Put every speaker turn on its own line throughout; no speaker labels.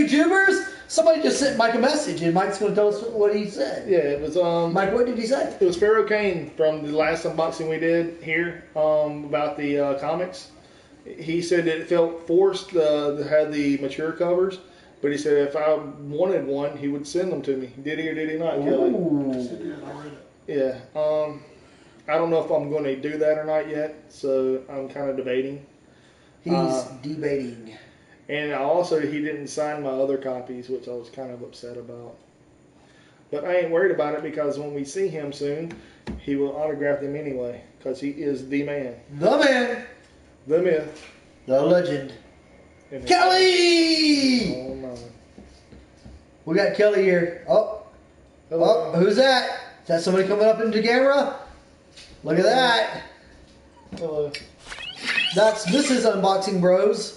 YouTubers? Somebody just sent Mike a message, and Mike's going to tell us what he said.
Yeah, it was
Mike, what did he say?
It was Pharaoh Kane from the last unboxing we did here about the comics. He said that it felt forced to have the mature covers, but he said if I wanted one, he would send them to me. Did he or did he not, Kelly? Yeah. I don't know if I'm going to do that or not yet, so I'm kind of debating.
He's debating.
And also, he didn't sign my other copies, which I was kind of upset about. But I ain't worried about it because when we see him soon, he will autograph them anyway because he is the man.
The man.
The myth.
The legend. Kelly!
Oh, no.
We got Kelly here. Oh.
Hello.
Oh, who's that? Is that somebody coming up into the camera? Look at that.
Hello.
This is Unboxing Bros.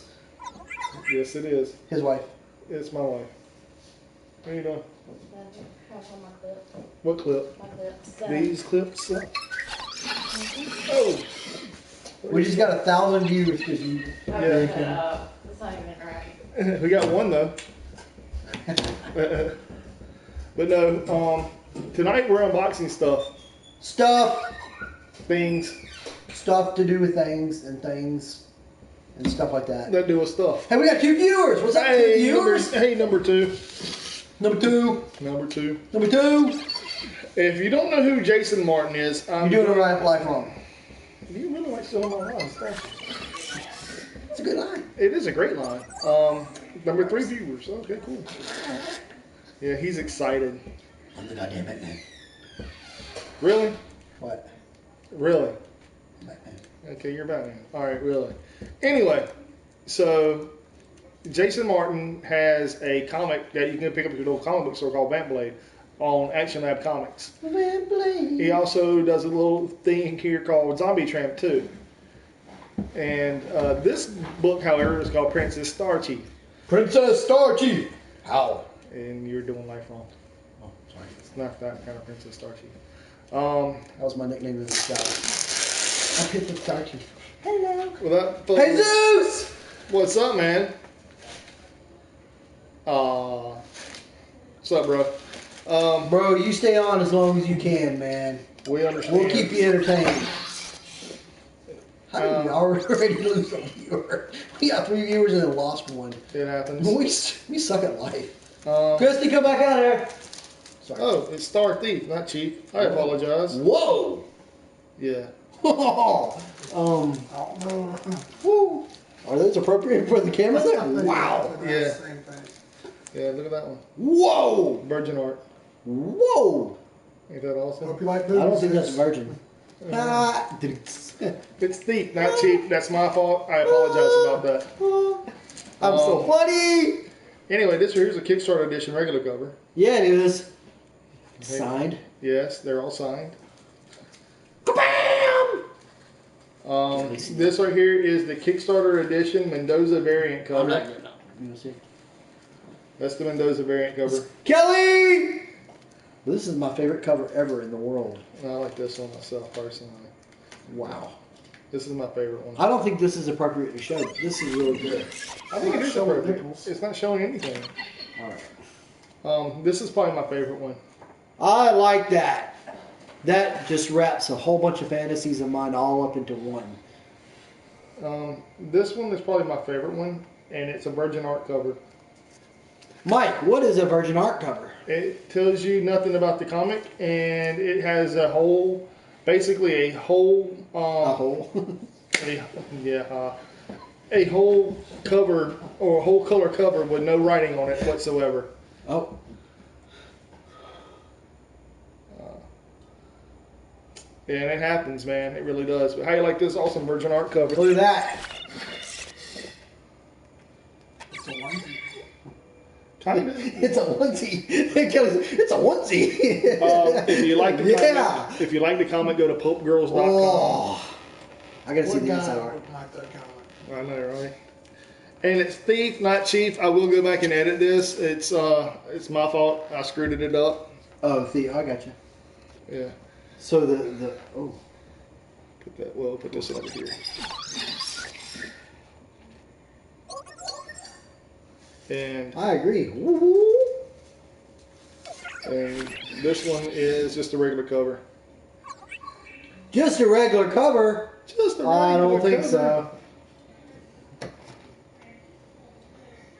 Yes, it is.
His wife.
It's my wife. What are you doing?
My clip.
What clip?
My clips.
These clips? Oh.
We just got 1,000 views because you.
Yeah.
Shut up. It's not even right.
We got one though. But no, tonight we're unboxing stuff. Things.
Stuff to do with things and stuff like that.
That do with stuff.
Hey, we got 2 viewers. What's up, 2 viewers?
Number two.
Number two.
If you don't know who Jason Martin is,
You're doing it right life wrong.
You really like stealing my lines, don't you?
It's a good line.
It is a great line. Number 3 viewers. Okay, cool. Yeah, he's excited.
I'm the goddamn Batman.
Really?
What?
Really?
Batman.
Okay, you're Batman. All right, really. Anyway, so Jason Martin has a comic that you can pick up at your local comic book store called Vamp Blade on Action Lab Comics.
Vamp Blade.
He also does a little thing here called Zombie Tramp 2. And this book, however, is called Princess Star Chief.
Princess Star Chief. How?
And you're doing life wrong.
Oh, sorry.
It's not that kind of Princess Star Chief.
That was my nickname in the shower. I'm Princess Star Chief. Hello.
Hey
Zeus!
What's up, man? What's up, bro?
Bro, you stay on as long as you can, man.
We understand.
We'll keep you entertained. How did we already lose a viewer? We got 3 viewers and then lost one.
It happens.
We suck at life. Christy, come back out of there. Sorry.
Oh, it's Star Thief, not Chief. I apologize.
Whoa.
Yeah.
Woo. Are those appropriate for the camera there? Wow.
Yeah. Yeah, look at that one.
Whoa.
Virgin art.
Whoa.
Ain't that awesome?
I don't think that's virgin.
It's Thief, not Chief. That's my fault. I apologize about that.
I'm so funny.
Anyway, this here's a Kickstarter edition regular cover.
Yeah, it is. Signed.
Yes, they're all signed.
Kabam!
This right here is the Kickstarter edition Mendoza variant cover. That's the Mendoza variant cover.
Kelly! This is my favorite cover ever in the world.
I like this one myself personally.
Wow.
This is my favorite one.
I don't think this is appropriate to show. This is really good.
I think it is appropriate. It's not showing anything.
Alright.
This is probably my favorite one.
I like that. That just wraps a whole bunch of fantasies of mine all up into one.
This one is probably my favorite one, and it's a Virgin Art cover.
Mike, what is a Virgin Art cover?
It tells you nothing about the comic, and it has a whole, basically a whole,
a whole?
a whole cover, or a whole color cover with no writing on it whatsoever.
Oh.
Yeah, and it happens, man. It really does. But how you like this awesome Virgin Art cover?
Look at that.
It's a onesie.
It's a onesie. It's a onesie.
If you like the comic, if you like the comic, go to popegirls.com.
Oh, I gotta see the inside art.
I know, right? And it's Thief, not Chief. I will go back and edit this. It's my fault. I screwed it up.
Oh, Thief. I got you.
Yeah.
So the oh.
Put this over here. And
I agree. Woo-hoo.
and this one is just a regular cover.
Just a regular cover?
Just a regular
I don't think
cover.
so.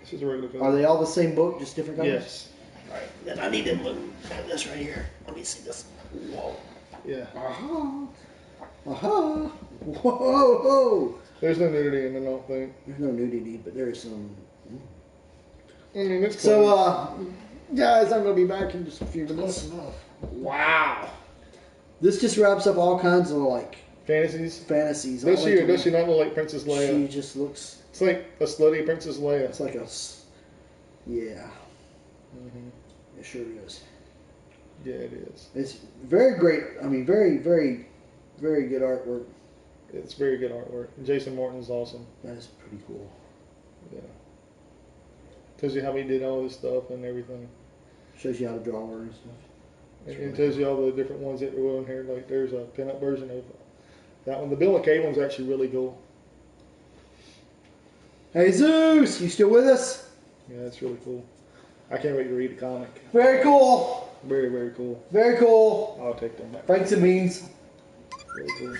This is a regular cover.
Are they all the same book, just different covers?
Yes.
Alright, then I need to look at this right here. Let me see this. Whoa.
Yeah.
Aha. Aha. Whoa, whoa.
There's no nudity in it, I don't think.
There's no nudity, but there is some.
I mean, it's
So,
cool.
guys, I'm going to be back in just a few minutes. Wow. This just wraps up all kinds of, like,
Fantasies.
fantasies.
Does
I
she,
like
or does she not look like Princess
She
Leia?
just looks,
It's like a slutty Princess Leia.
it's like yeah,
Hmm.
it sure is.
Yeah, it is.
It's very great. I mean, very, very, very good artwork.
It's very good artwork. Jason Morton's awesome.
That is pretty cool.
Yeah. Tells you how he did all this stuff and everything.
Shows you how to draw her and stuff.
It tells you all the different ones that were in here. Like there's a pinup version of that one. The Bill McKay one's actually really cool.
Hey Zeus, you still with us?
Yeah, it's really cool. I can't wait to read the comic.
Very cool.
Very, very cool.
Very cool.
I'll take them back.
Franks and beans.
Very cool.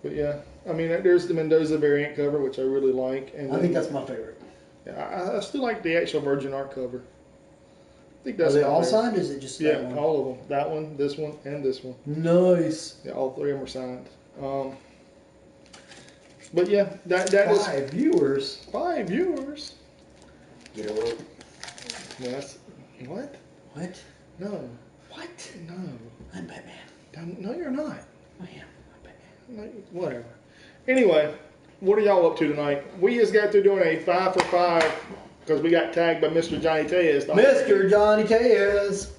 But yeah, I mean, there's the Mendoza variant cover, which I really like. And
I think that's my favorite.
Yeah, I still like the actual Virgin Art cover. I think
Are
that's
they
my
all
favorite.
signed? Or is it just
Yeah,
that one?
all of them. That one, this one, and this one.
Nice.
Yeah, all three of them are signed. But yeah, that is
5 viewers.
5 viewers.
Get over.
Yeah, that's what?
What?
No,
What?
no,
I'm Batman.
no, you're not.
I am. I'm Batman.
No, whatever. Anyway, what are y'all up to tonight? We just got through doing a 5 for 5 because we got tagged by Mr. Johnny Tejas.
Mr. Johnny Tejas.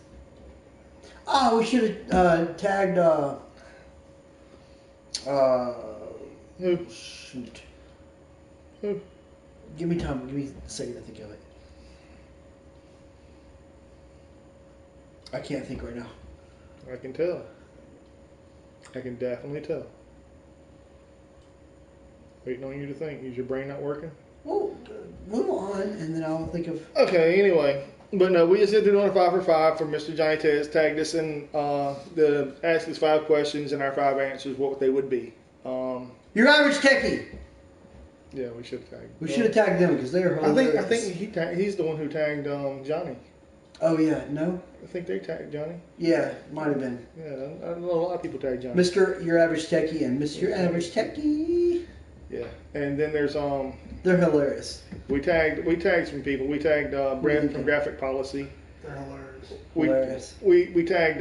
Oh, we should have tagged.
Who?
Shoot.
Who?
Give me time. Give me a second to think of it. I can't think right now.
I can tell. I can definitely tell. Waiting on you to think. Is your brain not working?
Well, move on, and then I'll think of.
Okay, anyway. But no, we just did doing a 5 for 5 from Mr. Johnny Tejas. Tagged us in the ask us 5 questions and our 5 answers, what they would be.
Your average techie.
Yeah, we should tag.
We should have tagged them because they are
I
hilarious.
think he's the one who tagged Johnny.
Oh yeah, no.
I think they tagged Johnny.
Yeah, might have been.
Yeah, I know a lot of people tagged Johnny.
Mr. Your Average Techie and Mr. Average Techie.
Yeah, and then there's
They're hilarious.
we tagged some people. We tagged Brent from Graphic Policy.
They're hilarious.
Hilarious.
We tagged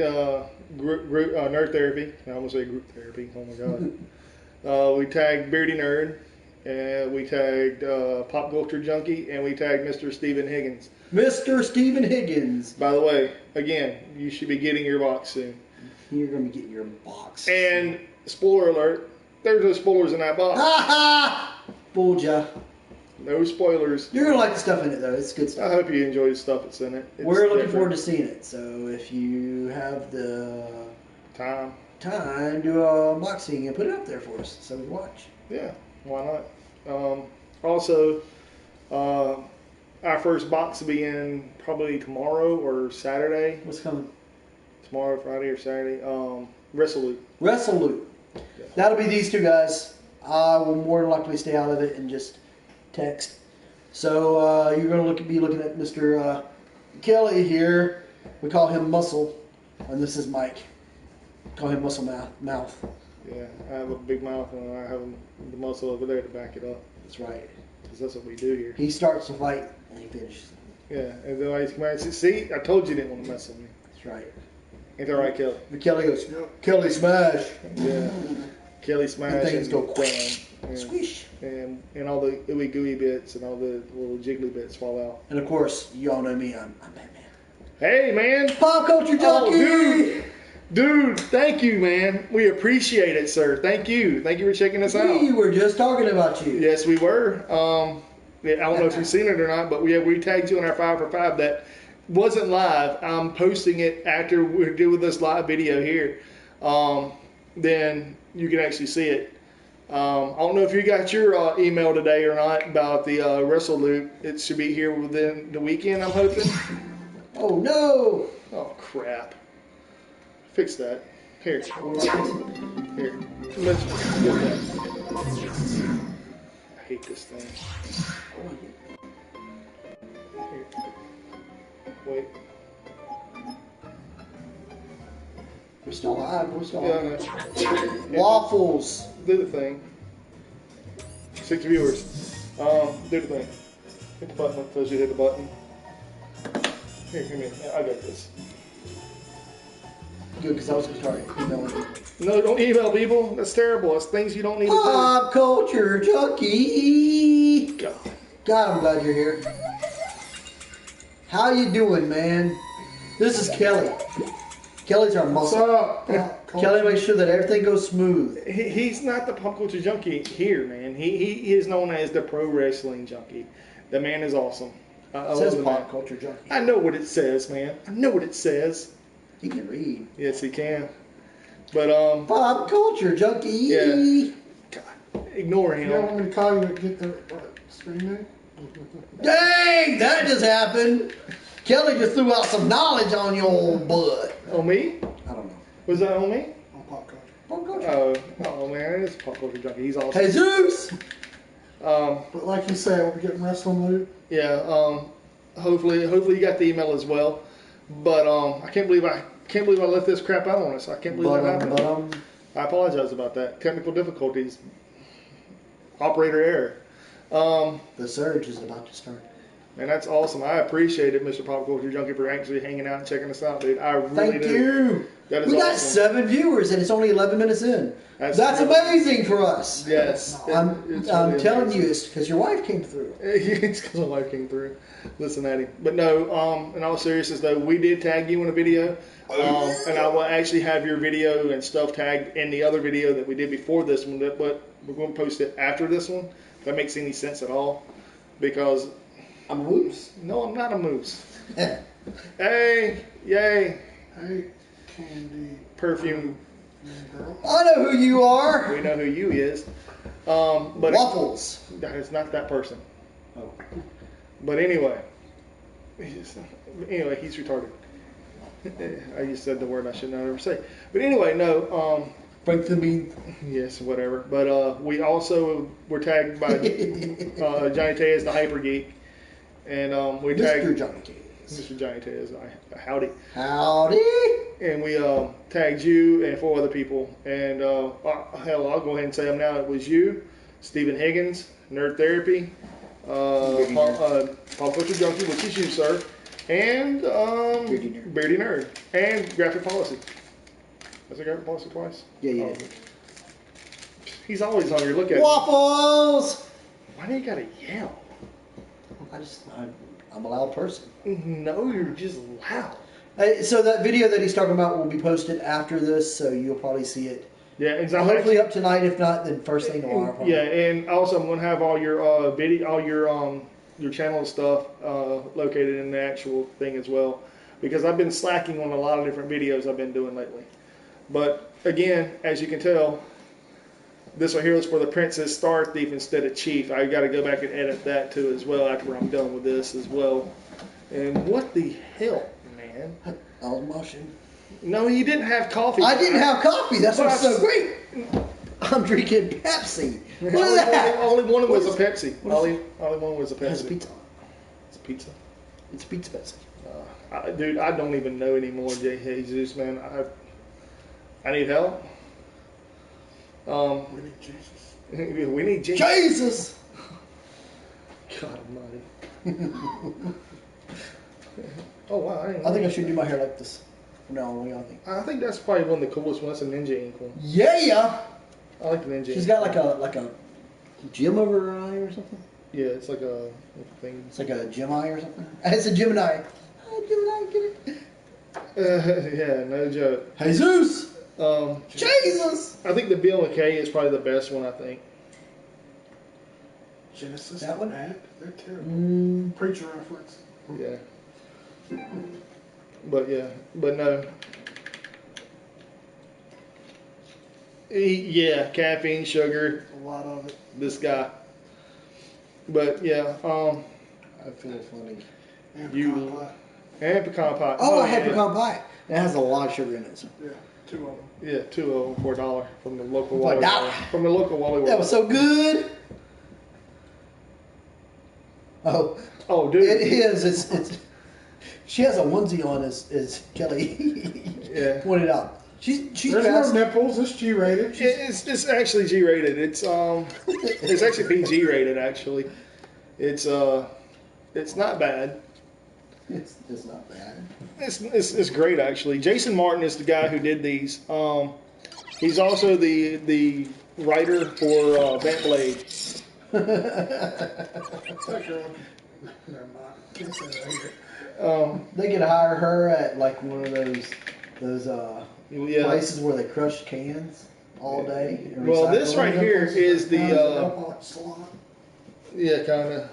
group Nerd Therapy. I almost say Group Therapy. Oh my god. We tagged Beardy Nerd. And we tagged Pop Culture Junkie, and we tagged Mr. Stephen Higgins.
Mr. Stephen Higgins.
By the way, again, you should be getting your box soon.
You're gonna be getting your box.
And spoiler alert, there's no spoilers in that box.
Ha ha! Fooled ya.
No spoilers.
You're gonna like the stuff in it though. It's good
I
stuff.
hope you enjoy the stuff that's in it. It's
We're looking
different.
forward to seeing it. So if you have the
Time.
time, do a unboxing and put it up there for us so we watch.
Yeah, why not? Also, our first box will be in probably tomorrow or Saturday.
What's coming?
Tomorrow, Friday or Saturday. Resolute.
Resolute.
Yeah.
That'll be these two guys. I will more than likely stay out of it and just text. So you're going to be looking at Mr. Kelly here. We call him Muscle, and this is Mike. Call him Muscle Mouth.
Yeah, I have a big mouth and I have the muscle over there to back it up.
That's right.
Because that's what we do here.
He starts the fight and he finishes.
Yeah, and then I come out and say, see, I told you didn't want to mess with me.
That's right.
Ain't that right, Kelly?
But Kelly goes, Kelly smash.
Yeah. Kelly smash
And things go
and,
Squish.
and all the ooey gooey bits and all the little jiggly bits fall out.
And of course, you all know me. I'm Batman.
Hey, man.
Pop culture junkie.
Oh, dude, thank you, man. We appreciate it, sir. Thank you. Thank you for checking us out.
We were just talking about you.
Yes, we were. I don't know if you've seen it or not, but we tagged you on our 5 for 5 that wasn't live. I'm posting it after we're doing this live video here. Then you can actually see it. I don't know if you got your email today or not about the Wrestle Loop. It should be here within the weekend, I'm hoping.
Oh no!
Oh, crap. Fix that. Here. Here. Let's get that. I hate this thing. Here. Wait.
We're still live. We're still
Yeah,
live.
no.
Waffles.
Do the thing. 6 viewers. Do the thing. Hit the button when it tells you to hit the button. Here, give me. I got this.
Good, because I was going to start emailing you.
No, don't email people. That's terrible. That's things you don't need to
Pop culture junkie.
do. God.
God, I'm glad you're here. How you doing, man? This is Kelly. Kelly's our
What's
muscle.
up?
Kelly makes sure that everything goes smooth.
He's not the pop culture junkie here, man. He is known as the pro wrestling junkie. The man is awesome. I
It says
love the
pop
man.
culture junkie.
I know what it says, man. I know what it says.
He can read.
Yes, he can. But
Pop culture junkie.
Yeah. God, ignore
You don't
him.
want me to call you and get the screen name?
Dang, that just happened. Kelly just threw out some knowledge on your old butt.
On me?
I don't know.
Was that on me?
On pop culture.
Pop culture.
Oh man, it's pop culture junkie. He's awesome.
Jesus.
But like you said, we're getting wrestling loop.
Yeah. Hopefully you got the email as well. But I can't believe I let this crap out on us. I can't believe that happened. I apologize about that. Technical difficulties. Operator error.
The surge is about to start.
Man, that's awesome. I appreciate it, Mr. Pop Culture Junkie, for actually hanging out and checking us out, dude. I really
Thank
do.
you.
That is
We got
awesome.
7 viewers and it's only 11 minutes in. That's
really-
amazing for us.
Yes.
I'm
It's
telling
amazing.
you, it's because your wife came through.
It's because my wife came through. Listen at him. But no, in all seriousness though, we did tag you in a video. And I will actually have your video and stuff tagged in the other video that we did before this one, but we're going to post it after this one. If that makes any sense at all. Because,
I'm a moose.
no, I'm not a moose. Hey, yay,
Hey, Candy.
perfume.
Girl.
I know who you are.
We know who you is. But
Waffles.
it's not that person.
Oh.
But anyway, he's retarded. I just said the word I should not ever say. But anyway, no.
Break the bean.
Yes, whatever. But we also were tagged by Johnny Tez, the Hyper Geek, and we tagged
Mr. Johnny Cage.
Mr. Johnny Tez. Howdy.
Howdy.
And we tagged you and 4 other people. And hell, I'll go ahead and say them now. It was you, Stephen Higgins, Nerd Therapy, Pop Culture Junkie, which is you, sir, and Beardy Nerd, and Graphic Policy. Was it Graphic Policy twice?
Yeah, you
Oh.
did.
He's always on here. Look at him.
Waffles.
Why do you gotta yell?
I'm a loud person.
No, you're just loud.
Hey, so that video that he's talking about will be posted after this, so you'll probably see it.
Yeah, exactly.
Hopefully up tonight. If not, then first thing tomorrow. Probably.
Yeah, and also I'm gonna have all your video, all your channel stuff located in the actual thing as well, because I've been slacking on a lot of different videos I've been doing lately. But again, as you can tell, this right here is for the Princess Star Thief instead of Chief. I got to go back and edit that too as well after I'm done with this as well. And what the hell, man?
I was motion.
No, you didn't have coffee.
I didn't have coffee. That's what's so
But-
great. I'm drinking Pepsi. Look at that.
Only one was a
What
Pepsi.
what is
Only one was a
It has
Pepsi.
pizza.
It's a pizza.
It's pizza Pepsi.
Dude, I don't even know anymore, Jay Jesus, man. I need help.
We need Jesus.
We need Jesus.
Jesus.
God almighty. Oh wow, I didn't know.
I think I should do my hair like this. No, what do y'all think?
I think that's probably one of the coolest ones. That's a Ninja Ink one.
Yeah.
I like the Ninja.
She's
Ink.
got like a gem over her eye or something.
Yeah, it's like a thing.
It's like a gem eye or something. It's a Gemini. Gemini, get it?
Yeah, no joke.
Jesus. Jesus.
I think the Bill McKay is probably the best one. I think.
Genesis.
That one?
Bad. They're terrible.
Mm,
Preacher reference.
Yeah. But no. Yeah, caffeine, sugar,
A lot of it.
this guy. But yeah,
I feel funny.
And
You-
pecan pie.
and pecan pie.
Oh, I had
yeah.
pecan pie. It has a lot of sugar in it. So.
Yeah, 2 of them.
Yeah, 2 of them for $1 from the local
For
Wally
$1.
World. From the local Wally World.
That was so good. Oh,
Oh, dude.
it is. It's. She has a onesie on, as Kelly
Yeah.
pointed out. She's
There's
fast.
no nipples. It's G-rated.
It's actually G-rated. It's actually PG rated actually. It's not bad.
It's not bad.
It's great actually. Jason Martin is the guy who did these. He's also the writer for Vent Blade.
Never mind. Can't say that here.
They could hire her at like one of those
Yeah.
places where they crush cans all day. and
Well,
recycle
this
them.
right here is the
Alcohol salon.
yeah, kind of.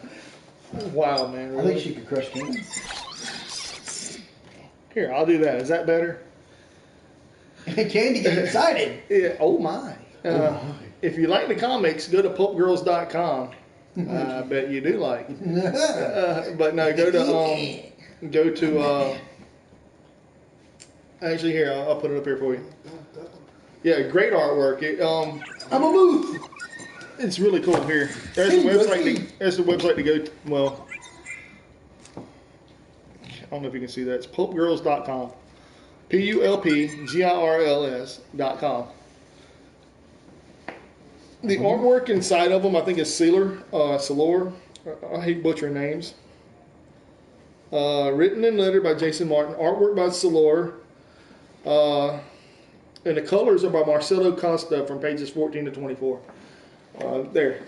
Wow, man.
I
Really?
think she could crush cans.
Here, I'll do that. Is that better?
Candy get excited.
Yeah. Oh my. If you like the comics, go to pulpgirls.com. I bet you do like. But no, go to actually here I'll put it up here for you. Yeah, great artwork.
I'm a booth.
It's really cool. Here, there's the website. There's the website to go to. Well, I don't know if you can see that. It's pulpgirls.com. PULPGIRLS.com. The artwork inside of them, I think, is Salor. I hate butchering names. Written and lettered by Jason Martin. Artwork by Salor. And the colors are by Marcelo Costa from pages 14 to 24. There.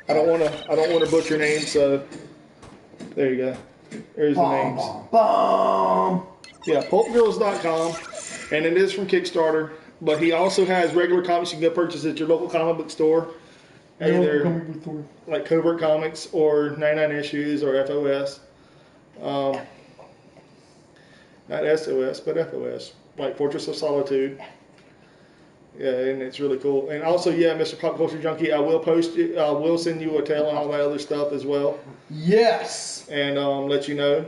I don't want to butcher names, so there you go. There's the names.
Bomb.
Yeah, pulpgirls.com, and it is from Kickstarter. But he also has regular comics you can go purchase at your local comic book store, either like Covert Comics or 99 Issues or FOS. Not SOS, but FOS, like Fortress of Solitude. Yeah, and it's really cool. And also, yeah, Mr. Pop Culture Junkie, I will post it. I will send you a tale and all that other stuff as well,
Yes.
and let you know.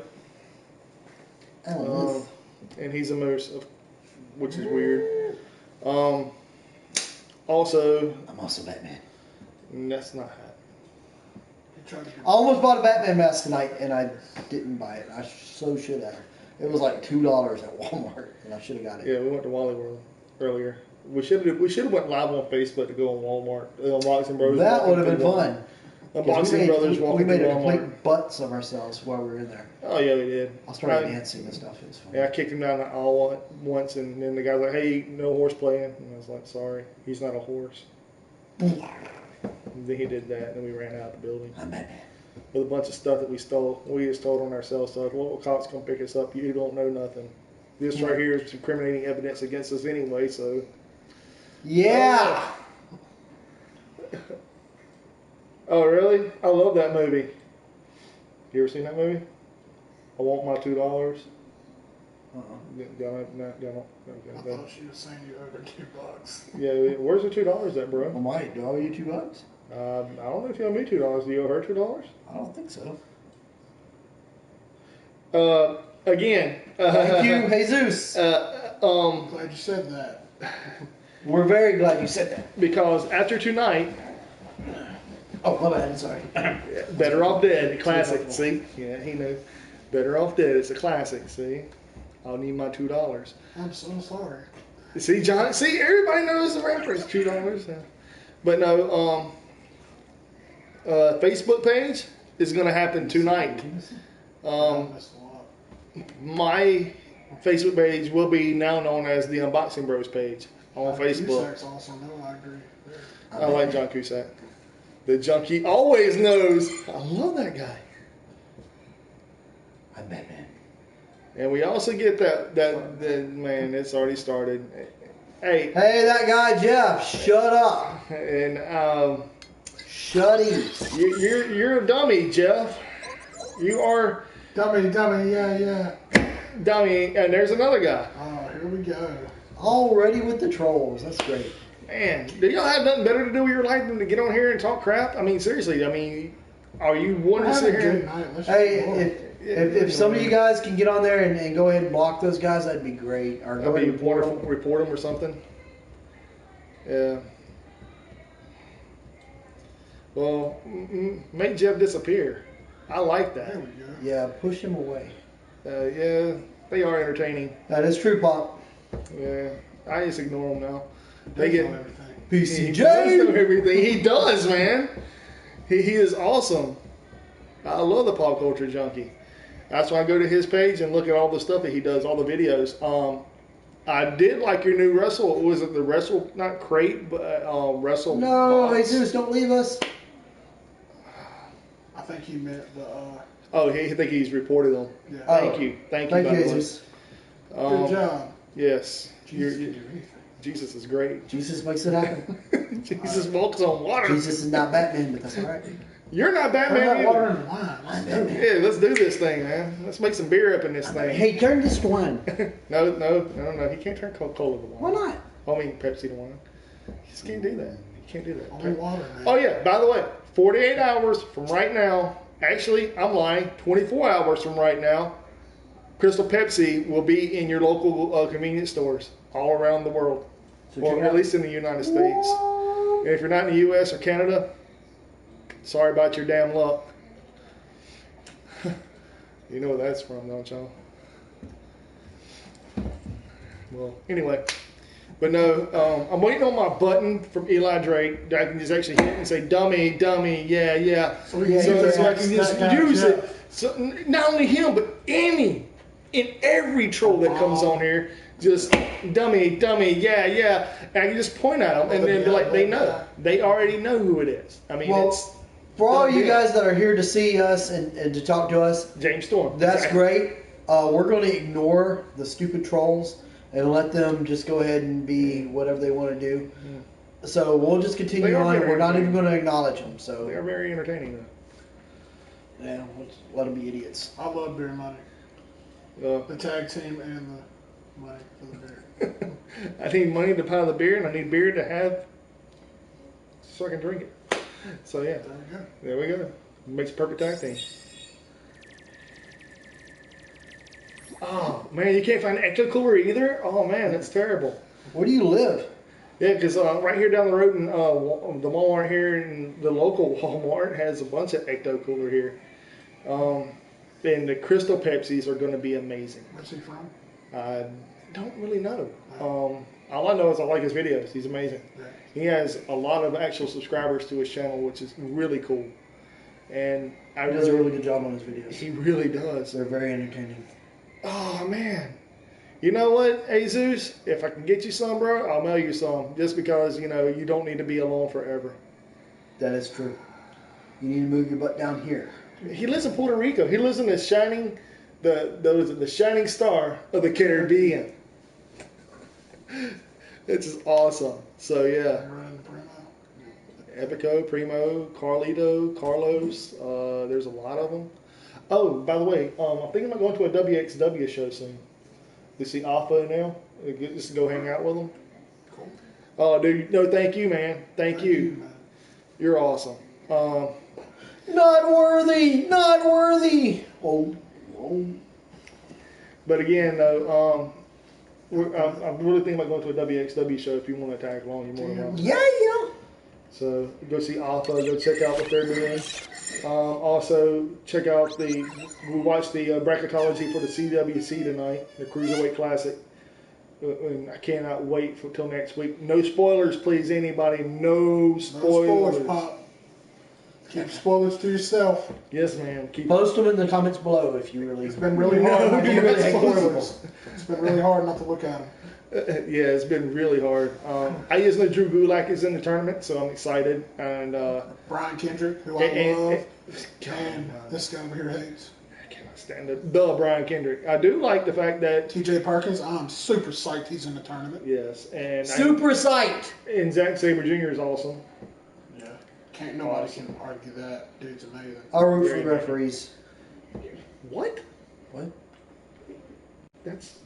Oh,
And he's a moose, which is weird. Also,
I'm also Batman.
that's not hat.
I almost bought a Batman mask tonight, and I didn't buy it. I so should have. It was like $2 at Walmart, and I should have got it.
Yeah, we went to Wally World earlier. We should have went live on Facebook to go on Walmart. Unboxing Brothers.
That
walking
would have been
through
fun.
Unboxing Brothers
we
walking
made
through
a complete
Walmart.
butts of ourselves while we were in there.
Oh yeah, we did.
I started dancing and stuff. It was fun.
Yeah, I kicked him down the aisle once, and then the guy's like, "Hey, no horse playing." And I was like, "Sorry, he's not a horse." And then he did that, and then we ran out the building
I'm Batman.
with a bunch of stuff that we stole. We just stole on ourselves. So local cops come pick us up. You don't know nothing. This right here is incriminating evidence against us anyway. So
Yeah.
oh really? I love that movie. You ever seen that movie? I want my $2.
Uh-uh.
I thought she was saying you owed her $2.
Yeah, where's the $2 at, bro?
Well, Mike, do I owe you $2?
I don't know if you owe me $2. Do you owe her $2?
I don't think so.
Again.
Thank you, Jesus.
Glad you said that.
We're very glad you said that.
Because after tonight,
Oh, my bad. Sorry.
Better Off Dead, classic. See? Yeah, he knew. Better Off Dead. It's a classic. See? I'll need my $2.
I'm so sorry.
See, John? See, everybody knows the reference. $2. Yeah. But no, Facebook page is going to happen tonight.
I missed a lot.
My Facebook page will be now known as the Unboxing Bros page on Facebook.
Cusac's awesome. No, I agree.
I like John Cusack. The junkie always knows. I love that guy.
I'm Batman.
And we also get that man, it's already started. Hey,
Hey, that guy Jeff, shut up.
and
Shutty.
you're a dummy, Jeff. You are
Dummy, yeah.
dummy. And there's another guy.
Oh, here we go.
Already with the trolls. That's great.
Man, do y'all have nothing better to do with your life than to get on here and talk crap? I mean, seriously. I mean, are you wanting to sit here? And,
Hey, if some of you guys can get on there and go ahead and block those guys, that'd be great. Or go ahead and
report them or something. Yeah. Well, make Jeff disappear. I like that.
There we go.
Yeah, push him away.
Yeah, they are entertaining.
That is true, Pop.
Yeah, I just ignore them now.
They
They
know
get
everything.
he does know
PCJ.
everything. He does, man. He is awesome. I love the pop culture junkie. That's why I go to his page and look at all the stuff that he does, all the videos. I did like your new wrestle. Was it the wrestle, not crate, but wrestle?
No,
box?
Jesus, don't leave us.
I think he meant the.
Oh, I think he's reported them.
Yeah.
Thank you,
Thank
by
you,
the way.
Jesus.
Good job.
Yes,
Jesus can do anything.
Jesus is great.
Jesus makes it happen.
Jesus walks on water.
Jesus is not Batman, but that's all right.
You're not
Turn
Batman
that water
either.
into wine.
I'm Batman.
Yeah, let's do this thing, man. Let's make some beer up in this thing.
Hey, turn this to wine.
No. He can't turn Coca-Cola to wine.
Why not?
I mean, Pepsi to wine. He just can't do that. He can't do that.
Only water, man.
Oh, yeah. By the way, 48 hours from right now. Actually, I'm lying. 24 hours from right now. Crystal Pepsi will be in your local convenience stores all around the world.
So
Or
check
at
out-
least in the United States. And if you're not in the U.S. or Canada, sorry about your damn luck. You know where that's from, don't y'all? Well, anyway. But no, I'm waiting on my button from Eli Drake that I can just actually hit and say, dummy, yeah.
So we can
So,
use
so I
that-
can just
that guy,
use
Jeff.
it. So not only him, but every troll that comes on here, just dummy, yeah. And I can just point at them and then be like, they know. They already know who it is. I mean,
Well,
it's
For all
done
you
deal.
guys that are here to see us and to talk to us,
James Storm.
that's
Exactly.
great. We're going to ignore the stupid trolls and let them just go ahead and be whatever they want to do. So we'll just continue
They are
on.
very
We're not even
entertaining.
going to acknowledge them.
They
So
are very entertaining,
yeah, we'll just let them be idiots.
I love beer money.
though.
The tag team and the money for the beer.
I need money to buy the beer, and I need beer to have so I can drink it. So yeah,
There we go.
there we go. Makes a perfect tag team. Oh man, you can't find an Ecto Cooler either. Oh man, that's terrible.
Where do you live?
Yeah, because right here down the road in the Walmart here, and the local Walmart has a bunch of Ecto Cooler here. And the Crystal Pepsis are going to be amazing.
Where's he from?
I don't really know. All I know is I like his videos. He's amazing.
Yeah.
He has a lot of actual subscribers to his channel, which is really cool. And I
He does a really good job on his videos.
he really does.
They're very entertaining.
Oh man. You know what, Jesus? If I can get you some, bro, I'll mail you some. Just because, you know, you don't need to be alone forever.
That is true. You need to move your butt down here.
He lives in Puerto Rico. He lives in the shining shining star of the Caribbean. It's just awesome. So yeah.
Run Primo.
Epico, Primo, Carlito, Carlos. There's a lot of them. Oh, by the way, I'm thinking about going to a WXW show soon. You see Alpha now? Just to go hang out with them.
Cool.
Oh, dude, no, thank you, man. Thank you.
man.
You're awesome.
Not worthy! Not worthy! Oh.
But again, though, I'm really thinking about going to a WXW show. If you want to tag along, you're more than welcome.
Yeah.
So go see Alpha. Go check out what they're doing. Also check out we watched the bracketology for the CWC tonight, the Cruiserweight Classic. And I cannot wait till next week. No spoilers, please, anybody. No
No
spoilers.
spoilers, Pop. Keep spoilers to yourself.
Yes, ma'am. Keep
Post them in the comments below if you really.
It's been really hard not to
do
look
not
at
spoil
spoilers. It's been really hard not to look at them.
Yeah, it's been really hard. I just know Drew Gulak is in the tournament, so I'm excited. And
Brian Kendrick, who I love, and this guy over here hates.
I cannot stand it. The Brian Kendrick. I do like the fact that
TJ Perkins, I'm super psyched he's in the tournament.
yes, and
Super psyched!
and Zack Sabre Jr. is awesome.
Yeah. Nobody can argue that. Dude's amazing.
I'll root for the referees.
What?
What?
That's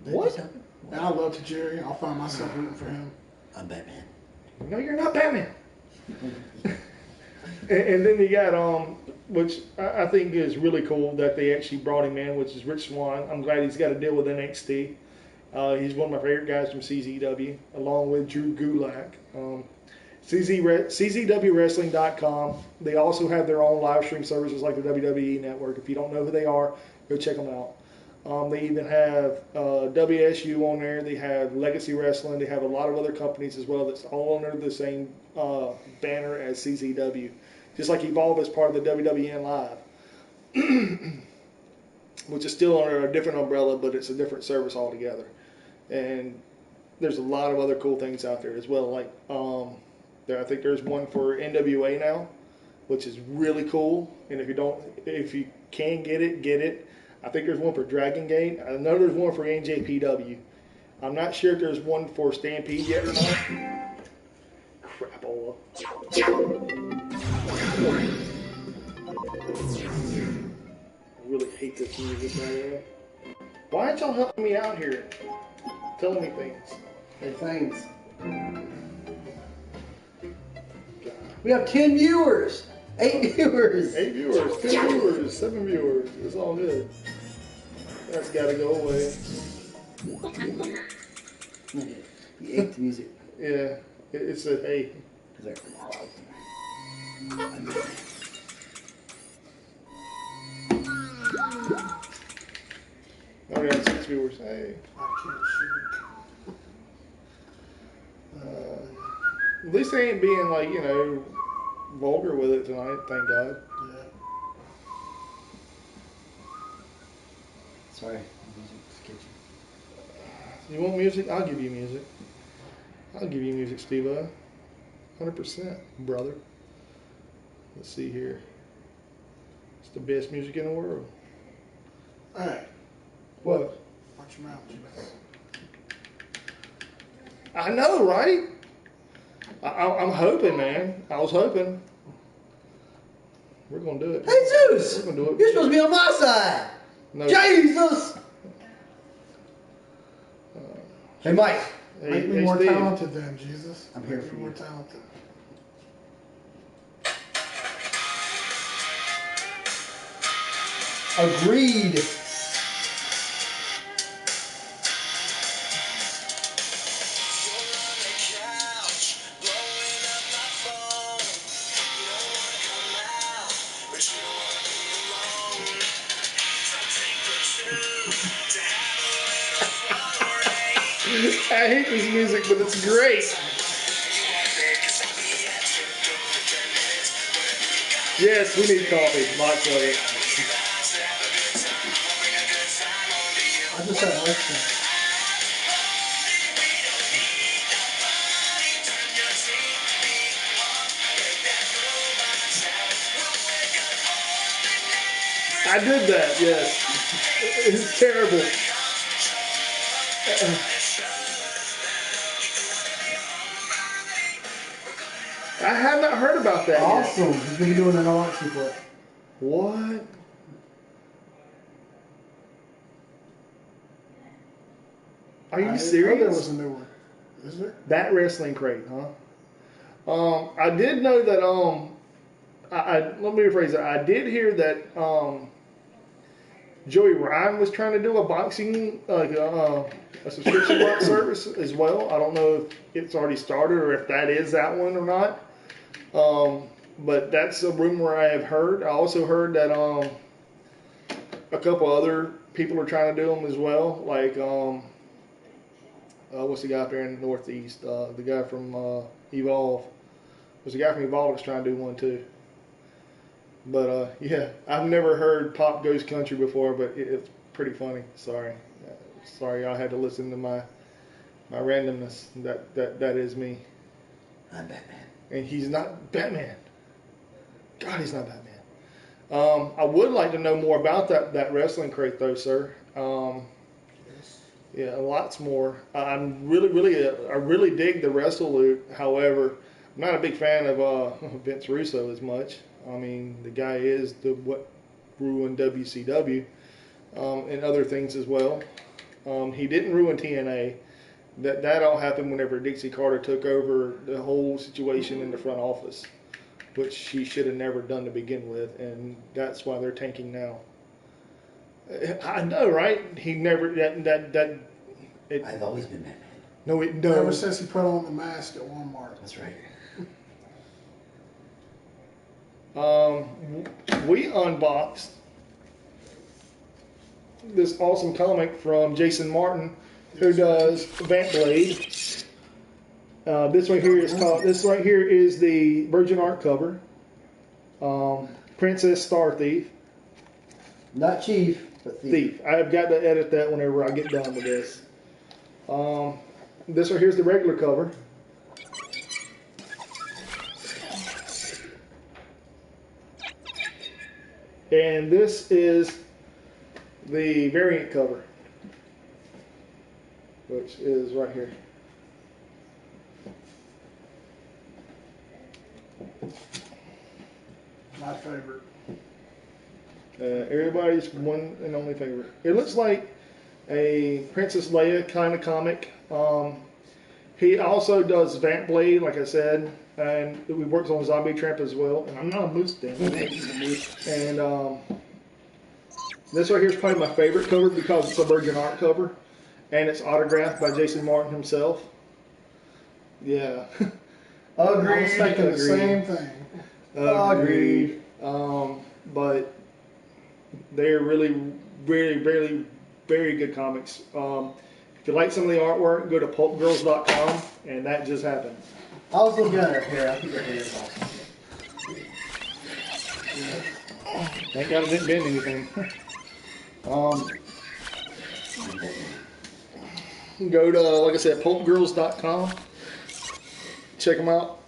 Did
What?
this happen?
And I love Tajiri. I'll find myself rooting for him.
I'm Batman.
No, you're not Batman. and then you got which I think is really cool that they actually brought him in, which is Rich Swann. I'm glad he's got to deal with NXT. He's one of my favorite guys from CZW, along with Drew Gulak. CZWWrestling.com. They also have their own live stream services like the WWE Network. If you don't know who they are, go check them out. They even have WSU on there. They have Legacy Wrestling. They have a lot of other companies as well that's all under the same banner as CZW. Just like Evolve is part of the WWN Live, which is still under a different umbrella, but it's a different service altogether. And there's a lot of other cool things out there as well. Like I think there's one for NWA now, which is really cool. And if you can get it. I think there's one for Dragon Gate. I know there's one for NJPW. I'm not sure if there's one for Stampede yet or not. Crapola. I really hate this music right here. Why aren't y'all helping me out here? Telling me things.
Hey, thanks. We have 10 viewers. 8 viewers.
8 viewers, 10 viewers, 7 viewers. It's all good. That's got to go away.
He ate the music.
Yeah, it's a hey. Oh yeah, 6 viewers. Hey.
I can't shoot.
At least they ain't being like, vulgar with it tonight, thank God.
Yeah.
Sorry, music's kitchen.
You want music? I'll give you music. I'll give you music, Steve-O. 100%, brother. Let's see here. It's the best music in the world.
Hey,
What?
watch your mouth, Jimmy.
I know, right? I'm hoping, man. I was hoping. We're going to do it.
Jesus!
We're going to do it.
You're supposed to be on my side.
No.
Jesus! Hey, Mike.
Hey,
Make me
hey,
more
Steve.
talented then, Jesus.
I'm here
Make
for
me
you.
more talented.
Agreed.
I hate this music, but it's great. Yes, we need coffee. Lots of it.
I just had ice cream.
I did that, yes. It's terrible. I have not heard about that yet.
Awesome. He's going to be doing an Alexa clip.
What? Are you
I
serious?
know there was a new one. Is there?
That wrestling crate, huh? I did know that. Let me rephrase it. I did hear that Joey Ryan was trying to do a boxing, a subscription box service as well. I don't know if it's already started or if that is that one or not. But that's a rumor I have heard. I also heard that a couple other people are trying to do them as well. Like what's the guy up there in the Northeast? The guy from Evolve. There's a guy from Evolve that's trying to do one too. But yeah, I've never heard Pop Goes Country before, but it's pretty funny. Sorry, I had to listen to my randomness. That is me.
I'm Batman.
And he's not Batman. God, he's not Batman. I would like to know more about that wrestling crate, though, sir. Yeah, lots more. I really dig the Wrestle Loot. However, I'm not a big fan of Vince Russo as much. I mean, the guy is what ruined WCW and other things as well. He didn't ruin TNA. That all happened whenever Dixie Carter took over the whole situation in the front office, which she should have never done to begin with, and that's why they're tanking now. I know, right? He never that. It,
I've always been Batman.
no, it
Ever
no.
since he put on the mask at Walmart.
That's right.
We unboxed this awesome comic from Jason Martin, who does Vamp Blade. This right here is called. This right here is the Virgin Art cover. Princess Star Thief.
Not chief, but thief.
Thief. I've got to edit that whenever I get done with this. This right here's the regular cover. And this is the variant cover, which is right here.
My favorite.
Everybody's one and only favorite. It looks like a Princess Leia kind of comic. He also does Vamp Blade, like I said, and we works on Zombie Tramp as well. And I'm not a moose thing. And this right here is probably my favorite cover because it's a Virgin Art cover, and it's autographed by Jason Martin himself. Yeah.
I was
Agreed.
thinking the
Agreed.
same thing.
Agreed. But they're really, really, really, very good comics. If you like some of the artwork, go to pulpgirls.com, and that just happened.
I was looking at it here. I think that is awesome.
Thank God I didn't bend anything. Go to, like I said, pulpgirls.com. Check them out.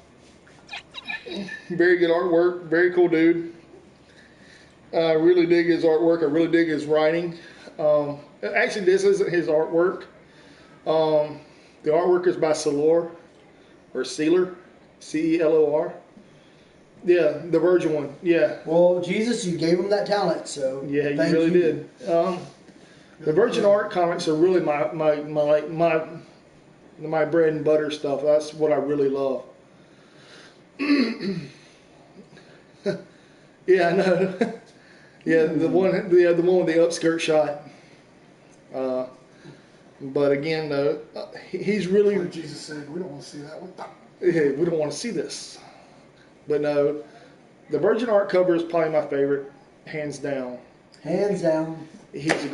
Very good artwork. Very cool dude. I really dig his artwork. I really dig his writing. Actually, this isn't his artwork. The artwork is by Celor, or Sealer, C-E-L-O-R. Yeah, the Virgin one. Yeah,
Well, Jesus, you gave him that talent, so
yeah, you
thank
really did. The Virgin Art comics are really my bread and butter stuff. That's what I really love. Yeah, I know. Yeah, the one with the upskirt shot. But again, though, he's really.
Like Jesus said, we don't want to see that one.
Hey, we don't want to see this. But no, the Virgin Art cover is probably my favorite, hands down.
Hands down.
He's a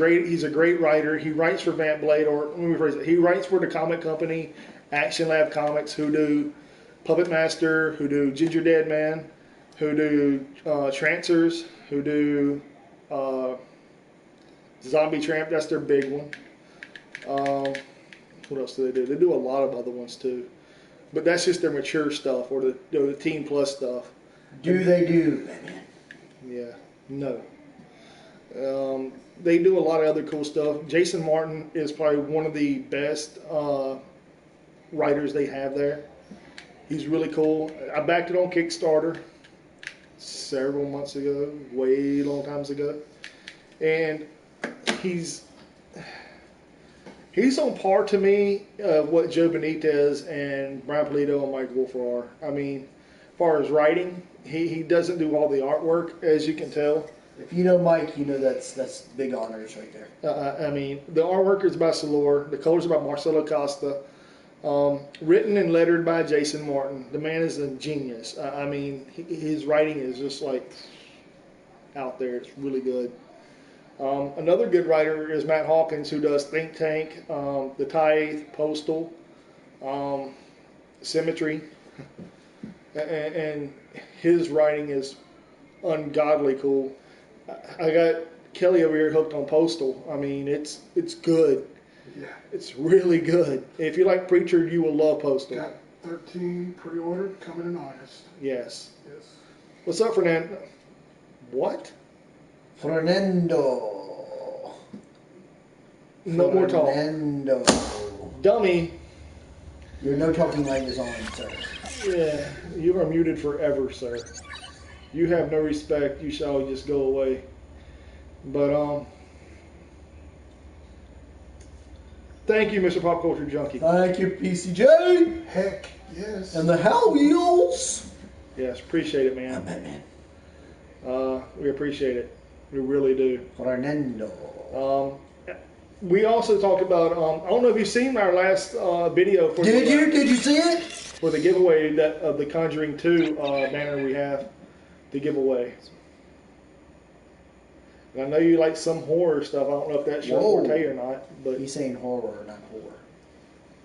great writer. He writes for Vamp Blade, or let me rephrase it. He writes for the comic company Action Lab Comics, who do Puppet Master, who do Ginger Dead Man, who do Trancers, who do Zombie Tramp. That's their big one. What else do they do? They do a lot of other ones too, but that's just their mature stuff or the Teen Plus stuff.
Do they do, Batman?
Yeah, no. They do a lot of other cool stuff. Jason Martin is probably one of the best writers they have there. He's really cool. I backed it on Kickstarter several months ago, way long times ago, and he's on par to me of what Joe Benitez and Brian Pulido and Mike Wolf are. I mean, as far as writing, he doesn't do all the artwork, as you can tell.
If you know Mike, you know that's big honors right there.
I mean, the artwork is by Celor. The colors are by Marcelo Costa. Written and lettered by Jason Martin. The man is a genius. I mean, his writing is just like out there. It's really good. Another good writer is Matt Hawkins, who does Think Tank, The Tithe, Postal, Symmetry, and his writing is ungodly cool. I got Kelly over here hooked on Postal. I mean, it's good.
Yeah.
It's really good. If you like Preacher, you will love Postal.
Got 13 pre-ordered coming in August.
Yes.
Yes.
What's up, Fernando? What?
Fernando.
No more talk.
Fernando.
Dummy.
Your no talking line is on, sir.
Yeah, you are muted forever, sir. You have no respect. You shall just go away. But Thank you, Mr. Pop Culture Junkie.
Thank you, PCJ.
Heck, yes.
And the Hell Wheels.
Yes, appreciate it,
I'm
man.
Batman.
We appreciate it. We really do.
Fernando.
We also talked about. I don't know if you've seen our last video for
Did you see it?
for the giveaway that of the Conjuring 2 banner we have to give away. And I know you like some horror stuff. I don't know if that's your
Whoa.
forte or not, but
He's saying horror, not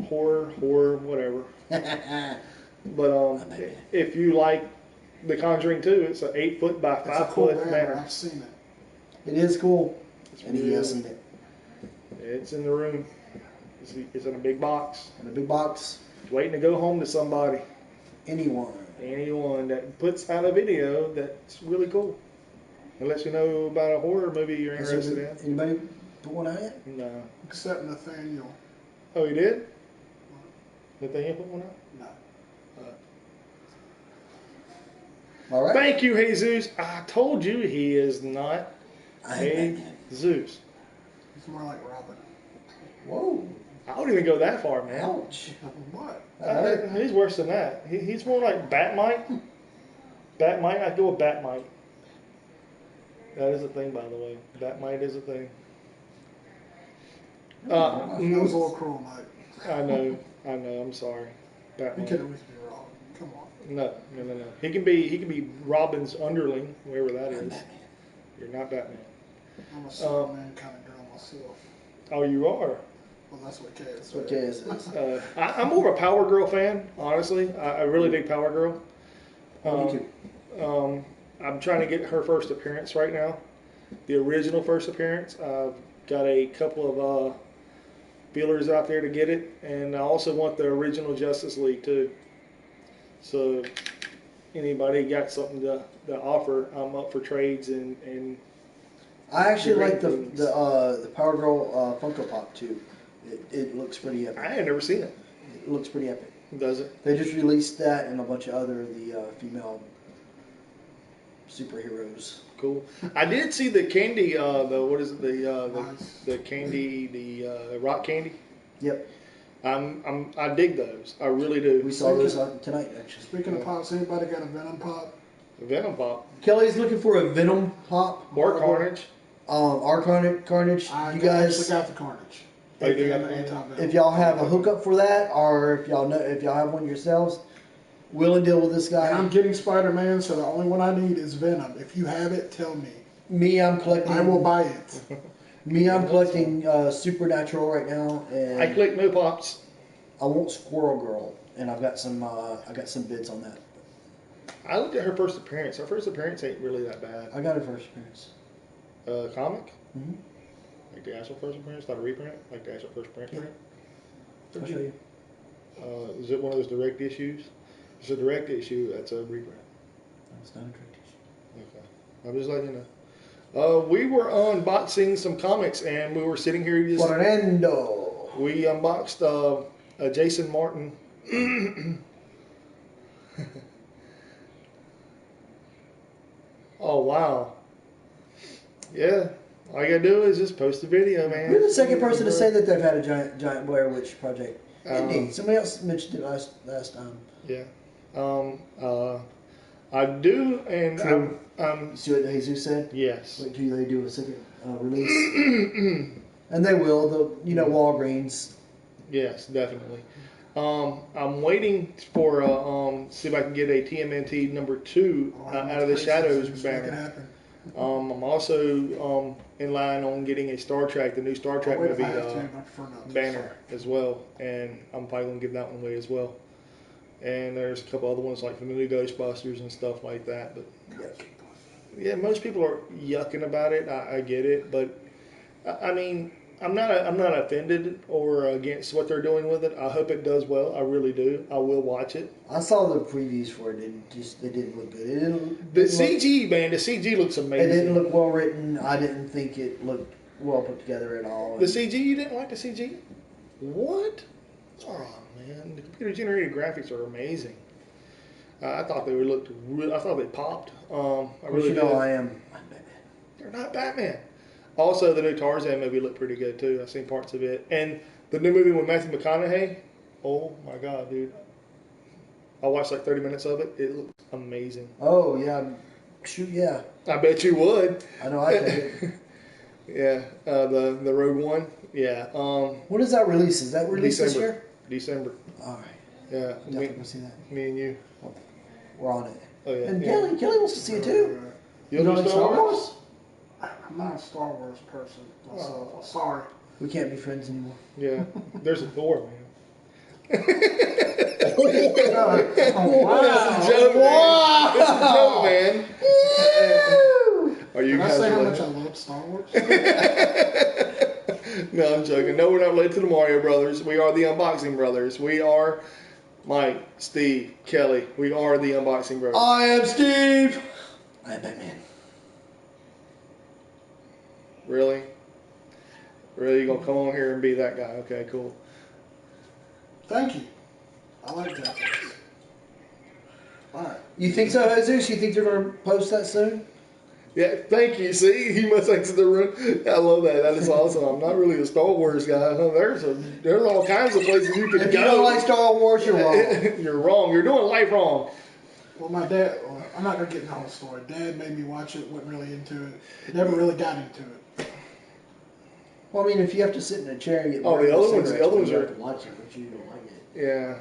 horror, whatever.
horror.
But if you like the Conjuring 2, it's an 8-foot by
It's a
5
cool
foot
banner.
banner.
I've seen it.
It is cool.
It's
And he
really-
has seen it.
It's in the room. It's in a big box.
In a big box.
It's waiting to go home to somebody.
Anyone.
Anyone that puts out a video that's really cool. It lets you know about a horror movie you're
Has
interested in.
Anybody put one out yet?
No.
Except Nathaniel.
Oh, you did? Nathaniel put one out?
No.
All right.
Thank you, Jesus. I told you he is not
I hate
a
Batman.
Zeus.
He's more like Robin.
Whoa.
I don't even go that far, man.
Ouch.
What?
That hurt.
He's worse than that. He's more like Batmite. Batmite, I'd go with Batmite. That is a thing, by the way. Batmite is a thing.
That was a little cruel, Mike.
I know, I'm sorry.
You
Batmite.
could at least be wrong. Come on.
No. He can be Robin's underling, wherever that
I'm
is.
Batman.
You're not Batman.
I'm a Superman kind of girl myself.
Oh, you are.
Well, that's what Kay is.
What Kay is.
I'm more of a Power Girl fan, honestly. I really dig Power Girl.
Me too.
I'm trying to get her first appearance right now. The original first appearance. I've got a couple of feelers out there to get it, and I also want the original Justice League too. So, anybody got something to offer? I'm up for trades and
I actually
Great
like
things.
the Power Girl Funko Pop too. It looks pretty epic.
I had never seen it.
It looks pretty epic.
Does it?
They just released that and a bunch of other female superheroes.
Cool. I did see the candy. What is it?
Nice.
The candy. The rock candy.
Yep,
I dig those. I really do.
we saw those tonight actually.
Speaking of pops, anybody got a Venom pop?
Venom Pop
Kelly's looking for a Venom Pop.
or Carnage.
Our Carnage.
I
You
actually
guys,
got the Carnage.
Oh, you do got
And
the
anti-venom.
if y'all have a hookup for that, or if y'all have one yourselves, will and deal with this
And I'm
guy.
getting Spider-Man, so the only one I need is Venom. If you have it, tell me.
Me, I'm collecting.
I will buy it.
Me, I'm collecting Supernatural right now, and
I click no pops.
I want Squirrel Girl, and I've got some. I got some bids on that.
I looked at her first appearance. Her first appearance ain't really that bad.
I got her first appearance.
Comic?
Mhm.
Like the actual first appearance, not a reprint? Like the actual first print?
Yeah. I'll show you.
Is it one of those direct issues? If it's a direct issue, that's a reprint.
That's not a trick issue.
Okay. I'm just letting you know. We were unboxing some comics, and we were sitting here just...
Fernando.
We unboxed a Jason Martin. Oh, wow. Yeah. All you gotta do is just post a video, man.
You're the second person to say that they've had a giant Blair Witch project.
Um,
Indeed. Somebody else mentioned it last time.
Yeah. I do, and
True.
I'm
See what Jesus said?
yes.
Wait till they do a second release. And they will. Walgreens.
Yes, definitely. I'm waiting for see if I can get a TMNT number 2 out of the Shadows
Just make it
banner.
happen.
I'm also in line on getting a Star Trek, the new Star Trek
I'll wait if
movie
I have to, but I prefer not to.
banner as well, and I'm probably gonna give that one away as well. And there's a couple other ones like from the new Ghostbusters and stuff like that. But
Yuck.
yeah, most people are yucking about it. I get it, but I mean, I'm not offended or against what they're doing with it. I hope it does well. I really do. I will watch it.
I saw the previews for it. They didn't look good. It didn't.
The
didn't look-
CG, man, the CG looks
It
amazing.
didn't look well written. I didn't think it looked well put together at all.
The CG, you didn't like the CG? What? Oh man, the computer generated graphics are amazing. I thought they looked real. I thought they popped. I
Of course,
really
you
did.
know I am. I'm Batman.
They're not Batman. Also, the new Tarzan movie looked pretty good too. I've seen parts of it, and The new movie with Matthew McConaughey. Oh my god, dude! I watched like 30 minutes of it. It looks amazing.
Oh yeah, shoot yeah.
I bet you would.
I know I take it.
Yeah, the Rogue One. Yeah.
When does that release? Is that released this
December.
year?
December.
All right,
Yeah.
definitely gonna see that.
Me and you.
We're on it.
Oh yeah.
And
yeah.
Kelly wants to see it too.
You
You
know
don't like
Star Wars?
I'm not a Star Wars person myself.
Oh.
Sorry.
We can't be friends anymore.
Yeah. There's a Thor, man.
Oh, wow.
It's a joke, man. It's a joke, man. Are you
Can I
guys
say how
related?
much I love Star Wars?
No, I'm joking. No, we're not related to the Mario Brothers. We are the Unboxing Brothers. We are Mike, Steve, Kelly. We are the Unboxing Brothers.
I am Steve. I am Batman.
Really? Really? You gonna come on here and be that guy? Okay, cool.
Thank you. I like that. All right.
You think so, Jesus? You think they're gonna post that soon?
Yeah, thank you. See, he must exit the room. I love that. That is awesome. I'm not really a Star Wars guy. There's all kinds of places you can
If
go.
you don't like Star Wars, you're wrong.
You're wrong. You're doing life wrong.
Well, my dad, I'm not going to get into the whole story. Dad made me watch it, wasn't really into it. Never really got into it.
Well, I mean, if you have to sit in a chair and get
Oh, the
burned
other
with
ones- the
cigarettes,
other ones
you
are-
have to watch it, but you don't like it.
Yeah.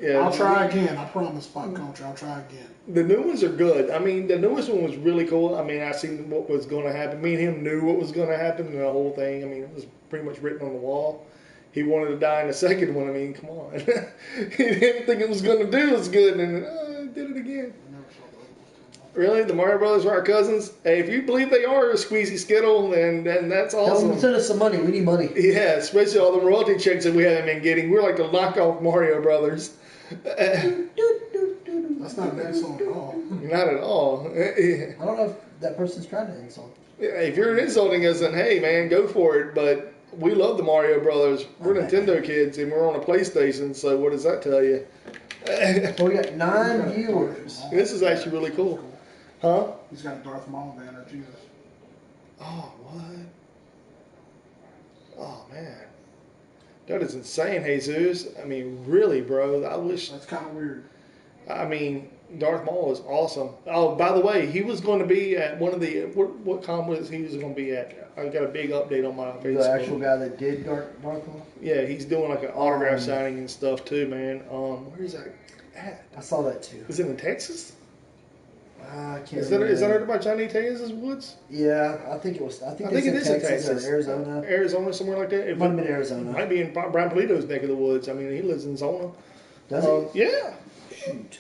Yeah.
I'll try again. I promise, Pop Culture. I'll try again.
The new ones are good. I mean, the newest one was really cool. I mean, I seen what was going to happen. Me and him knew what was going to happen in the whole thing. I mean, it was pretty much written on the wall. He wanted to die in the second one. I mean, come on. He didn't think it was going to do as good, and did it again.
I never saw those ones.
Really? The Mario Brothers are our cousins? Hey, if you believe they are a Squeezy Skittle, then that's
Tell them
awesome.
to send us some money. We need money.
Yeah, especially all the royalty checks that we haven't been getting. We're like the knockoff Mario Brothers.
That's not an insult at all.
Not at all.
I don't know if that person's trying to insult.
If you're insulting us, then hey, man, go for it. But we love the Mario Brothers. We're Nintendo kids, and we're on a PlayStation. So what does that tell you?
Well, we got 9 viewers.
This is actually really cool, huh?
He's got a Darth Maul banner, Jesus.
Oh, what? Oh man, that is insane, Jesus. I mean, really, bro. I wish.
That's kind of weird.
I mean, Darth Maul is awesome. Oh, by the way, he was going to be at one of the what con was he was going to be at? I got a big update on my Facebook.
The actual guy that did Darth Maul.
Yeah, he's doing like an autograph signing and stuff too, man. Where is that at?
I saw that too.
Is it in Texas?
I can't.
Is that
remember.
over by Johnny Texas Woods?
Yeah, I think it was. I think
I think
they
it
said
is in
Texas
Texas.
or Arizona.
Arizona, somewhere like that.
It might have been Arizona.
Might be in Brian Polito's neck of the woods. I mean, he lives in Zona.
Does it?
Yeah.
Shoot.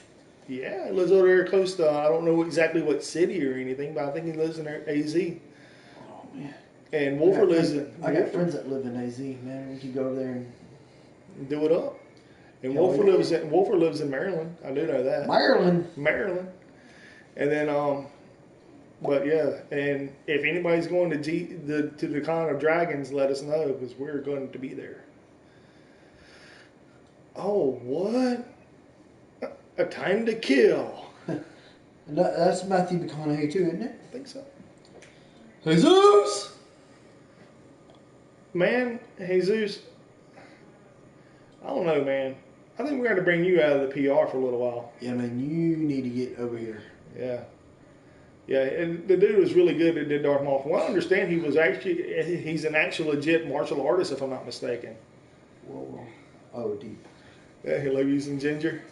Yeah, he lives over there close to, I don't know exactly what city or anything, but I think he lives in AZ.
Oh man.
And Wolfer lives in.
I got friends that live in AZ. Man, we could go over there and
Do it up. And
Yeah,
Wolfer
we-
lives in Maryland. I do know that.
Maryland.
And then but yeah, and if anybody's going to the Con of Dragons, let us know because we're going to be there. Oh, what? A Time to Kill.
And that's Matthew McConaughey too, isn't it?
I think so.
Jesus.
Man, Jesus, I don't know, man. I think we're going to bring you out of the PR for a little while.
Yeah, man, you need to get over here.
Yeah. Yeah, and the dude was really good that did Darth Maul. From what I understand, he's an actual legit martial artist, if I'm not mistaken.
Whoa. Oh, deep.
Yeah, he love using ginger.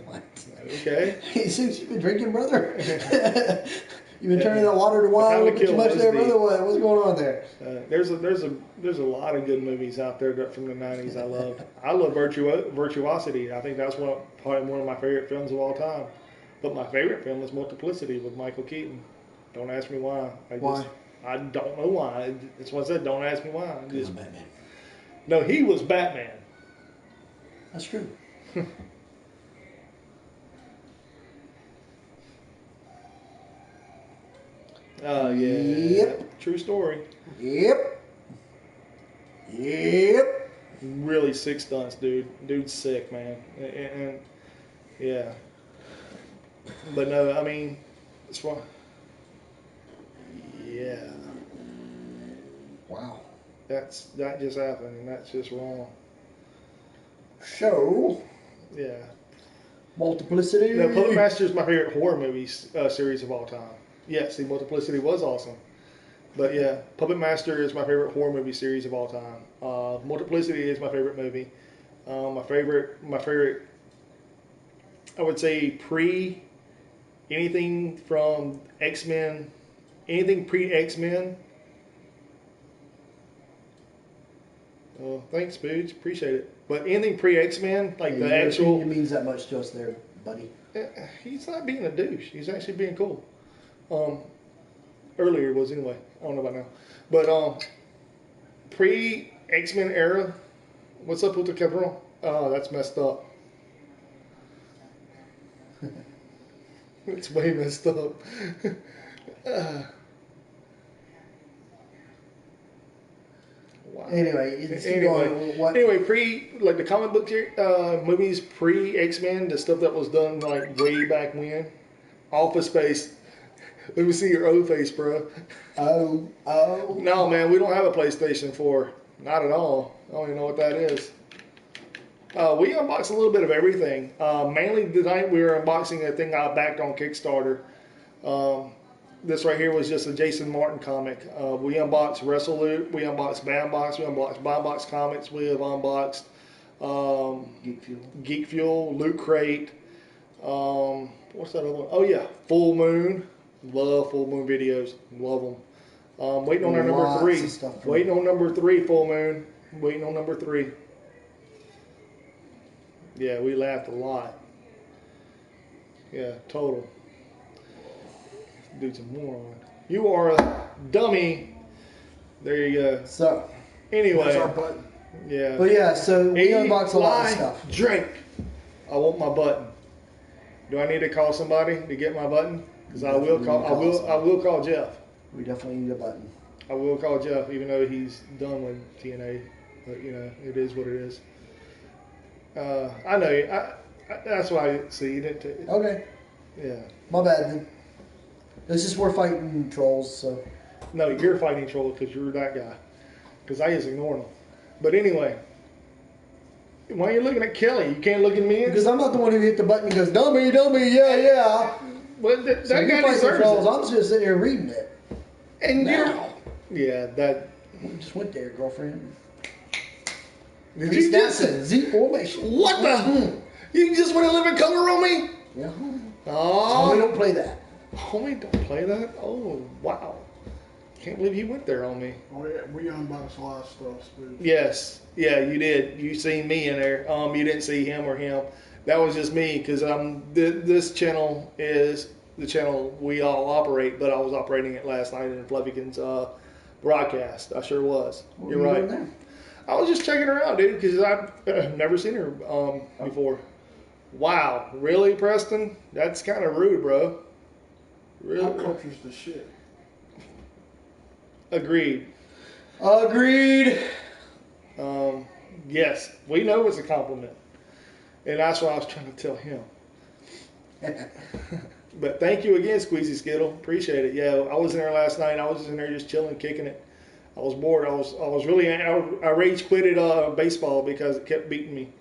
What?
Okay.
Jesus, you been drinking, brother? You been turning that water to wine a
Time to
little bit too
Kill
much
was
there,
the-
brother? What's going on there?
There's a lot of good movies out there from the 90s I love. I love Virtuosity. I think that's probably one of my favorite films of all time. But my favorite film is Multiplicity with Michael Keaton. Don't ask me why.
Why?
I don't know why. That's what I said. Don't ask me why.
Because I'm Batman.
No, he was Batman.
That's true.
Oh, yeah.
Yep.
True story.
Yep. Yep.
Really sick stunts, dude. Dude's sick, man. And yeah. But no, I mean, it's why. Yeah.
Wow.
That just happened, and that's just wrong.
So,
Yeah.
Multiplicity.
No, Puppet Master is my favorite horror movie series of all time. Yes, the Multiplicity was awesome. But yeah, Puppet Master is my favorite horror movie series of all time. Multiplicity is my favorite movie. My favorite, I would say anything from X-Men, anything pre-X-Men. Oh, thanks, Booge. Appreciate it. But anything pre-X-Men, like the
Your
actual...
opinion means that much to us there, buddy.
He's not being a douche. He's actually being cool. Earlier was anyway. I don't know about now. But pre X-Men era, what's up with the Cabron? Oh, that's messed up. It's way messed up. Wow.
Anyway,
like the comic book movies pre X-Men, the stuff that was done like way back when. Office Space. Let me see your O face, bro.
Oh.
No, man, we don't have a PlayStation 4. Not at all. I don't even know what that is. We unboxed a little bit of everything. Mainly tonight we were unboxing a thing I backed on Kickstarter. This right here was just a Jason Martin comic. We unboxed Resolute, we unboxed Bandbox, we unboxed Bandbox Comics, we have unboxed Geek Fuel, Loot Crate. What's that other one? Oh yeah, Full Moon. Love Full Moon videos. Love them. Waiting on our number 3. Waiting on number 3, Full Moon. Waiting on number 3. Yeah, we laughed a lot. Yeah, total. Dude's a moron. You are a dummy. There you go.
So,
anyway.
That's our button.
Yeah.
but yeah, so we unboxed a lot of stuff.
Drink. I want my button. Do I need to call somebody to get my button? Because I will call Jeff.
We definitely need a button.
I will call Jeff, even though he's done with TNA. But you know, it is what it is. I know you. That's why I see you didn't take it.
Okay,
Yeah.
my bad then. It's just we're fighting trolls, so.
No, you're fighting troll because you're that guy. Because I just ignore them. But anyway, why are you looking at Kelly? You can't look at me.
Because I'm not the one who hit the button and goes, dummy, yeah.
Well, that
So you're
guy
fighting
deserves
trolls.
it.
I'm just sitting here reading it.
And
Now.
yeah, that.
We just went there, girlfriend.
Did you just?
Z formation.
What the? You just want to live in color on me?
Yeah.
Oh,
So we don't play that.
homie, don't play that. Oh, wow. Can't believe you went there on me.
We unboxed a lot of stuff, Spooge.
Yes, yeah, you did. You seen me in there. You didn't see him or him. That was just me because this channel is the channel we all operate, but I was operating it last night in Fluffykin's broadcast. I sure was.
What
You're
were you
right.
doing there?
I was just checking her out, dude, because I've never seen her before. Wow, really, Preston? That's kind of rude, bro.
Pop
Really?
culture's the shit.
Agreed.
Agreed.
Yes, we know it's a compliment. And that's what I was trying to tell him. But thank you again, Squeezy Skittle. Appreciate it. Yeah, I was in there last night. I was just in there just chilling, kicking it. I was bored. I was really, I rage quitted baseball because it kept beating me.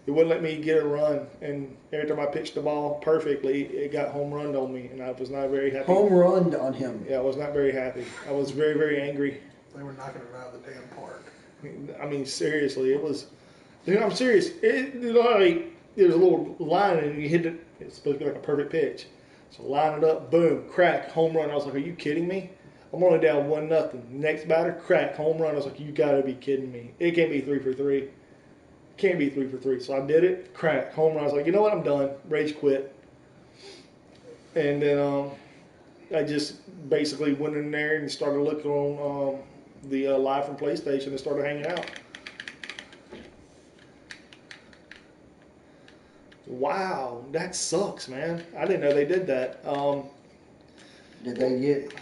It wouldn't let me get a run. And every time I pitched the ball perfectly, it got home run on me. And I was not very happy.
Home run on him.
Yeah, I was not very happy. I was very, very angry.
They were knocking it out of the damn park.
I mean, seriously, it was. Dude, I'm serious. Like, there's a little line and you hit it. It's supposed to be like a perfect pitch. So line it up, boom, crack, home run. I was like, are you kidding me? I'm only down 1-0. Next batter, crack, home run. I was like, you gotta be kidding me. It can't be 3 for 3. Can't be 3 for 3. So I did it, crack, home run. I was like, you know what? I'm done. Rage quit. And then I just basically went in there and started looking on the live from PlayStation and started hanging out. Wow, that sucks, man. I didn't know they did that.
Did they get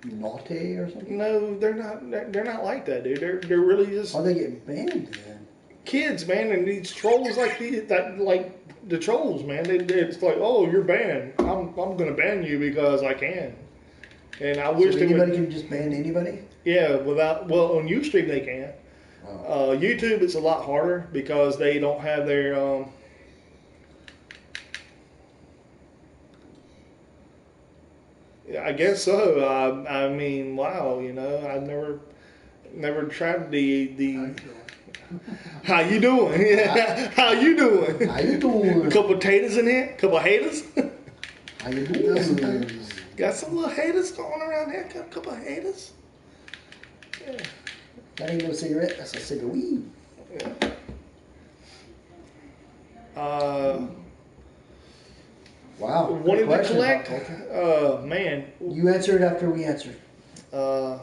naughty or something?
No, they're not. They're not like that, dude. They're really just
Or they get banned then?
kids, man. And these trolls like the trolls, man. It's like, oh, you're banned. I'm gonna ban you because I can. And I
So
wish they
anybody
would.
can just ban anybody?
Yeah, on Ustream they can. YouTube it's a lot harder because they don't have their. I guess so. I mean, wow. I've never tried the. How you doing? Yeah. How you doing?
How you doing?
A couple potatoes in here. Couple haters.
How you doing?
Got some little haters going around here. Got a couple haters. Yeah.
That ain't no cigarette. That's a cigarette.
Yeah.
Wow. Good
Wanted to
question,
collect.
Pop Culture.
Man.
You answered after we answered.
Huh?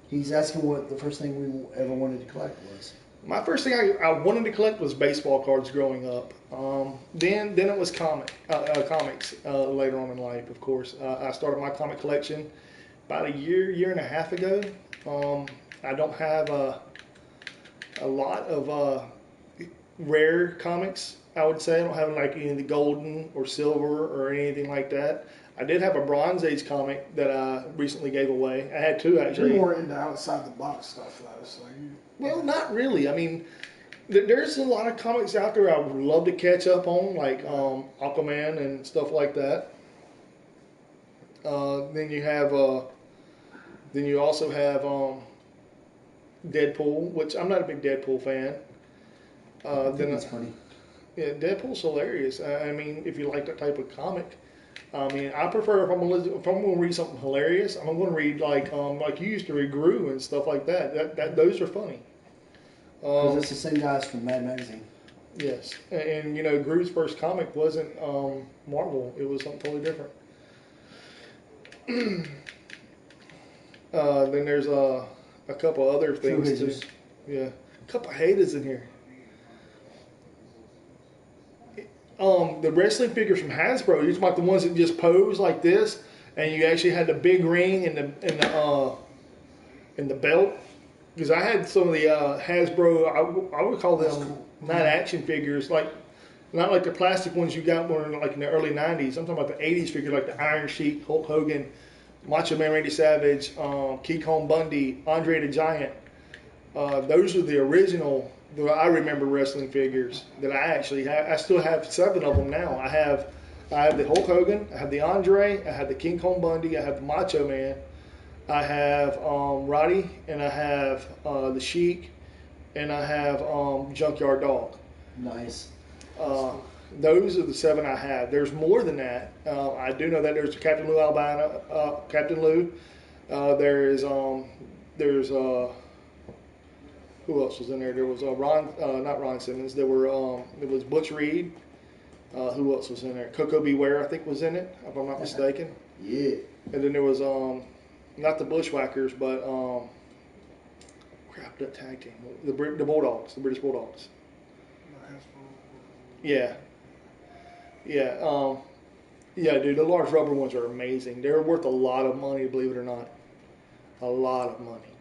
He's asking what the first thing we ever wanted to collect was.
My first thing I wanted to collect was baseball cards growing up. Then it was comics later on in life, of course. I started my comic collection about a year and a half ago. I don't have a lot of rare comics, I would say. I don't have like any of the golden or silver or anything like that. I did have a Bronze Age comic that I recently gave away. I had two actually.
You're more into outside the box stuff though, so you.
Well, not really. I mean, there's a lot of comics out there I would love to catch up on, like Aquaman and stuff like that. Then you also have Deadpool, which I'm not a big Deadpool fan.
I think that's funny.
Yeah, Deadpool's hilarious. I mean, if you like that type of comic. I mean, I prefer if I'm going to read something hilarious, I'm going to read like you used to read Gru and stuff like that. Those are funny.
Because it's the same guys from Mad Magazine.
Yes, and Gru's first comic wasn't Marvel; it was something totally different. Then there's a couple other things too. Yeah, a couple haters in here. The wrestling figures from Hasbro, you're talking about the ones that just pose like this, and you actually had the big ring and the belt. Because I had some of the Hasbro, I would call them not action figures, not like the plastic ones you got more like in the early '90s. I'm talking about the '80s figures like the Iron Sheik, Hulk Hogan, Macho Man Randy Savage, King Kong Bundy, Andre the Giant. Those are the original. I remember wrestling figures that I actually have. I still have 7 of them now. I have the Hulk Hogan, I have the Andre, I have the King Kong Bundy, I have the Macho Man, I have Roddy, and I have the Sheik, and I have Junkyard Dog.
Nice.
Those are the 7 I have. There's more than that. I do know that there's Captain Lou Albano, Captain Lou. There's who else was in there? There was not Ron Simmons. There was Butch Reed. Who else was in there? Coco Beware, I think, was in it, if I'm not mistaken.
Yeah.
And then there was not the Bushwhackers, but that tag team, the Bulldogs, the British Bulldogs. Yeah. Yeah, dude, the large rubber ones are amazing. They're worth a lot of money, believe it or not. A lot of money.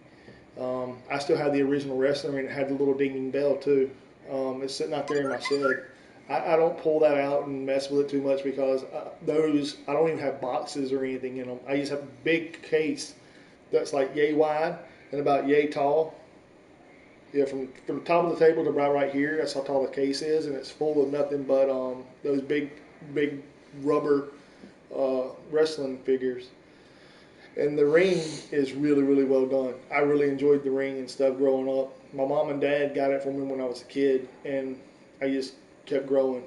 I still have the original wrestling ring. It had the little dinging bell too. It's sitting out there in my shed. I don't pull that out and mess with it too much because those, I don't even have boxes or anything in them. I just have a big case that's like yay wide and about yay tall. Yeah, from the top of the table to about right here, that's how tall the case is, and it's full of nothing but those big rubber wrestling figures. And the ring is really, really well done. I really enjoyed the ring and stuff growing up. My mom and dad got it for me when I was a kid, and I just kept growing.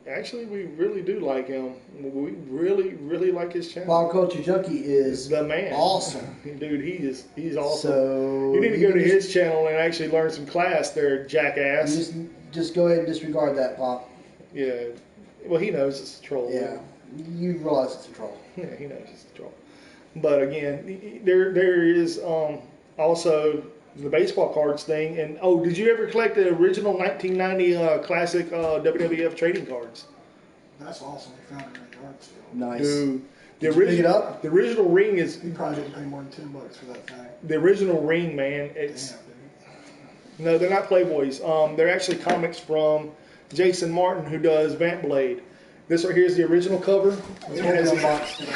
Actually, we really do like him. We really, really like his channel.
Pop Culture Junkie is
the man.
Awesome.
Dude, he's awesome.
So
you need to go to his channel and actually learn some class there, jackass.
Just go ahead and disregard that, Pop.
Yeah. Well, he knows it's a troll.
Yeah. You realize it's a troll.
Yeah, he knows it's a troll. But again, there is also the baseball cards thing. And did you ever collect the original 1990 classic WWF trading cards?
That's awesome. They found it in the yard still.
Nice.
Dude,
Did you pick it up?
The original ring is.
You probably didn't pay more than $10 for that thing.
The original ring, man. It's.
Damn, dude.
No, they're not Playboys. They're actually comics from Jason Martin, who does Vamp Blade. This right here is the original cover.
It's
It has-
open box today.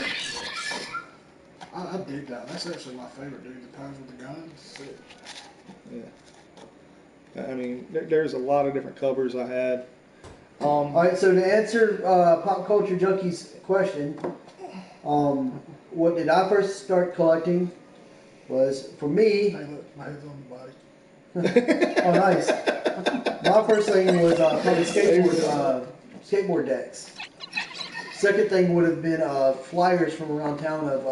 I dig that. That's actually my favorite, dude. The pose with the guns. Sick.
I mean, there's a lot of different covers I had.
All right, so to answer Pop Culture Junkie's question, what did I first start collecting was, for me,
Hey, look, my head's on the body.
oh nice, my first thing was probably skateboard decks. Second thing would have been flyers from around town of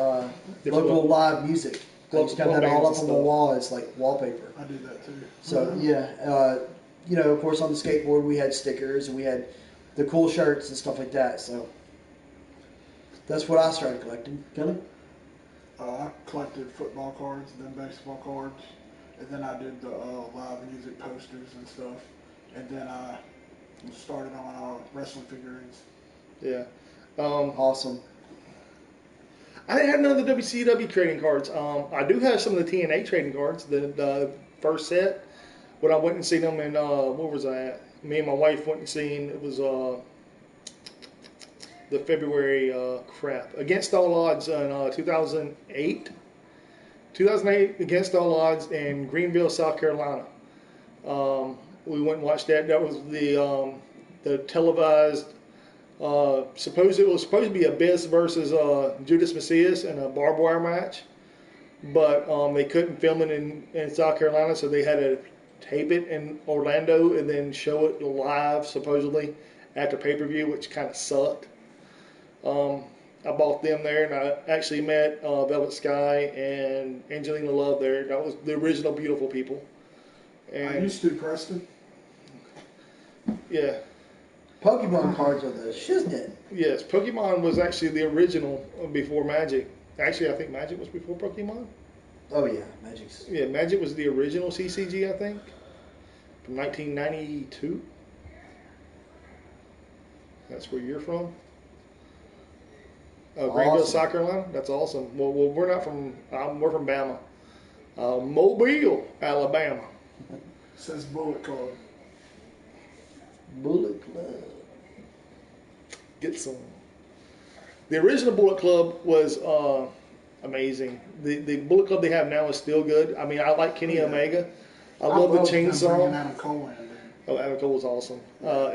local live music. I just got that all up on the wall as like wallpaper.
I do that too.
So yeah, you know, of course on the skateboard we had stickers and we had the cool shirts and stuff like that. So that's what I started collecting. Kelly?
I collected football cards, then baseball cards, and then I did the live music posters and stuff. And then I started on wrestling figurines.
Yeah.
Awesome.
I didn't have none of the WCW trading cards. I do have some of the TNA trading cards, the first set. When I went and seen them in, where was I at? Me and my wife went and seen, it was the February, Against All Odds in 2008. 2008, Against All Odds in Greenville, South Carolina. We went and watched that. That was the televised. It was supposed to be Abyss versus Judas Messias in a barbed wire match, but they couldn't film it in South Carolina, so they had to tape it in Orlando and then show it live supposedly after pay-per-view, which kind of sucked. I bought them there, and I actually met Velvet Sky and Angelina Love there. That was the original Beautiful People.
I
And
used to, Preston.
yeah.
Pokemon cards are the shiznit.
Yes, Pokemon was actually the original before Magic. Actually, I think Magic was before Pokemon.
Oh yeah, Magic's.
Yeah, Magic was the original CCG, I think, from 1992. That's where you're from? Greenville,
Awesome.
South Carolina? That's awesome. Well, we're not from, we're from Bama. Mobile, Alabama.
Says Bullet Club.
Bullet Club.
Get some. The original Bullet Club was amazing. The Bullet Club they have now is still good. I mean, I like Kenny Omega. I love the
them bringing
chainsaw.
Adam Cole in, dude.
Oh, Adam Cole was awesome.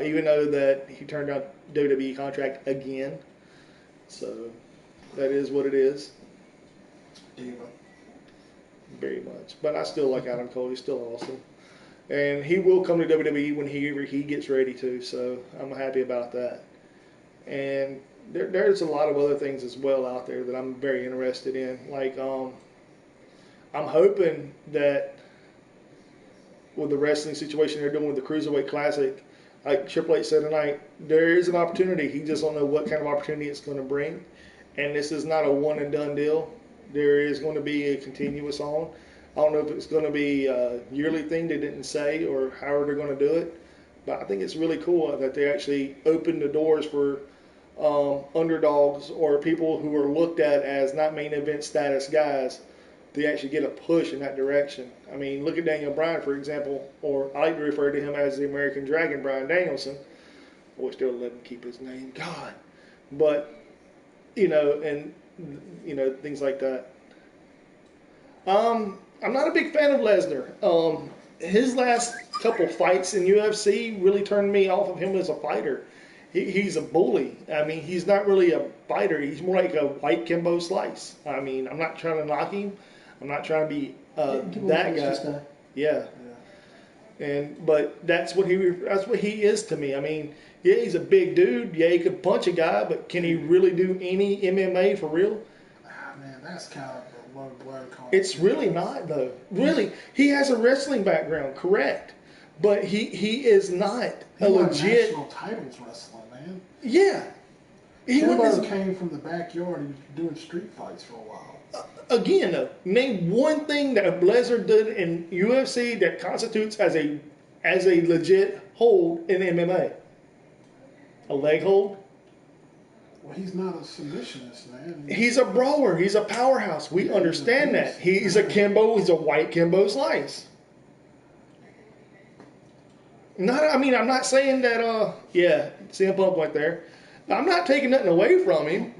Even though that he turned down WWE contract again. So that is what it is.
Diva.
Very much. But I still like Adam Cole. He's still awesome. And he will come to WWE whenever he gets ready to. So I'm happy about that. And there's a lot of other things as well out there that I'm very interested in. Like, I'm hoping that with the wrestling situation they're doing with the Cruiserweight Classic, like Triple H said tonight, there is an opportunity. He just don't know what kind of opportunity it's going to bring. And this is not a one and done deal. There is going to be a continuous on. I don't know if it's going to be a yearly thing they didn't say or how they're going to do it. But I think it's really cool that they actually opened the doors for underdogs or people who are looked at as not main event status guys to actually get a push in that direction. I mean, look at Daniel Bryan, for example, or I like to refer to him as the American Dragon, Bryan Danielson. I wish they would let him keep his name. God. But, and, things like that. I'm not a big fan of Lesnar. His last couple fights in UFC really turned me off of him as a fighter. He's a bully. I mean, he's not really a fighter. He's more like a white Kimbo Slice. I mean, I'm not trying to knock him. I'm not trying to be that guy. Yeah. But that's what he is to me. I mean, yeah, he's a big dude. Yeah, he could punch a guy, but can he really do any MMA for real?
Man, that's kind of a low blow.
It's really not, though. Really, he has a wrestling background, correct? But he is not
He
a
won
legit.
national titles wrestling, man.
Yeah. He
Kimbo
won
came from the backyard. He was doing street fights for a while.
again, though, name one thing that Lesnar did in UFC that constitutes as a legit hold in MMA. A leg hold.
Well, he's not a submissionist, man.
He's a brawler. He's a powerhouse. We understand that. He's a Kimbo. He's a white Kimbo Slice. I'm not saying that. CM Punk went there. I'm not taking nothing away from him.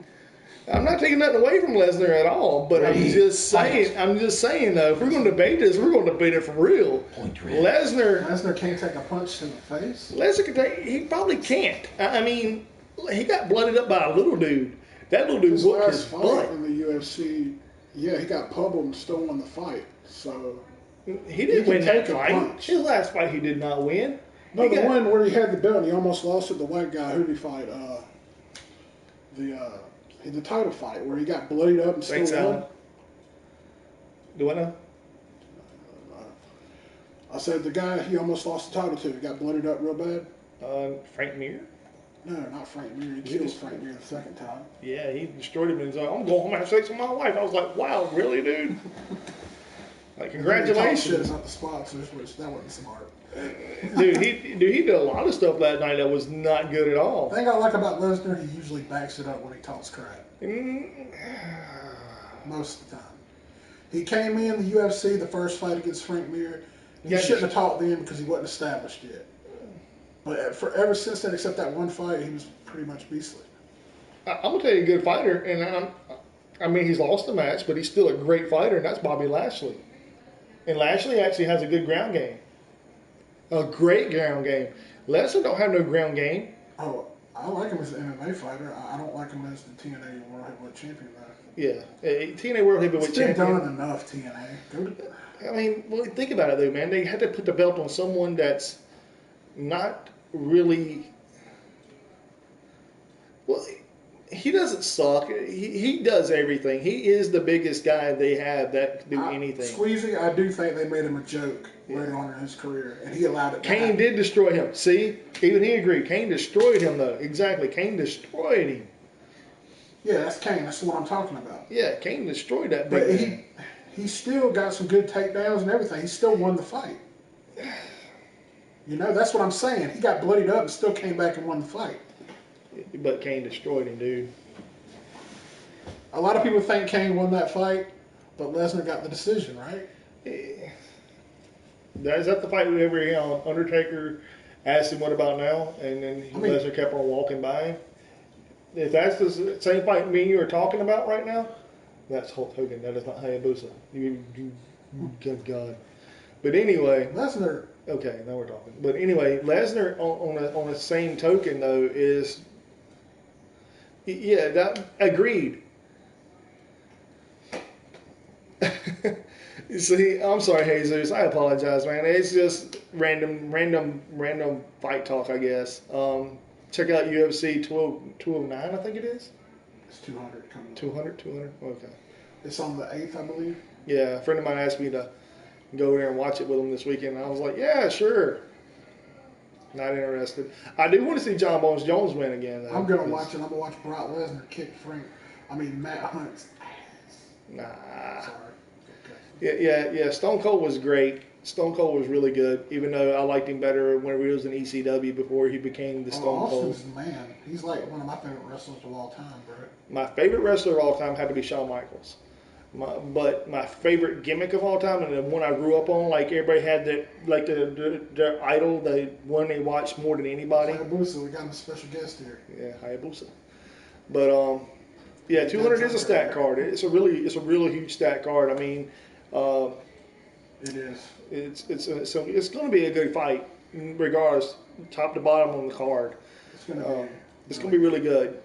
I'm not taking nothing away from Lesnar at all. But I'm just saying. I'm just saying though, if we're going to debate this, we're going to debate it for real.
Lesnar can't take a punch to the face.
Lesnar can take. He probably can't. I mean, he got blooded up by a little dude. That little dude
His
whooped
last
his
fight
butt.
in the UFC, yeah, he got pummeled and still won the fight. So
He didn't
can
win that
take a
fight.
punch.
His last fight, he did not win.
no,
He
the
got-
one where he had the belt and he almost lost it. The white guy, who did he fight? The title fight where he got bloodied up and
Thanks,
still won.
Alan. Do I know?
I said the guy he almost lost the title to. He got bloodied up real bad.
Frank Mir?
No, not Frank Mir. He killed Frank Mir the second time.
Yeah, he destroyed him and he's like, I'm going home and have sex with my wife. I was like, wow, really, dude? Like,
He talked shit
congratulations.
about the sponsors, which that wasn't smart.
Dude, he did a lot of stuff that night that was not good at all.
The thing I like about Lesnar, he usually backs it up when he talks crap.
Mm,
Most of the time. He came in the UFC, the first fight against Frank Mir. He
Yeah,
shouldn't have talked then because he wasn't established yet. But ever since then, except that one fight, he was pretty much beastly.
I'm going to tell you a good fighter, and I mean, he's lost the match, but he's still a great fighter, and that's Bobby Lashley. And Lashley actually has a good ground game. A great ground game. Lesnar don't have no ground game.
Oh, I like him as an MMA fighter. I don't like him as the TNA World Heavyweight Champion, though.
Yeah. TNA World Heavyweight
It's been
Champion.
done enough, TNA. Go to,
I mean, well, think about it though, man. They had to put the belt on someone that's not really. Well, he doesn't suck. He does everything. He is the biggest guy they have that can do anything.
Squeezy, I do think they made him a joke later on in his career, and he allowed it to
Kane
happen.
did destroy him. See, even he agreed. Kane destroyed him though. Exactly. Kane destroyed him.
Yeah, that's Kane. That's what I'm talking about.
Yeah, Kane destroyed that
But
big man.
he still got some good takedowns and everything. He still won the fight. You know, that's what I'm saying. He got bloodied up and still came back and won the fight.
But Kane destroyed him, dude.
A lot of people think Kane won that fight, but Lesnar got the decision, right?
Is that the fight whenever Undertaker asked him what about now, and then Lesnar kept on walking by him? If that's the same fight me and you are talking about right now, that's Hulk Hogan. That is not Hayabusa. Good God. But anyway,
Lesnar,
okay, now we're talking. But anyway, Lesnar on the same token though is, yeah, that agreed. You see, I'm sorry, Jesus. I apologize, man. It's just random fight talk, I guess. Check out UFC 209, I think it is.
it's 200 coming up.
200. Okay.
It's on the 8th, I believe.
Yeah, a friend of mine asked me to go there and watch it with him this weekend. And I was like, yeah, sure. Not interested. I do want to see John Bones Jones win again, though.
I'm going to watch it. I'm going to watch Brock Lesnar kick Matt Hunt's ass.
Nah.
Sorry. Okay.
Yeah. Stone Cold was great. Stone Cold was really good, even though I liked him better when he was in ECW before he became the Stone Cold.
Austin's the man. He's like one of my favorite wrestlers of all time, bro.
My favorite wrestler of all time had to be Shawn Michaels. But my favorite gimmick of all time, and the one I grew up on, like everybody had their idol, the one they watched more than anybody.
Hayabusa, we got a special guest here.
Yeah, Hayabusa. But yeah, 200 is a stat card. It's a really huge stat card. I mean,
It is.
it's going to be a good fight, regardless, top to bottom on the card.
It's going to be.
It's going to be really good.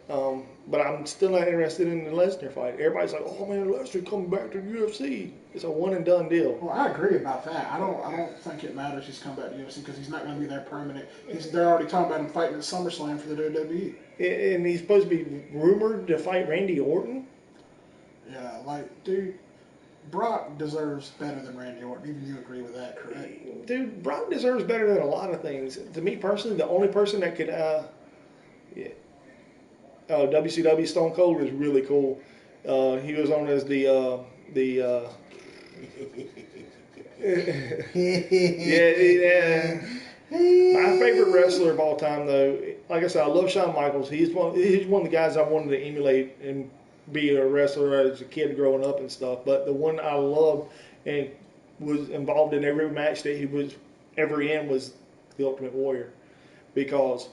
But I'm still not interested in the Lesnar fight. Everybody's like, "Oh man, Lesnar coming back to the UFC." It's a one and done deal.
Well, I agree about that. I don't think it matters he's come back to UFC because he's not going to be there permanent. They're already talking about him fighting at SummerSlam for the WWE.
And he's supposed to be rumored to fight Randy Orton.
Yeah, like, dude, Brock deserves better than Randy Orton. Even you agree with that, correct?
Dude, Brock deserves better than a lot of things. To me personally, the only person that could, WCW Stone Cold was really cool. He was on as the yeah. My favorite wrestler of all time, though, like I said, I love Shawn Michaels. He's one of the guys I wanted to emulate and be a wrestler as a kid growing up and stuff. But the one I loved and was involved in every match that he was ever in was the Ultimate Warrior, because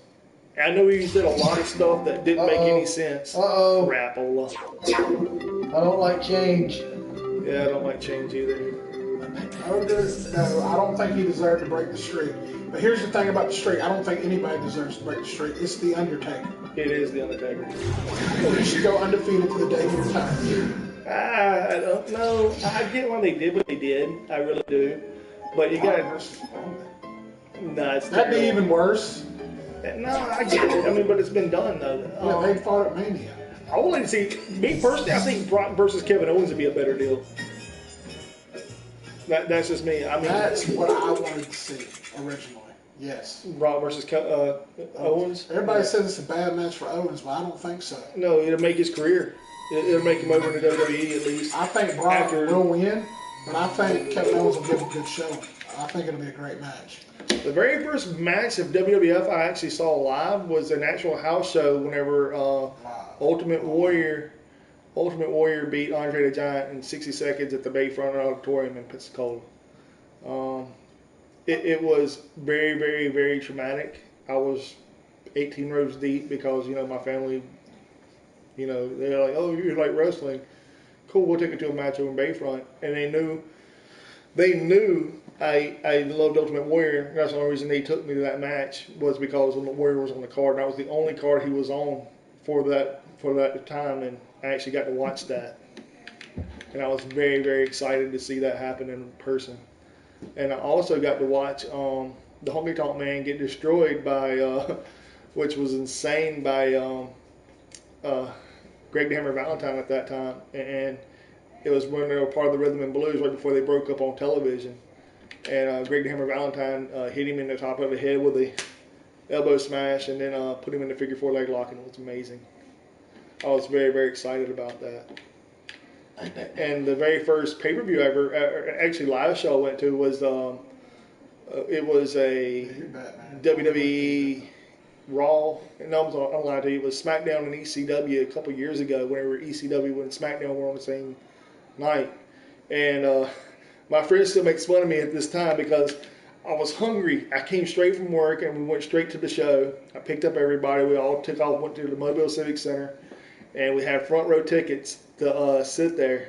I know he did a lot of stuff that didn't make any sense.
Uh-oh.
Crapola.
I don't like change.
Yeah, I don't like change either.
No, I don't think he deserved to break the streak. But here's the thing about the streak. I don't think anybody deserves to break the streak. It's The Undertaker.
It is The Undertaker.
He should go undefeated to the day he retires.
I don't know. I get why they did what they did. I really do. But you got
Versus Roman.
no, it's
That'd be
terrible.
even worse.
No, I get it. I mean, but it's been done though.
Yeah, they fought at Mania.
I would like to see me personally. I think Brock versus Kevin Owens would be a better deal. That's just me. I mean,
That's what I wanted to see originally. Yes.
Brock versus Owens.
Everybody says it's a bad match for Owens, but I don't think so.
No, it'll make his career. It'll make him over in the WWE at least.
I think Brock
After-
will win, but I think Kevin Owens will give a good showing. I think it'll be a great match.
The very first match of WWF I actually saw live was an actual house show whenever Ultimate Warrior beat Andre the Giant in 60 seconds at the Bayfront Auditorium in Pensacola. It was very, very, very traumatic. I was 18 rows deep because, my family, they're like, oh, you like wrestling. Cool, we'll take it to a match over in Bayfront. And they knew I loved Ultimate Warrior. That's the only reason they took me to that match was because Ultimate Warrior was on the card. And I was the only card he was on for that time, and I actually got to watch that. And I was very, very excited to see that happen in person. And I also got to watch the Honky Tonk Man get destroyed by, which was insane, by Greg the Hammer Valentine at that time. And it was when they were part of the Rhythm and Blues right before they broke up on television. And Greg the Hammer Valentine hit him in the top of the head with a elbow smash and then put him in the figure four leg lock, and it was amazing. I was very, very excited about that. And the very first pay-per-view actually live show I went to was it was a WWE Raw. No, I'm lying to you. It was SmackDown and ECW a couple years ago. Whenever ECW and SmackDown were on the same night, and my friend still makes fun of me at this time because I was hungry. I came straight from work and we went straight to the show. I picked up everybody. We all took off, went to the Mobile Civic Center, and we had front row tickets to sit there.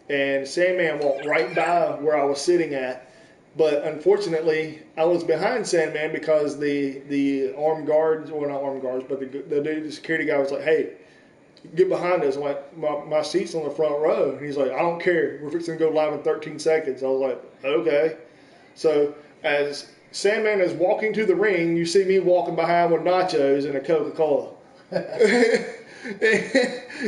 And Sandman walked right by where I was sitting at. But unfortunately, I was behind Sandman because the armed guards, or not armed guards, but the security guy was like, hey, get behind us. I'm like, my seat's on the front row. And he's like, I don't care. We're fixing to go live in 13 seconds. I was like, okay. So as Sandman is walking to the ring, you see me walking behind with nachos and a Coca-Cola.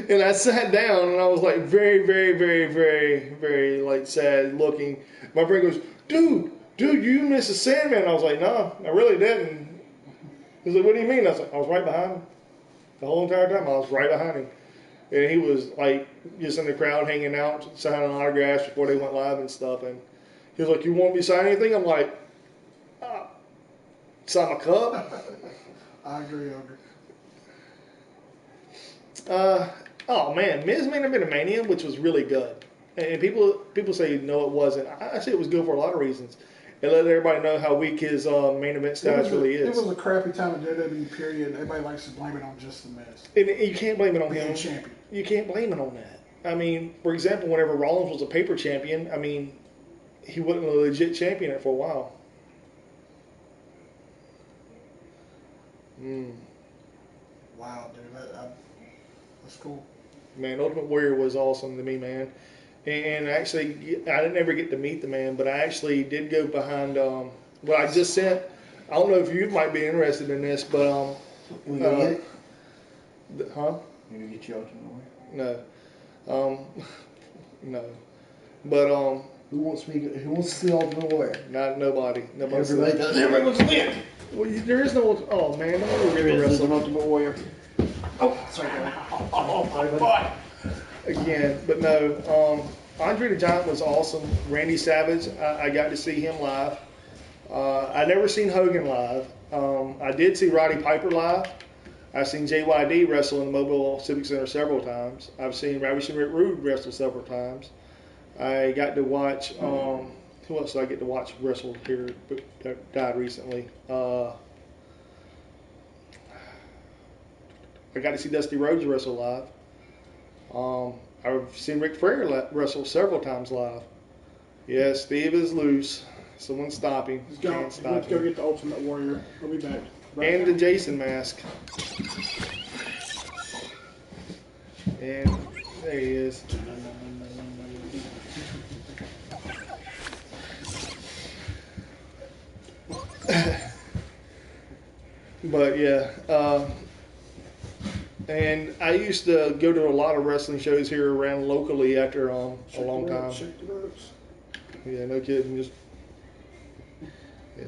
And I sat down and I was like very, very, very, very, very like sad looking. My friend goes, dude, you missed the Sandman. I was like, no, I really didn't. He's like, what do you mean? I was like, I was right behind him. The whole entire time I was right behind him. And he was like just in the crowd hanging out, signing autographs before they went live and stuff. And he was like, you want me to sign anything? I'm like, sign my cup.
I agree, Ogre.
Oh man, Miz main event of Mania, which was really good. And people say no, it wasn't. I say it was good for a lot of reasons. It let everybody know how weak his main event status really is.
It was a crappy time in WWE period. Everybody likes to blame it on just the Miz.
And you can't blame it on
Being
him.
champion.
You can't blame it on that. I mean, for example, whenever Rollins was a paper champion, I mean, he wasn't a legit champion for a while.
Wow, dude, that's cool.
Man, Ultimate Warrior was awesome to me, man. And actually, I didn't ever get to meet the man, but I actually did go behind what I just sent. I don't know if you might be interested in this, but
We gonna get it?
huh?
You gonna get your Ultimate Warrior?
No, no. But
Who wants to see Ultimate Warrior?
not nobody.
Everybody does. Everybody wants to see it.
Well, there is no. Oh man, don't really
This is an
wrestle
Ultimate Warrior. Oh, sorry.
again. But no. Andre the Giant was awesome. Randy Savage, I got to see him live. I never seen Hogan live. I did see Roddy Piper live. I've seen JYD wrestle in the Mobile Civic Center several times. I've seen Ravishing Rick Rude wrestle several times. I got to watch, who else did I get to watch wrestle here that died recently? I got to see Dusty Rhodes wrestle live. I've seen Ric Flair wrestle several times live. Yeah, Steve is loose. Someone stop him.
He's gone.
Can't
He
stop
went to go
him.
get the Ultimate Warrior. He'll be back. Right
And
now.
the Jason mask. And there he is. But yeah, and I used to go to a lot of wrestling shows here around locally after a
Shake
long
the
time.
ropes, shake the ropes.
Yeah, no kidding. Just yeah.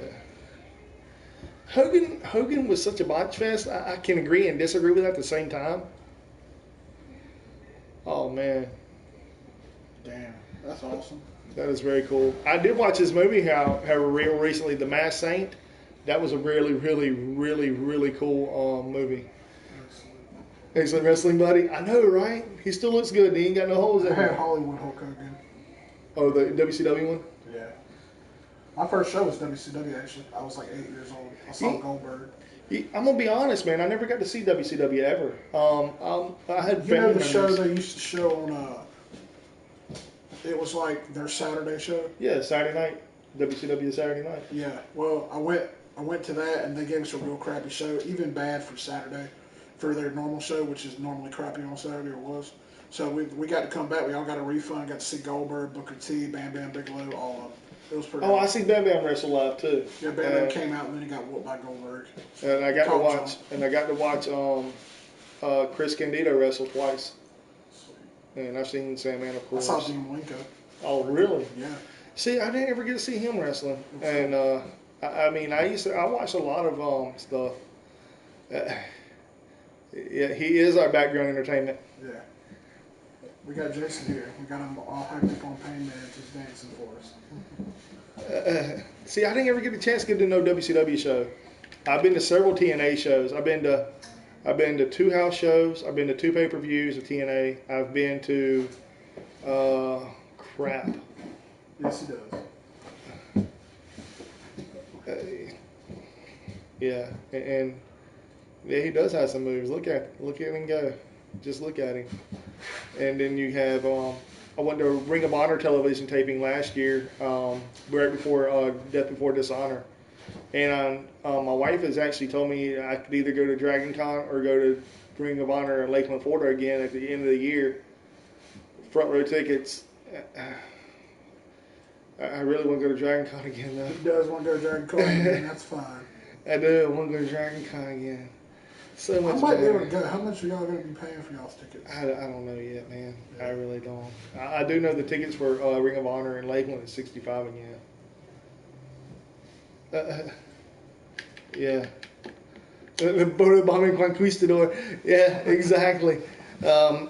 Hogan was such a botch fest. I can agree and disagree with that at the same time. Oh man,
Damn, that's awesome.
that is very cool. I did watch this movie, however, real recently, The Masked Saint. That was a really, really, really, really cool movie. Excellent wrestling, buddy. I know, right? He still looks good. He ain't got no holes
I
in
had
him.
Hollywood Hulk Hogan.
Oh, the WCW one.
Yeah. My first show was WCW actually. I was like 8 years old. I saw
Yeah.
Goldberg.
I'm gonna be honest, man. I never got to see WCW ever. I had
You know
family
the show
members.
they used to show on it was like their Saturday show?
Yeah, Saturday night. WCW Saturday night.
Yeah. Well, I went to that and they gave us a real crappy show, even bad for Saturday, for their normal show, which is normally crappy on Saturday or was. So we got to come back. We all got a refund. Got to see Goldberg, Booker T, Bam Bam Bigelow, all of them. It was pretty.
Oh, I
awesome.
see Bam Bam wrestle live too.
Yeah, Bam Bam came out and then he got whooped by Goldberg.
And I got to
Talk
watch. And I got to watch Chris Candido wrestle twice. And I've seen Sandman, of
I
course.
saw Dean Malenko.
Oh, really?
Yeah.
See, I didn't ever get to see him wrestling. And I mean, I watched a lot of stuff. Yeah, he is our background entertainment.
Yeah. We got Jason here. We got him all hyped up on Pain Man, just dancing for us.
See, I didn't ever get a chance to get to know WCW show. I've been to several TNA shows. I've been to 2 house shows. I've been to 2 pay-per-views of TNA. I've been to crap.
Yes, he does.
Yeah, and yeah, he does have some moves. Look at him go. Just look at him. And then you have I went to a Ring of Honor television taping last year, right before Death Before Dishonor, and my wife has actually told me I could either go to Dragon Con or go to Ring of Honor in Lakeland, Florida again at the end of the year. Front row tickets. I really want to go to Dragon Con again though.
He does want to go to Dragon Con, and that's fine.
I do. I want to go to Dragon Con again. So
I
much
might be able
better.
to go. How much are y'all going to be paying for y'all's tickets?
I don't know yet, man. I really don't. I do know the tickets for Ring of Honor in Lakeland is $65 again. Yeah. The Bombing Conquistador. Yeah, exactly. I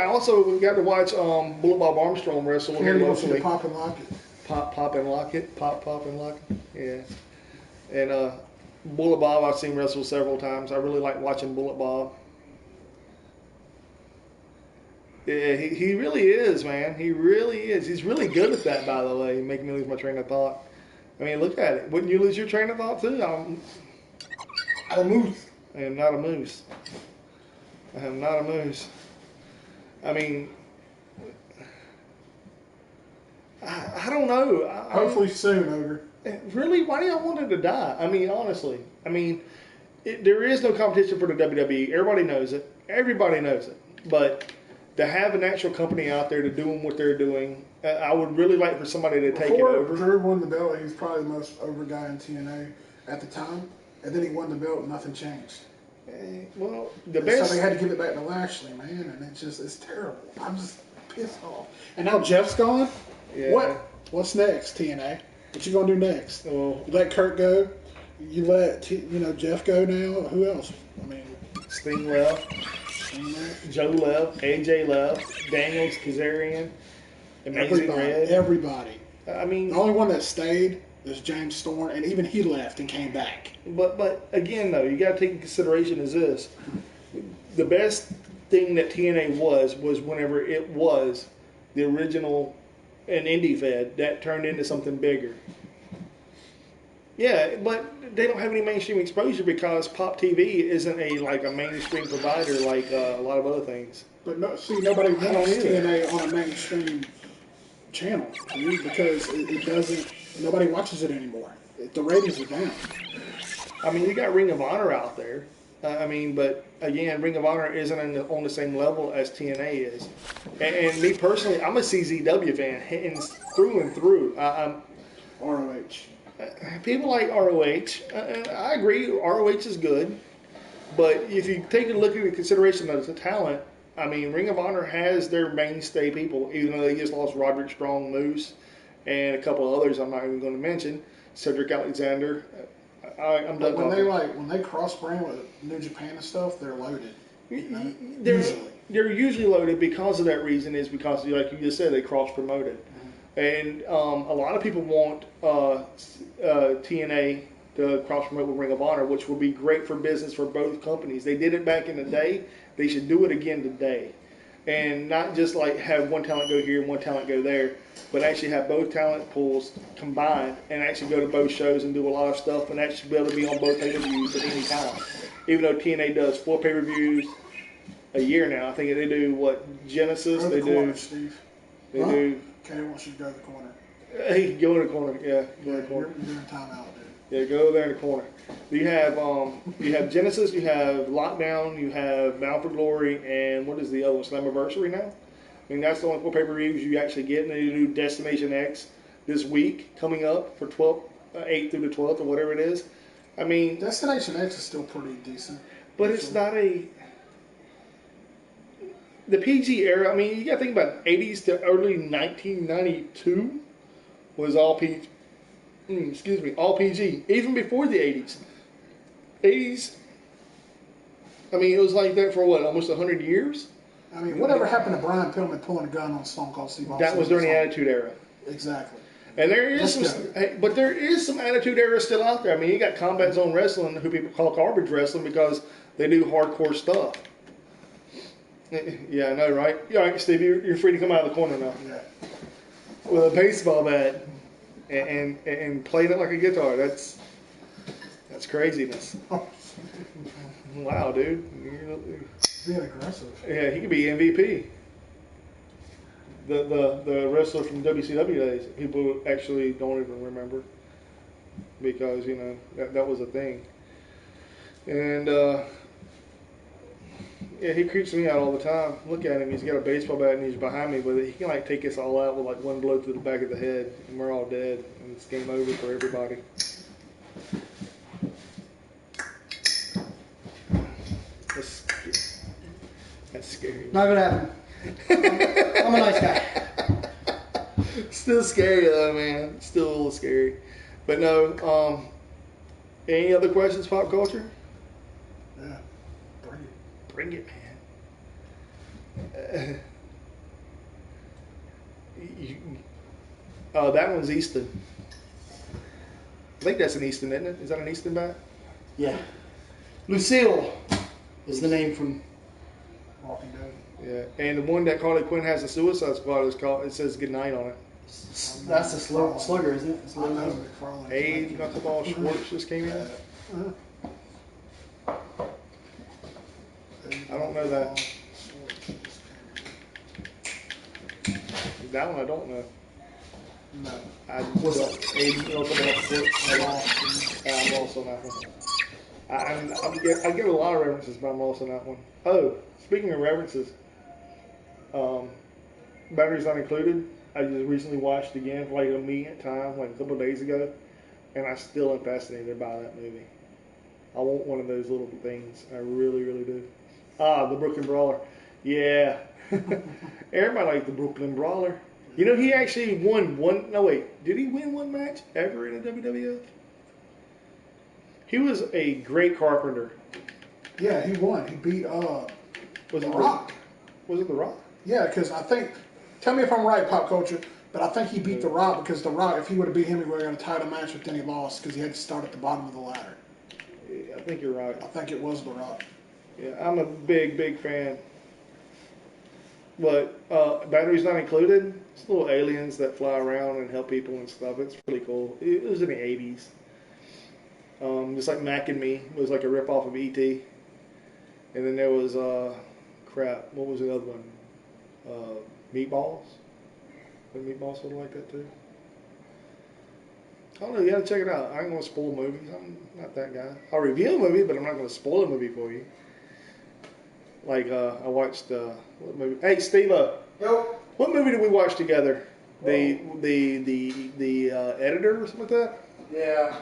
also got to watch Bullet Bob Armstrong wrestle here
Here you go see
locally.
the Pop and Lock It.
Pop and lock it. Pop and lock it. Yeah. And Bullet Bob I've seen wrestle several times. I really like watching Bullet Bob. Yeah, he really is, man. He really is. He's really good at that, by the way, making me lose my train of thought. I mean, look at it. Wouldn't you lose your train of thought, too? I'm
A moose.
I am not a moose. I am not a moose. I mean, I don't know.
Hopefully soon, Ogre.
Really? Why do y'all want him to die? I mean, honestly. I mean, there is no competition for the WWE. Everybody knows it. Everybody knows it. But to have an actual company out there to doing what they're doing, I would really like for somebody to take it
Before
over.
Drew won the belt, he was probably the most over guy in TNA at the time. And then he won the belt and nothing changed.
Well, the
So
best.
they had to give it back to Lashley, man, and it's terrible. I'm just pissed off. And now Jeff's gone.
Yeah.
What's next, TNA? What you gonna do next?
Well,
You let Kurt go. You let Jeff go now. Who else? I mean,
Sting left. Joe left. AJ left. Daniels, Kazarian. Amazing Red.
everybody.
I mean,
The only one that stayed was James Storm, and even he left and came back.
but again though, you got to take in consideration is this: the best thing that TNA was whenever it was the original an indie fed that turned into something bigger. Yeah, but they don't have any mainstream exposure because Pop TV isn't a mainstream provider like a lot of other things.
But no, see, nobody
don't
wants
either.
TNA on a mainstream channel to me because it doesn't. Nobody watches it anymore. The ratings are down.
I mean, you got Ring of Honor out there. But again, Ring of Honor isn't on the same level as TNA is. And me personally, I'm a CZW fan, and through and through.
ROH.
People like ROH. I agree, ROH is good. But if you take a look at the consideration of the talent, I mean, Ring of Honor has their mainstay people, even though they just lost Roderick Strong, Moose, and a couple of others I'm not even going to mention. Cedric Alexander. I'm done
When
talking.
when they cross brand with New Japan and stuff, they're loaded.
They're usually loaded because of that reason is because, like you just said, they cross promoted. And a lot of people want TNA to cross promote with Ring of Honor, which will be great for business for both companies. They did it back in the day. They should do it again today. And not just like have one talent go here and one talent go there, but actually have both talent pools combined and actually go to both shows and do a lot of stuff and actually be able to be on both pay-per-views at any time. Even though TNA does 4 pay-per-views a year now. I think they do Genesis,
Go to
they
the corner,
do.
Steve.
They do.
Kenny wants you to go to the corner.
Hey, go in the corner. Yeah, go in the
You're
corner.
doing timeout, dude.
Yeah, go there in the corner. You have Genesis, you have Lockdown, you have Bound for Glory, and what is the other one? Slammiversary now. I mean, that's the only 4 pay-per-views you actually get. And they do Destination X this week coming up for 8th through the 12th or whatever it is. I mean,
Destination X is still pretty decent.
but it's not the PG era. I mean, you got to think about 80s to early 1992 was all PG. All PG. Even before the 80s. 80s. I mean, it was like that for what, almost 100 years?
I mean, whatever happened to Brian Pillman pulling a gun on Stone Cold Steve Austin?
That was during the Attitude Era.
Exactly.
And there is there is some Attitude Era still out there. I mean, you got Combat Zone Wrestling, who people call garbage wrestling because they do hardcore stuff. Yeah, I know, right? All right, Steve, you're free to come out of the corner now.
Yeah.
With a baseball bat and playing it like a guitar. That's craziness. Wow, dude.
Being aggressive.
Yeah, he could be MVP. The wrestler from WCW days. People actually don't even remember because that was a thing. And yeah, he creeps me out all the time. Look at him. He's got a baseball bat and he's behind me with it. He can take us all out with one blow to the back of the head, and we're all dead, and it's game over for everybody. That's scary.
Not gonna happen. I'm a nice guy.
Still scary though, man. Still a little scary. But no. Any other questions, pop culture?
Yeah. Bring it.
Bring it, man. That one's Easton. I think that's an Easton, isn't it? Is that an Easton bat?
Yeah. Lucille is the name from.
Walking Dead.
Yeah. And the one that Harley Quinn has in Suicide Squad is called. It says Goodnight on it.
That's a slugger, isn't it?
I know McFarlane.
Hey, Knuckleball Schwartz just came in. I don't know that. That one I don't know.
No.
I'm also not one. I give a lot of references, but I'm also not one. Oh, speaking of references, Batteries Not Included. I just recently watched again for a meeting time, a couple of days ago, and I still am fascinated by that movie. I want one of those little things. I really, really do. The Brooklyn Brawler. Yeah. Everybody liked the Brooklyn Brawler. He actually won one. No, wait. Did he win one match ever in the WWF? He was a great carpenter.
Yeah, he won. He beat
Was
The
it
Rock.
Was it The Rock?
Yeah, because I think, tell me if I'm right, Pop Culture, but I think he beat The Rock because The Rock, if he would have beat him, he would have got a title match, but then he lost because he had to start at the bottom of the ladder.
Yeah, I think you're right.
I think it was The Rock.
Yeah, I'm a big, big fan. But Batteries Not Included, it's little aliens that fly around and help people and stuff. It's pretty cool. It was in the 80s. Just like Mac and Me was like a rip off of E.T. And then there was crap. What was the other one? Meatballs. The Meatballs sort of like that too. I don't know. You gotta check it out. I ain't gonna spoil movies. I'm not that guy. I'll review a movie, but I'm not gonna spoil a movie for you. Like I watched what movie? Hey, Steve.
Yo.
What movie did we watch together? The editor or something like that.
Yeah.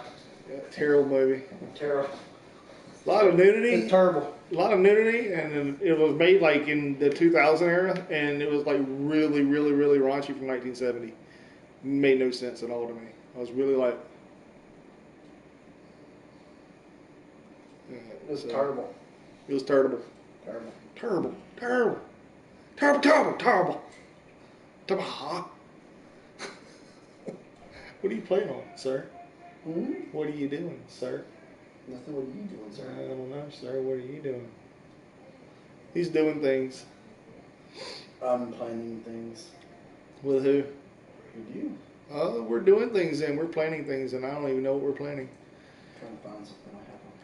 Terrible movie.
Terrible.
A lot of nudity.
It's terrible.
A lot of nudity, and it was made like in the 2000 era, and it was like really, really, really raunchy from 1970. Made no sense at all to me. I was really like,
It was terrible.
It was terrible.
Terrible.
Terrible. Terrible. Terrible. Terrible. Terrible. Terrible. What are you playing on, sir?
Hmm?
What are you doing, sir?
Nothing. What are you doing,
I
sir?
don't know, sir. What are you doing? He's doing things.
I'm planning things.
With who?
With you.
We're doing things and we're planning things, and I don't even know what we're planning.
Trying to find something I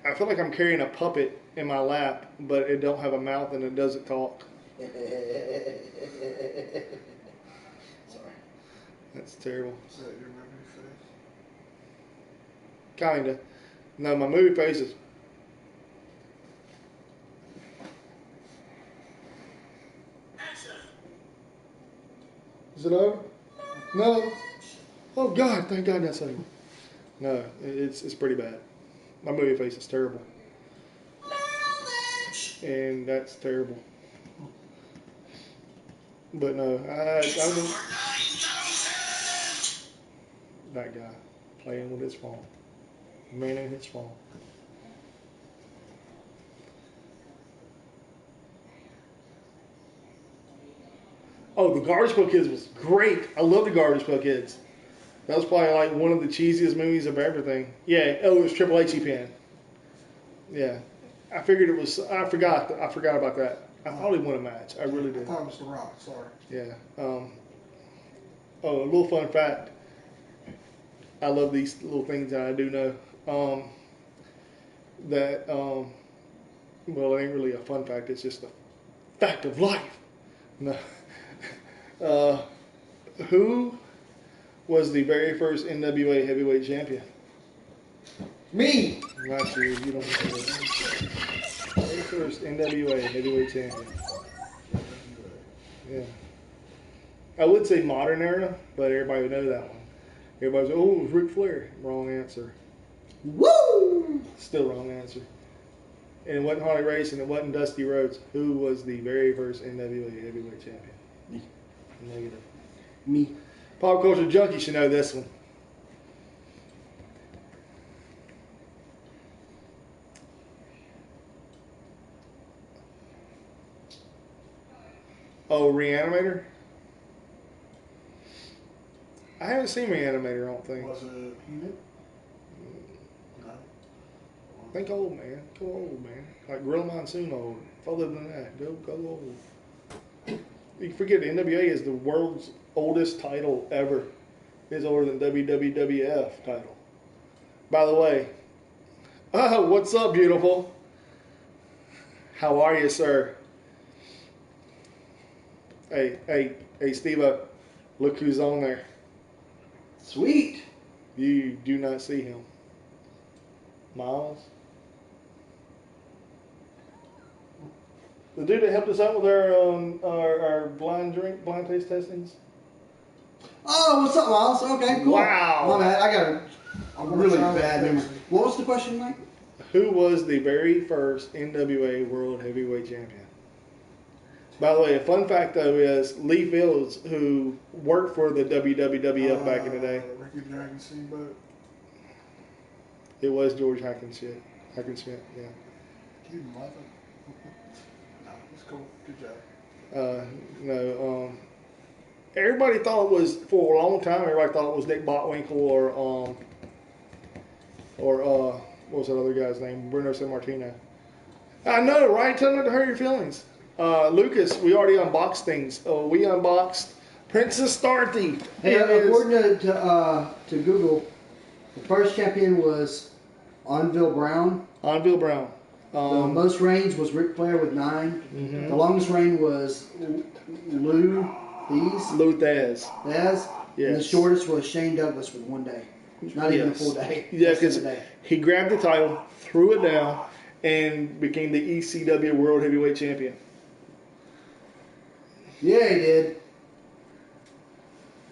have.
I feel like I'm carrying a puppet in my lap, but it don't have a mouth and it doesn't talk.
Sorry.
That's terrible.
Is that your movie face?
Kinda. No, my movie face is. Is it over? No. Oh God! Thank God that's over. No, it's pretty bad. My movie face is terrible, and that's terrible. But no, I don't. That guy playing with his phone. Man in his phone. Oh, the Garbage Pail Kids was great. I love the Garbage Pail Kids. That was probably like one of the cheesiest movies of everything. Yeah, oh, it was Triple H pen. Yeah, I figured it was. I forgot about that. I thought he won a match. I really
I
did.
thought it was The Rock. Sorry.
Yeah. Oh, a little fun fact. I love these little things that I do know. Well, it ain't really a fun fact. It's just a fact of life. No. Who was the very first NWA heavyweight champion?
Me.
Not you. You don't know. Very first NWA heavyweight champion. Yeah. I would say modern era, but everybody would know that one. Everybody's like, oh, it was Ric Flair. Wrong answer.
Woo!
Still wrong answer. And it wasn't Harley Race and it wasn't Dusty Rhodes. Who was the very first NWA heavyweight champion?
Me.
Negative.
Me.
Pop culture junkie should know this one. Oh, Reanimator? I haven't seen Reanimator, I don't think.
Was it? No.
Think old, man. Go old, man. Like Gorilla Monsoon old. Further than that, go old. You forget NWA is the world's oldest title ever. It's older than WWF title. By the way, what's up, beautiful? How are you, sir? Hey, Steve-O, look who's on there.
Sweet.
You do not see him. Miles? The dude that helped us out with our blind taste testings?
Oh, what's up, Miles? Okay, cool.
Wow.
My bad. I got a
I'm gonna
really
try to
bad
fix
memory.
it.
What was the question, Mike?
Who was the very first NWA World Heavyweight Champion? By the way, a fun fact though is Lee Fields, who worked for the WWF back in the day,
Ricky the Dragon Steamboat.
it was George Hackenschmidt. Yeah.
You mother. No, it's cool. Good job.
No. Everybody thought it was for a long time. Everybody thought it was Nick Botwinkle or what was that other guy's name? Bruno Sammartino. I know, right? Tell them not to hurt your feelings. Lucas, we already unboxed things. We unboxed Princess Star Thief.
Hey,
Here it is.
according to Google, the first champion was Anvil Brown.
Anvil Brown.
The most reigns was Ric Flair with 9.
Mhm.
The longest reign was Lou Thesz.
Luthez.
And the
Yes.
shortest was Shane Douglas with 1 day. Not even a
Yes.
full day.
Yeah,
Less than
because
a day.
he grabbed the title, threw it down, and became the ECW World Heavyweight Champion.
Yeah, he did.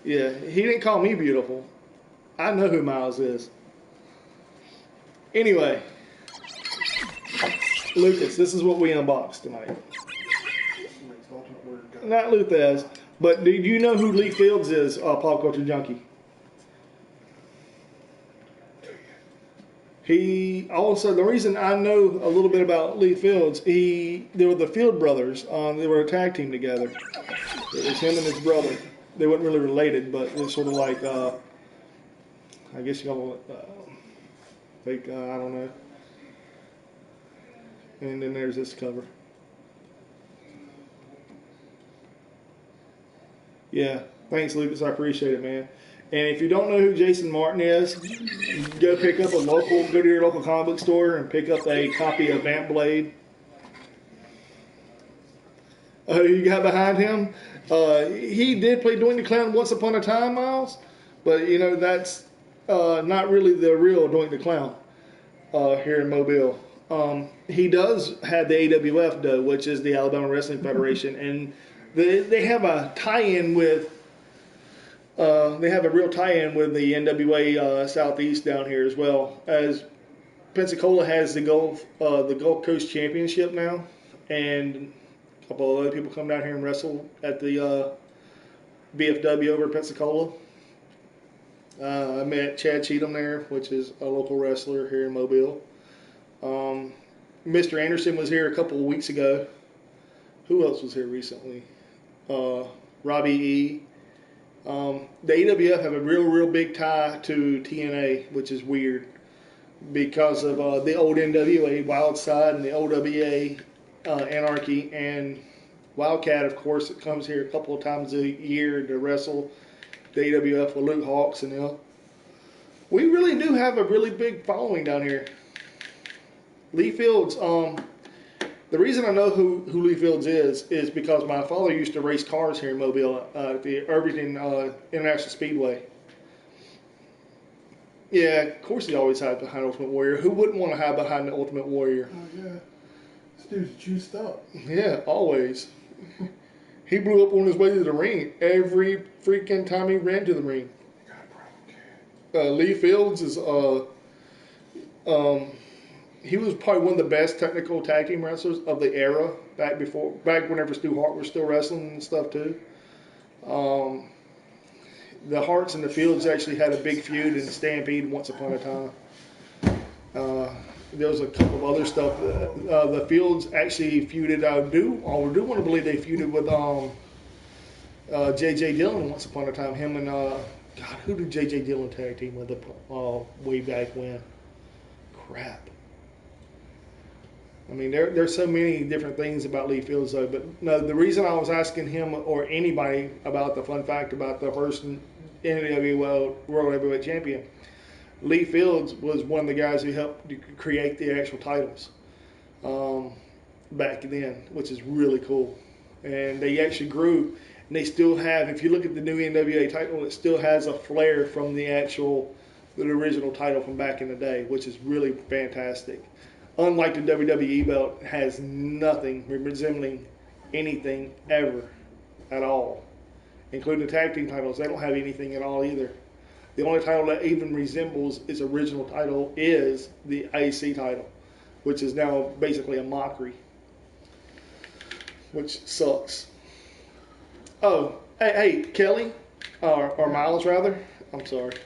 Yeah, he didn't call me beautiful. I know who Miles is. Anyway, Lucas, this is what we unboxed tonight.
Makes the Ultimate Warrior go.
Not Luthez, but do you know who Lee Fields is, Pop Culture Junkie? He also, the reason I know a little bit about Lee Fields, they were the Field brothers. They were a tag team together. It was him and his brother. They weren't really related, but it was sort of like, I guess you call it, fake, I don't know. And then there's this cover. Yeah, thanks, Lucas. I appreciate it, man. And if you don't know who Jason Martin is, go to your local comic book store and pick up a copy of Vamp Blade. Oh, you got behind him? He did play Dwayne the Clown once upon a time, Miles, but you know that's not really the real Dwayne the Clown here in Mobile. He does have the AWF though, which is the Alabama Wrestling Federation, and they have a tie-in with. They have a real tie-in with the NWA Southeast down here as well. As Pensacola has the Gulf Coast Championship now, and a couple of other people come down here and wrestle at the BFW over in Pensacola. I met Chad Cheatham there, which is a local wrestler here in Mobile. Mr. Anderson was here a couple of weeks ago. Who else was here recently? Robbie E. The AWF have a real big tie to TNA, which is weird because of the old NWA Wild Side and the OWA Anarchy, and Wildcat, of course, it comes here a couple of times a year to wrestle the AWF with Luke Hawks and them. We really do have a really big following down here. Lee Fields, the reason I know who Lee Fields is because my father used to race cars here in Mobile at the Irvington International Speedway. Yeah, of course he always hid behind Ultimate Warrior. Who wouldn't want to hide behind the Ultimate Warrior?
Oh yeah, this dude's juiced up.
Yeah, always. He blew up on his way to the ring every freaking time he ran to the ring.
Got a brown kid.
Lee Fields is he was probably one of the best technical tag team wrestlers of the era back whenever Stu Hart was still wrestling and stuff too. The Harts and the Fields actually had a big feud in Stampede once upon a time. There was a couple of other stuff. The Fields actually feuded. I do want to believe they feuded with J.J. Dillon once upon a time. Him and God, who did J.J. Dillon tag team with way back when? Crap. I mean, there's so many different things about Lee Fields, though. But no, the reason I was asking him or anybody about the fun fact about the first NWA World Heavyweight Champion, Lee Fields was one of the guys who helped create the actual titles back then, which is really cool. And they actually grew, and they still have. If you look at the new NWA title, it still has a flair from the original title from back in the day, which is really fantastic. Unlike the WWE belt, it has nothing resembling anything ever at all, including the tag team titles. They don't have anything at all either. The only title that even resembles its original title is the IC title, which is now basically a mockery, which sucks. Oh, hey, Kelly, or Miles rather. I'm sorry.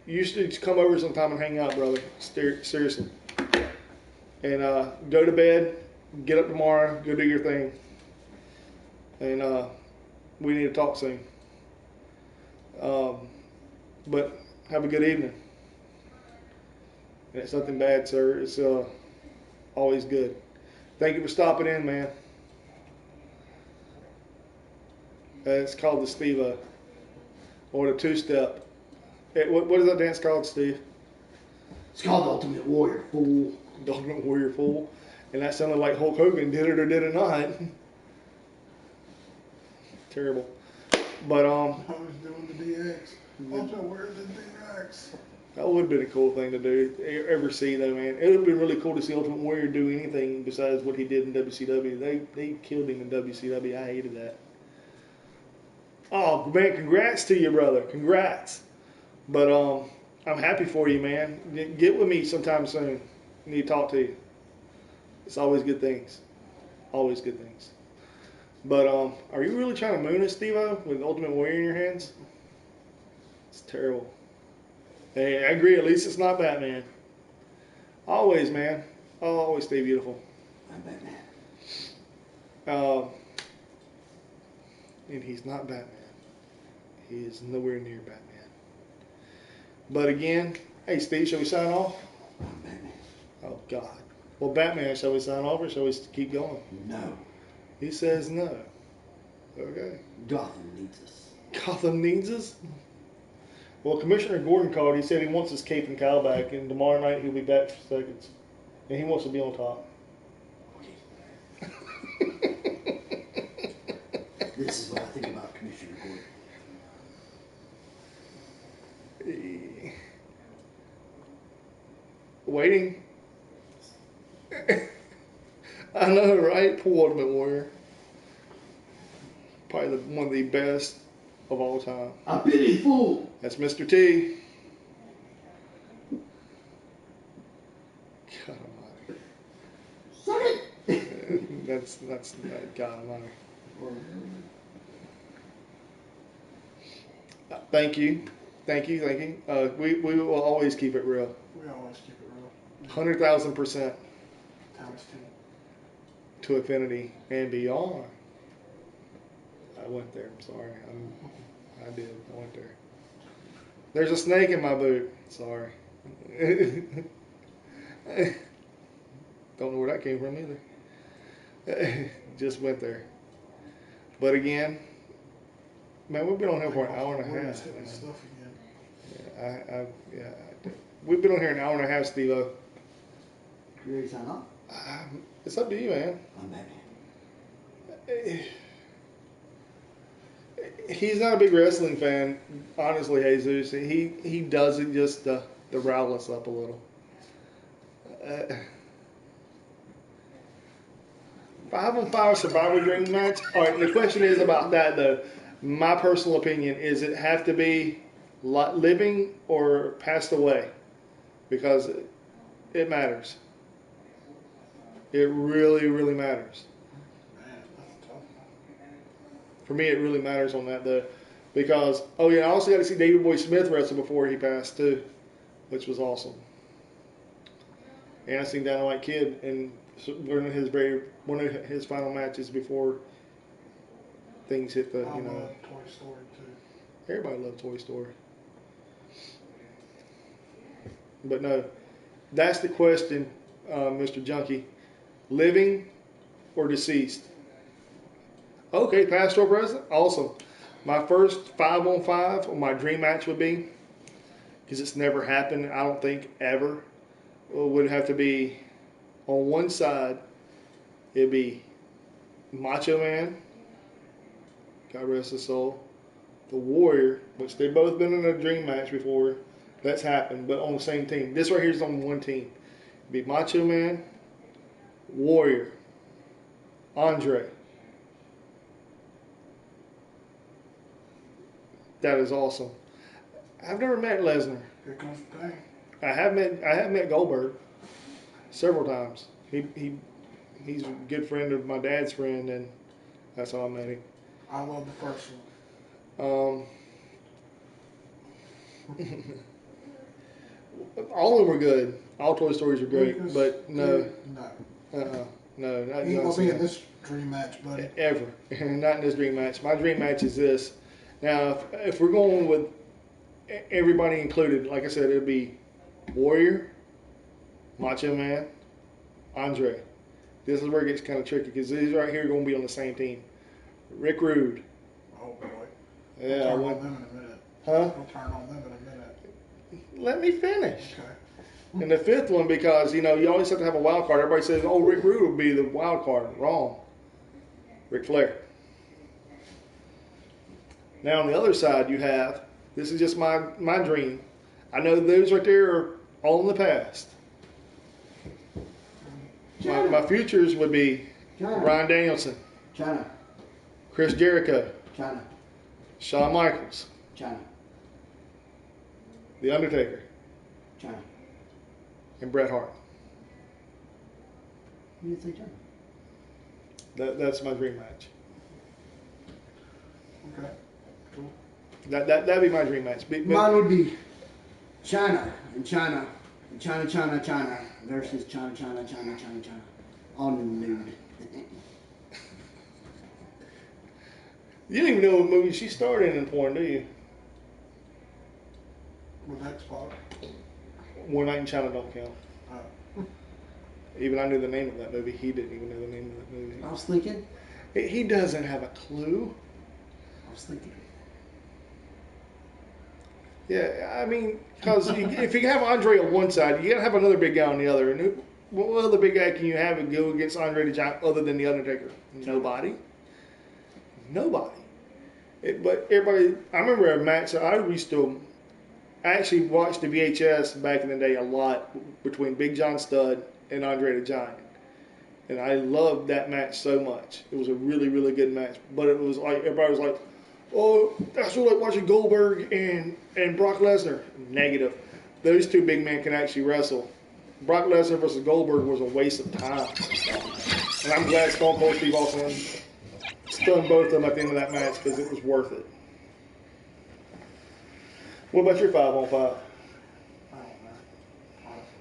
You should come over sometime and hang out, brother. Seriously. And go to bed, get up tomorrow, go do your thing. And we need to talk soon. But have a good evening. And it's nothing bad, sir. It's always good. Thank you for stopping in, man. It's called the Steve-O, or the two-step. What is that dance called, Steve?
It's called the Ultimate Warrior, fool.
The Ultimate Warrior Fool. And that sounded like Hulk Hogan did it or did it not. Terrible. But
I was doing the DX. Ultimate Warrior did DX.
that would have been a cool thing to do. Ever see though, man. It would have been really cool to see Ultimate Warrior do anything besides what he did in WCW. They killed him in WCW. I hated that. Oh man, congrats to you, brother. Congrats. But I'm happy for you, man. Get with me sometime soon. I need to talk to you. It's always good things. Always good things. But are you really trying to moon us, Steve-O, with Ultimate Warrior in your hands? It's terrible. Hey, I agree. At least it's not Batman. Always, man. I'll always stay beautiful.
I'm Batman.
And he's not Batman. He is nowhere near Batman. But again, hey, Steve, shall we sign off?
I'm Batman.
Oh, God. Well, Batman, shall we sign off or shall we keep going?
No.
He says no. Okay.
Gotham needs us.
Gotham needs us? Well, Commissioner Gordon called. He said he wants his cape and cowl back, and tomorrow night he'll be back for seconds. And he wants to be on top.
This is what I think about Commissioner Gordon.
Waiting. I know, right? Poor Ultimate Warrior. Probably one of the best of all time.
I pity fool.
That's Mr. T. God almighty.
Suck it.
That's God almighty. Thank you. We will always keep it real.
We always keep it real.
100,000%
Times 2.
to infinity and beyond. I went there. I'm sorry. I did. I went there. There's a snake in my boot. Sorry. Don't know where that came from either. Just went there. But again, man, we've been on here for an hour and a
We're
half.
just hitting
man.
stuff again.
We've been on here an hour and a half, Steve-O.
You ready to sign off?
It's up to you, man.
I'm Batman.
He's not a big wrestling fan, honestly, Jesus. He does it just to rile us up a little. 5-on-5 Survivor Dream match. All right, the question is about that though. My personal opinion is it have to be living or passed away, because it matters. It really, really matters.
Man, that's tough.
For me, it really matters on that though, because oh yeah, I also got to see David Boy Smith wrestle before he passed too, which was awesome. And I seen Dynamite Kid in one of his final matches before things hit the
I
you know.
love Toy Story too.
Everybody loved Toy Story. But no, that's the question, Mr. Junkie. Living or deceased? Okay, past or present? Awesome. My first 5-on-5 or my dream match would be, because it's never happened, I don't think, ever, would have to be on one side, it'd be Macho Man, God rest his soul, the Warrior, which they've both been in a dream match before. That's happened, but on the same team. This right here is on one team. It'd be Macho Man, Warrior, Andre. That is awesome. I've never met Lesnar.
Here comes the thing.
I have met Goldberg several times. He's a good friend of my dad's friend, and that's how I met him.
I love the first one.
All of them were good. All Toy Stories were great,
Lucas,
but no,
No.
no, not
He ain't gonna
Johnson.
be in this dream match, buddy.
Ever. Not in this dream match. My dream match is this. Now, if we're going with everybody included, like I said, it'd be Warrior, Macho Man, Andre. This is where it gets kind of tricky because these right here are going to be on the same team. Rick Rude.
Oh boy.
Yeah, I
We'll turn
went.
on them in a minute.
Huh?
We'll turn on them in a minute.
Let me finish.
Okay.
And the fifth one, because you always have to have a wild card. Everybody says, "Oh, Rick Rude would be the wild card." Wrong. Ric Flair. Now on the other side, you have. This is just my dream. I know those right there are all in the past. My futures would be
China.
Bryan Danielson,
China.
Chris Jericho,
China.
Shawn Michaels,
China.
The Undertaker,
China.
and Bret Hart.
Who do you think China?
That's my dream match.
Okay. Cool.
That'd be my dream match.
Mine would be China and China and China versus China on nude.
You don't even know what movie she starred in porn, do you?
With X-Pac.
One Night in China don't count.
Uh,
Even I knew the name of that movie. He didn't even know the name of that movie.
I was thinking.
He doesn't have a clue. Yeah, I mean, because if you have Andre on one side, you gotta have another big guy on the other. And what other big guy can you have and go against Andre the Giant other than the Undertaker? Nobody. But everybody, I remember a match I actually watched the VHS back in the day a lot between Big John Studd and Andre the Giant. And I loved that match so much. It was a really, really good match. But it was like, everybody was like, oh, that's sort of like watching Goldberg and Brock Lesnar. Negative. Those two big men can actually wrestle. Brock Lesnar versus Goldberg was a waste of time. And I'm glad Stone Cold Steve Austin stunned both of them at the end of that match because it was worth it. What about your 5-on-5?
I don't know. Honestly.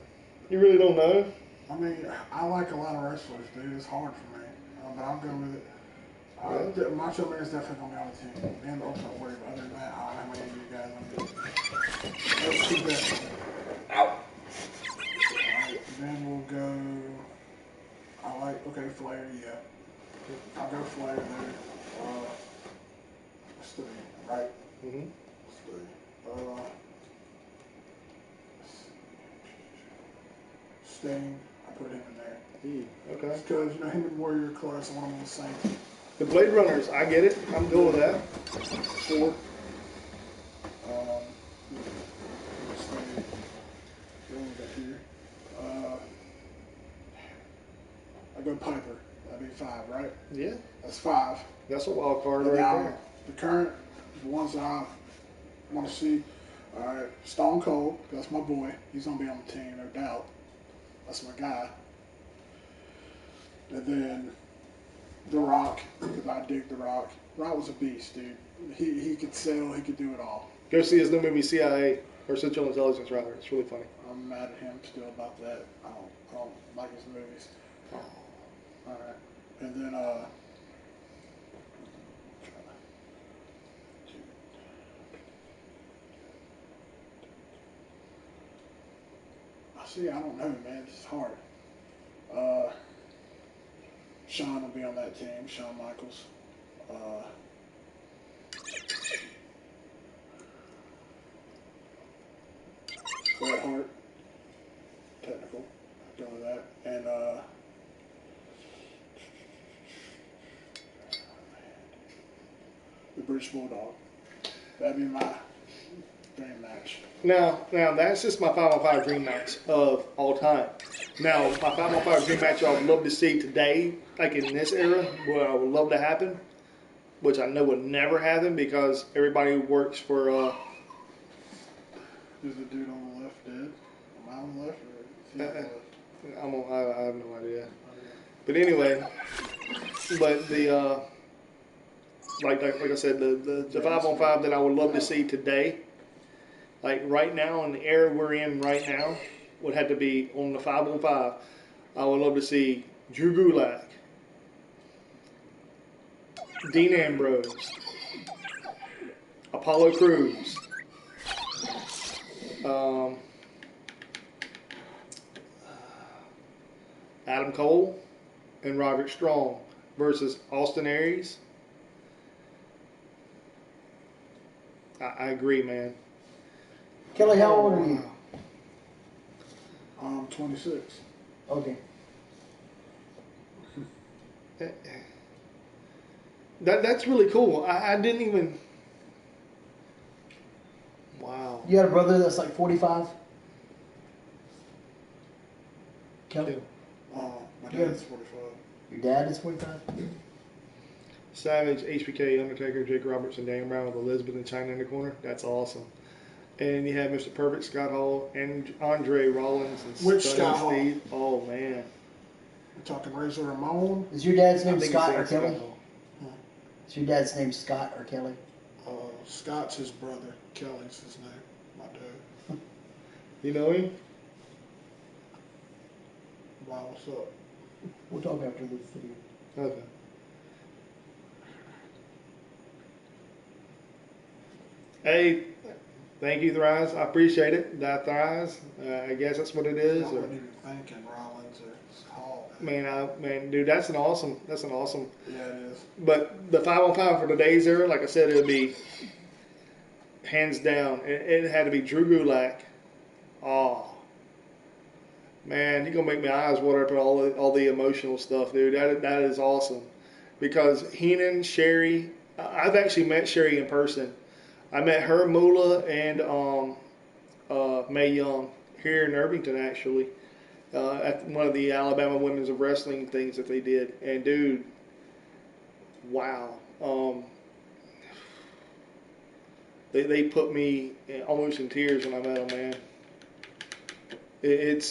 You really don't know?
I mean, I like a lot of wrestlers, dude. It's hard for me. But I'll go with it. Macho Man is definitely going to be on the team. And the Ultimate Warrior. But other than that, I don't have any of you guys on the Let's keep that. Ow! Alright, then we'll go. Flair, yeah. I'll go Flair there. Stu, right?
Mm-hmm.
Stu. Sting, I put him in there.
Okay.
Because, him and Warrior Class, I want them on the same team.
The Blade Runners, I get it. I'm good with that.
4. Let's see. What we got here? I go Piper. That'd be 5, right?
Yeah.
That's 5.
That's a wild card
And
right
now,
there.
the current, the ones that I want to see, all right, Stone Cold, that's my boy. He's going to be on the team, no doubt. That's my guy. And then The Rock, because I dig The Rock. Rock was a beast, dude. He could sell, he could do it all.
Go see his new movie, CIA, or Central Intelligence, rather. It's really funny.
I'm mad at him still about that. I don't like his movies.
Oh.
All right. And then, see, I don't know, man. It's hard. Shawn will be on that team. Shawn Michaels. Bret Hart. Technical. Go with that. And the British Bulldog. That'd be my dream match.
Now that's just my 5-on-5 dream match of all time. Now, my 5-on-5 dream match I would love to see today, like in this era, what I would love to happen, which I know would never happen because everybody works for.
Is the dude on the left dead? Am I on the left or is he on the left?
I have no idea. But anyway, but the like I said, the 5-on-5 that I would love to see today, like right now in the era we're in right now, would have to be on the 5-on-5. I would love to see Drew Gulak, Dean Ambrose, Apollo Crews, Adam Cole, and Roderick Strong versus Austin Aries. I agree, man.
Kelly, how old are you?
I'm 26.
Okay.
That's really cool. I didn't even. Wow.
You got a brother that's like 45? Kelly?
My dad's 45.
Your dad is 45?
Savage, HBK, Undertaker, Jake Roberts, and Daniel Brown with Elizabeth and China in the corner. That's awesome. And you have Mr. Perfect, Scott Hall, and Andre Rollins and
Which
Stunning
Scott Hall?
Steve. Oh man.
We're talking Razor Ramon.
Is your dad's
I
name
think
Scott
it's
or
Scott
Kelly?
Hall.
Is your dad's name Scott or Kelly?
Scott's his brother. Kelly's his name. My dad.
You know him?
Wow, what's up?
We'll talk after this video.
Okay. Hey, thank you, Thrice. I appreciate it. That Thrice. I guess that's what it
I
is.
wasn't even thinking Rollins or Hall.
Man, dude, that's an awesome.
Yeah, it is.
But the 5-on-5 for today's era, like I said, it would be hands down. It had to be Drew Gulak. Oh, man, you're gonna make my eyes water up at all the emotional stuff, dude. That is awesome. Because Heenan, Sherry, I've actually met Sherry in person. I met her, Moolah, and Mae Young here in Irvington, actually, at one of the Alabama Women's of Wrestling things that they did. And dude, wow, they put me almost in tears when I met them, man. It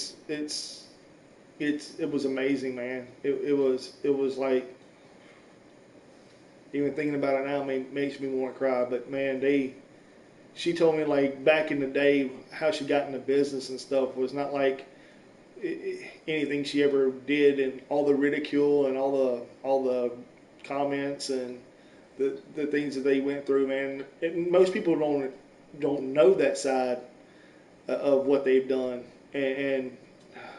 was amazing, man. It was like, even thinking about it now makes me want to cry. But man, she told me like back in the day how she got into business and stuff was not like anything she ever did, and all the ridicule and all the comments and the things that they went through, man. And most people don't know that side of what they've done, and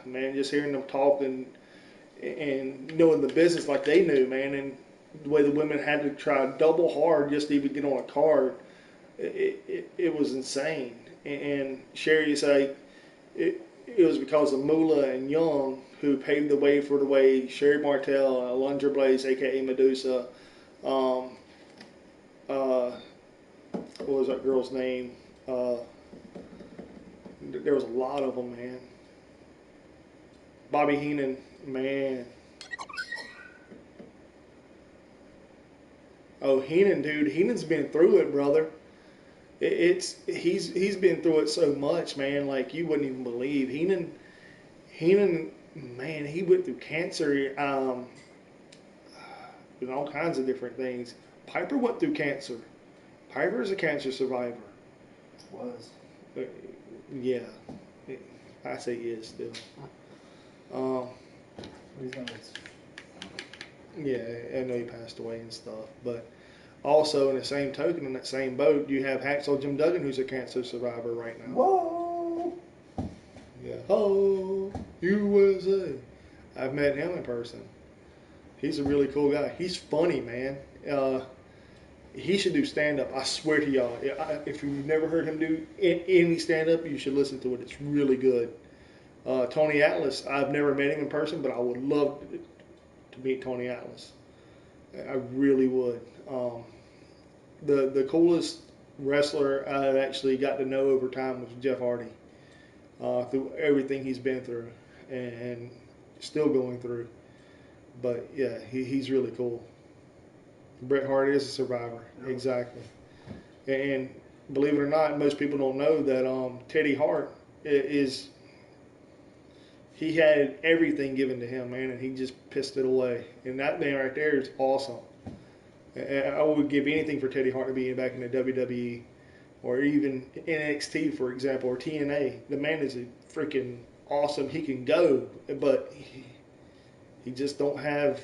man, just hearing them talk and knowing the business like they knew, man, and the way the women had to try double hard just to even get on a card, it was insane. And Sherry said it was because of Moolah and Young who paved the way for the way Sherry Martel, Alundra Blaze, aka Medusa, what was that girl's name? There was a lot of them, man. Bobby Heenan, man. Oh, Heenan, dude. Heenan's been through it, brother. He's been through it so much, man. Like you wouldn't even believe. Heenan, man. He went through cancer, and all kinds of different things. Piper went through cancer. Piper is a cancer survivor.
Was.
Yeah, I say is still. Yeah, I know he passed away and stuff, but also in the same token, in that same boat, you have Hacksaw Jim Duggan, who's a cancer survivor right now.
Whoa!
Yeah. Oh, USA. I've met him in person. He's a really cool guy. He's funny, man. He should do stand-up. I swear to y'all. If you've never heard him do any stand-up, you should listen to it. It's really good. Tony Atlas, I've never met him in person, but I would love to meet Tony Atlas. I really would. The coolest wrestler I've actually got to know over time was Jeff Hardy. Through everything he's been through and still going through. But yeah, he's really cool. Bret Hart is a survivor, exactly. And believe it or not, most people don't know that Teddy Hart he had everything given to him, man, and he just pissed it away. And that man right there is awesome. I would give anything for Teddy Hart to be back in the WWE or even NXT, for example, or TNA. The man is a freaking awesome. He can go, but he just don't have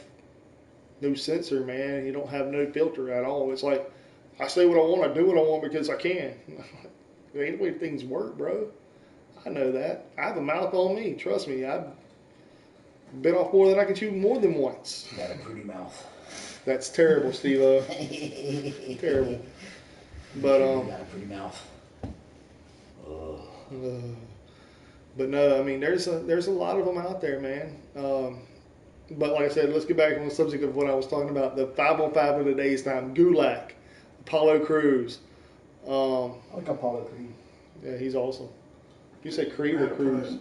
no censor, man. He don't have no filter at all. It's like, I say what I want, I do what I want because I can. There ain't the way things work, bro. I know that. I have a mouth on me. Trust me. I've bit off more than I can chew more than once.
You got a pretty mouth.
That's terrible, Steve-O. Terrible. But
You got a pretty mouth.
But no, I mean, there's a lot of them out there, man. But like I said, let's get back on the subject of what I was talking about. The 5-on-5 of today's time. Gulak, Apollo Crews.
I like Apollo Creed.
Yeah, he's awesome. You say Creed or Cruz?
You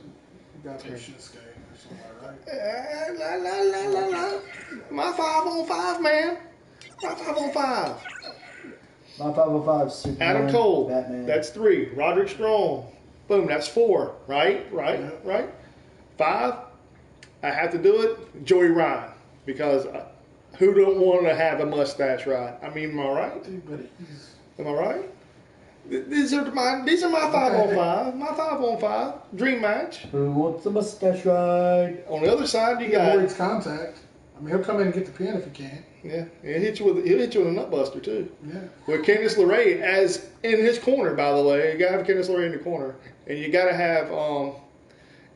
got to Shinsuke or something, right?
My 5-on-5, man. My 5-on-5.
My 505 Superman.
Adam Cole.
Batman.
That's 3. Roderick Strong. Boom. That's 4. Right. 5. I have to do it. Joey Ryan, because who don't want to have a mustache, right? I mean, am I right?
Dude, but
Am I right? These are my 5-on-5. My 5-on-5 dream match.
Who wants a mustache ride?
On the other side, you
he
got
avoids contact. I mean, he'll come in and get the pin if he can.
yeah. He'll hit you with a nut buster too.
Yeah.
With Candice LeRae as in his corner, by the way, you gotta have Candice LeRae in the corner, and you gotta have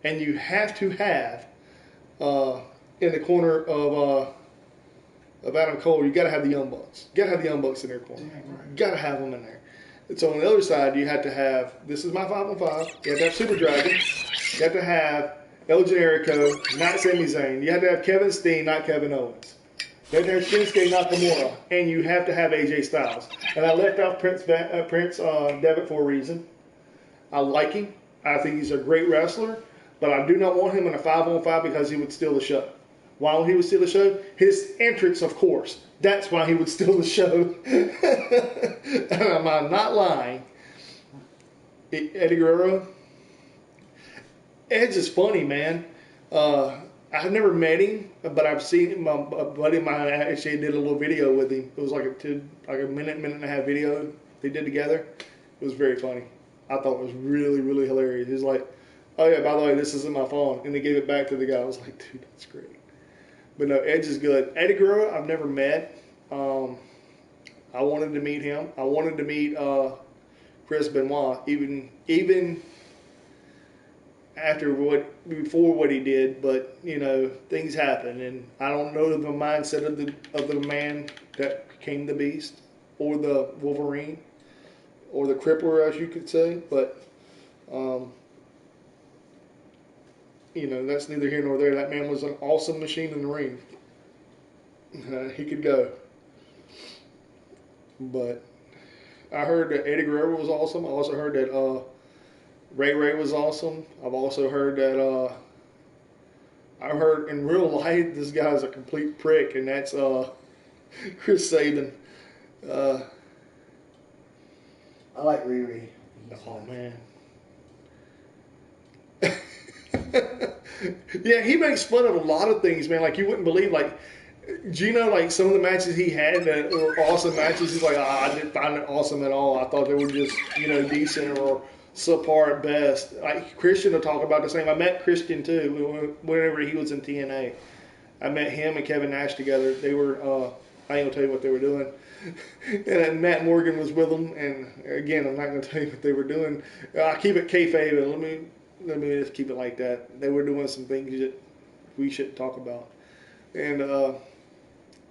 and you have to have in the corner of Adam Cole, you gotta have the Young Bucks. You gotta have the Young Bucks in their corner.
Right.
You gotta have them in there. And so on the other side, you have to have, this is my 5-on-5, you have to have Super Dragon, you have to have El Generico, not Sami Zayn, you have to have Kevin Steen, not Kevin Owens. You have to have Shinsuke Nakamura, and you have to have AJ Styles. And I left out Prince Devitt for a reason. I like him. I think he's a great wrestler, but I do not want him in a 5-on-5 because he would steal the show. Why would he would steal the show? His entrance, of course. That's why he would steal the show. And I'm not lying. Eddie Guerrero. Edge is funny, man. I've never met him, but I've seen him. A buddy of mine actually did a little video with him. It was like a minute and a half video they did together. It was very funny. I thought it was really, really hilarious. He's like, oh yeah, by the way, this isn't my phone. And they gave it back to the guy. I was like, dude, that's great. But no, Edge is good. Eddie Guerrero, I've never met. I wanted to meet him. I wanted to meet Chris Benoit, even before what he did. But you know, things happen, and I don't know the mindset of the man that became the Beast, or the Wolverine, or the Crippler, as you could say. But you know, that's neither here nor there. That man was an awesome machine in the ring. He could go. But I heard that Eddie Guerrero was awesome. I also heard that Ray was awesome. I've also heard that I heard in real life this guy's a complete prick, and that's Chris Sabin.
I like Riri.
Oh man. Yeah, he makes fun of a lot of things, man. Like you wouldn't believe. Like, do you know, like some of the matches he had that were awesome matches? He's like, I didn't find it awesome at all. I thought they were just, you know, decent or subpar at best. Like Christian will talk about the same. I met Christian too whenever he was in TNA. I met him and Kevin Nash together. They were, I ain't gonna tell you what they were doing. And Matt Morgan was with them. And again, I'm not gonna tell you what they were doing. I keep it kayfabe, and let me just keep it like that. They were doing some things that we shouldn't talk about. And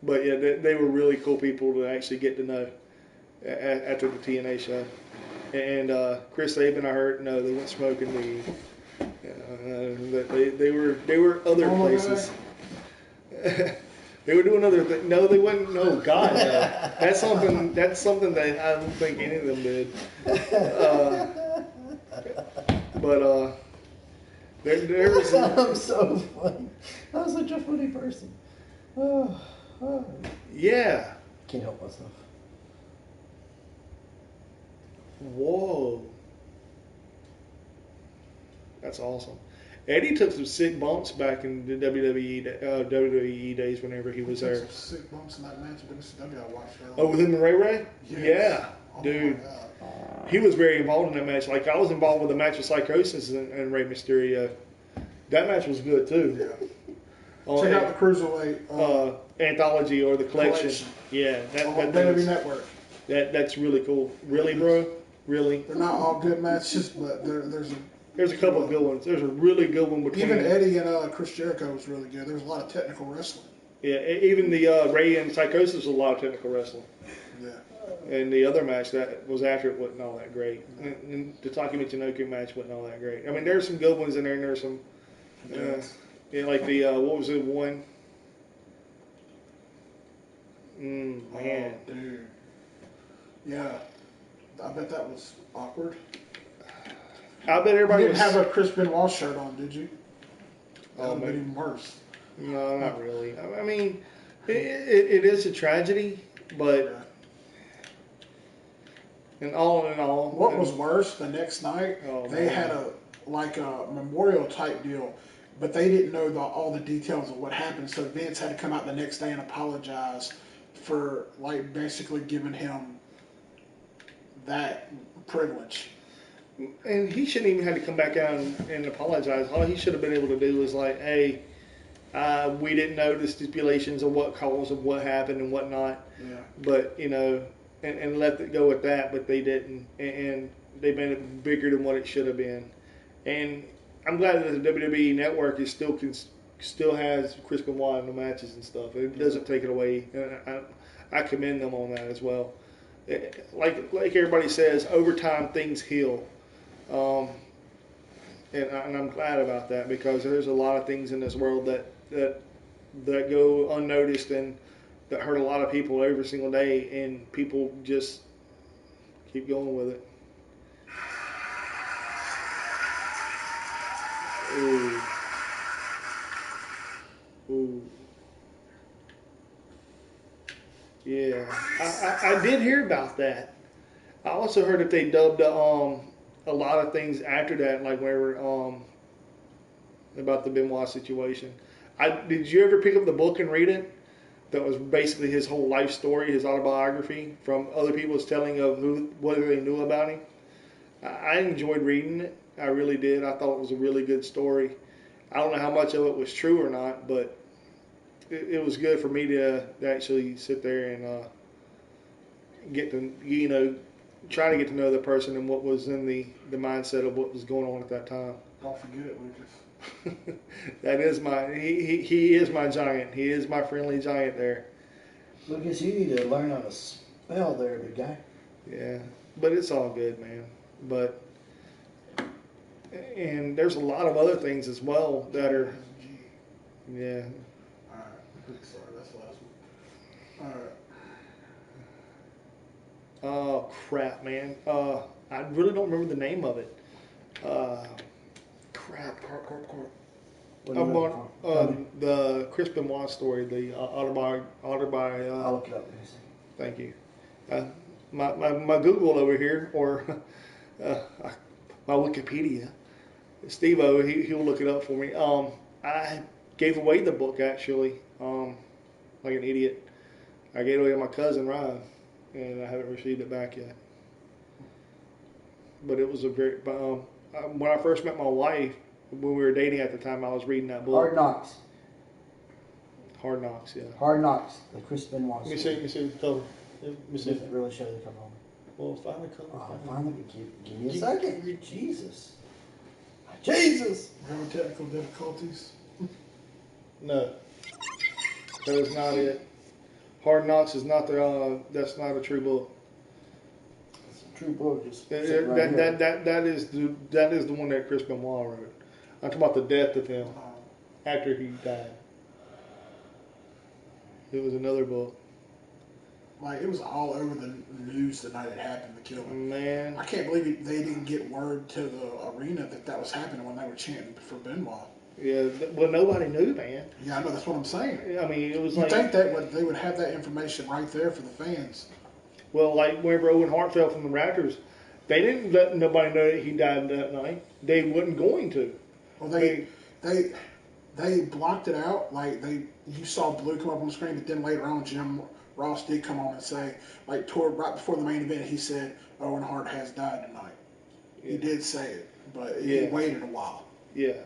but yeah, they were really cool people to actually get to know after the TNA show. And Chris Sabin, I heard, no, they weren't smoking weed. They were other places. They were doing other things. No, they wouldn't. No, God, no. That's something that I don't think any of them did. But there was.
I'm so funny. I'm such a funny person.
Yeah.
Can't help myself.
Whoa. That's awesome. Eddie took some sick bumps back in the WWE days whenever he was there.
Some sick bumps in that match at WCW I watched.
Oh, with him and Ray Ray?
Yes.
Yeah.
Oh,
Dude.
my God.
He was very involved in that match. Like, I was involved with the match with Psychosis and Rey Mysterio. That match was good, too.
Yeah. Check out the Cruiserweight
anthology or the collection. Yeah.
on WWE Network.
That's really cool. Really, bro? Really?
They're not all good matches, but
There's a couple of good ones. There's a really good one between...
Even Eddie and Chris Jericho was really good. There was a lot of technical wrestling.
Yeah, even the Ray and Psychosis was a lot of technical wrestling.
Yeah.
And the other match that was after it wasn't all that great. And the Taki Michinoku match wasn't all that great. I mean, there's some good ones in there, and there's some, yeah, like the, what was it, one? Man.
Oh, dude. Yeah. I bet that was awkward.
I bet
You
everybody
didn't
was.
have a Chris Benoit shirt on, did you? That
Oh,
would have been
man.
even worse.
No, not really. I mean, it is a tragedy, but in all,
What was worse, the next night,
Oh,
they
man.
had a memorial type deal, but they didn't know all the details of what happened. So Vince had to come out the next day and apologize for like basically giving him that privilege.
And he shouldn't even have to come back out and apologize. All he should have been able to do was like, hey, we didn't know the stipulations of what caused of what happened and whatnot.
Yeah.
But, you know, and let it go at that, but they didn't. And they made it bigger than what it should have been. And I'm glad that the WWE Network is still has Chris Benoit in the matches and stuff. It doesn't take it away. I commend them on that as well. Like everybody says, over time things heal. And I'm glad about that because there's a lot of things in this world that go unnoticed and that hurt a lot of people every single day, and people just keep going with it. Ooh. Ooh. Yeah, I did hear about that. I also heard that they dubbed a lot of things after that, like whenever about the Benoit situation. Did you ever pick up the book and read it? That was basically his whole life story, his autobiography from other people's telling of what they knew about him. I enjoyed reading it. I really did. I thought it was a really good story. I don't know how much of it was true or not, but it was good for me to actually sit there and get to, you know, try to get to know the person and what was in the mindset of what was going on at that time.
Don't forget it, Lucas.
That is he is my giant. He is my friendly giant there.
Lucas, you need to learn how to spell there, big guy.
Yeah, but it's all good, man. But and there's a lot of other things as well that are, yeah.
Alright, sorry, that's the last one. Alright.
Oh crap, man. I really don't remember the name of it. Crap.
What are you looking for?
The Chris Benoit story, the autobiography.
I'll look it up.
Thank you. My Google over here, or my Wikipedia, Steve-O, he'll look it up for me. I gave away the book, actually, like an idiot. I gave it away to my cousin, Ryan, and I haven't received it back yet. But it was a very... when I first met my wife, when we were dating at the time, I was reading that book.
Hard Knocks.
Hard Knocks, yeah.
Hard Knocks, the Chris Benoit.
Let me see the cover. Let me see.
Doesn't really show the cover on it.
Well, find the cover.
Oh, finally, give me a second. Jesus. Jesus!
Having technical difficulties.
No, that is not it. Hard Knocks is not that's not a true book.
It's a true book. Just
That is the one that Chris Benoit wrote. I'm talking about the death of him after he died. It was another book.
Like, it was all over the news the night it happened, the killing.
Man,
I can't believe they didn't get word to the arena that was happening when they were chanting for Benoit.
yeah. Well, nobody knew, man.
Yeah, I know, that's what I'm saying.
I mean, it was
You
like,
think that they would have that information right there for the fans.
well, like whenever Owen Hart fell from the Raptors, they didn't let nobody know that he died that night. They wasn't going to.
Well, they blocked it out. Like, you saw blue come up on the screen, but then later on, Jim Ross did come on and say, like, right before the main event, he said, Owen Hart has died tonight.
Yeah.
He did say it, but he
Yeah.
waited a while.
Yeah,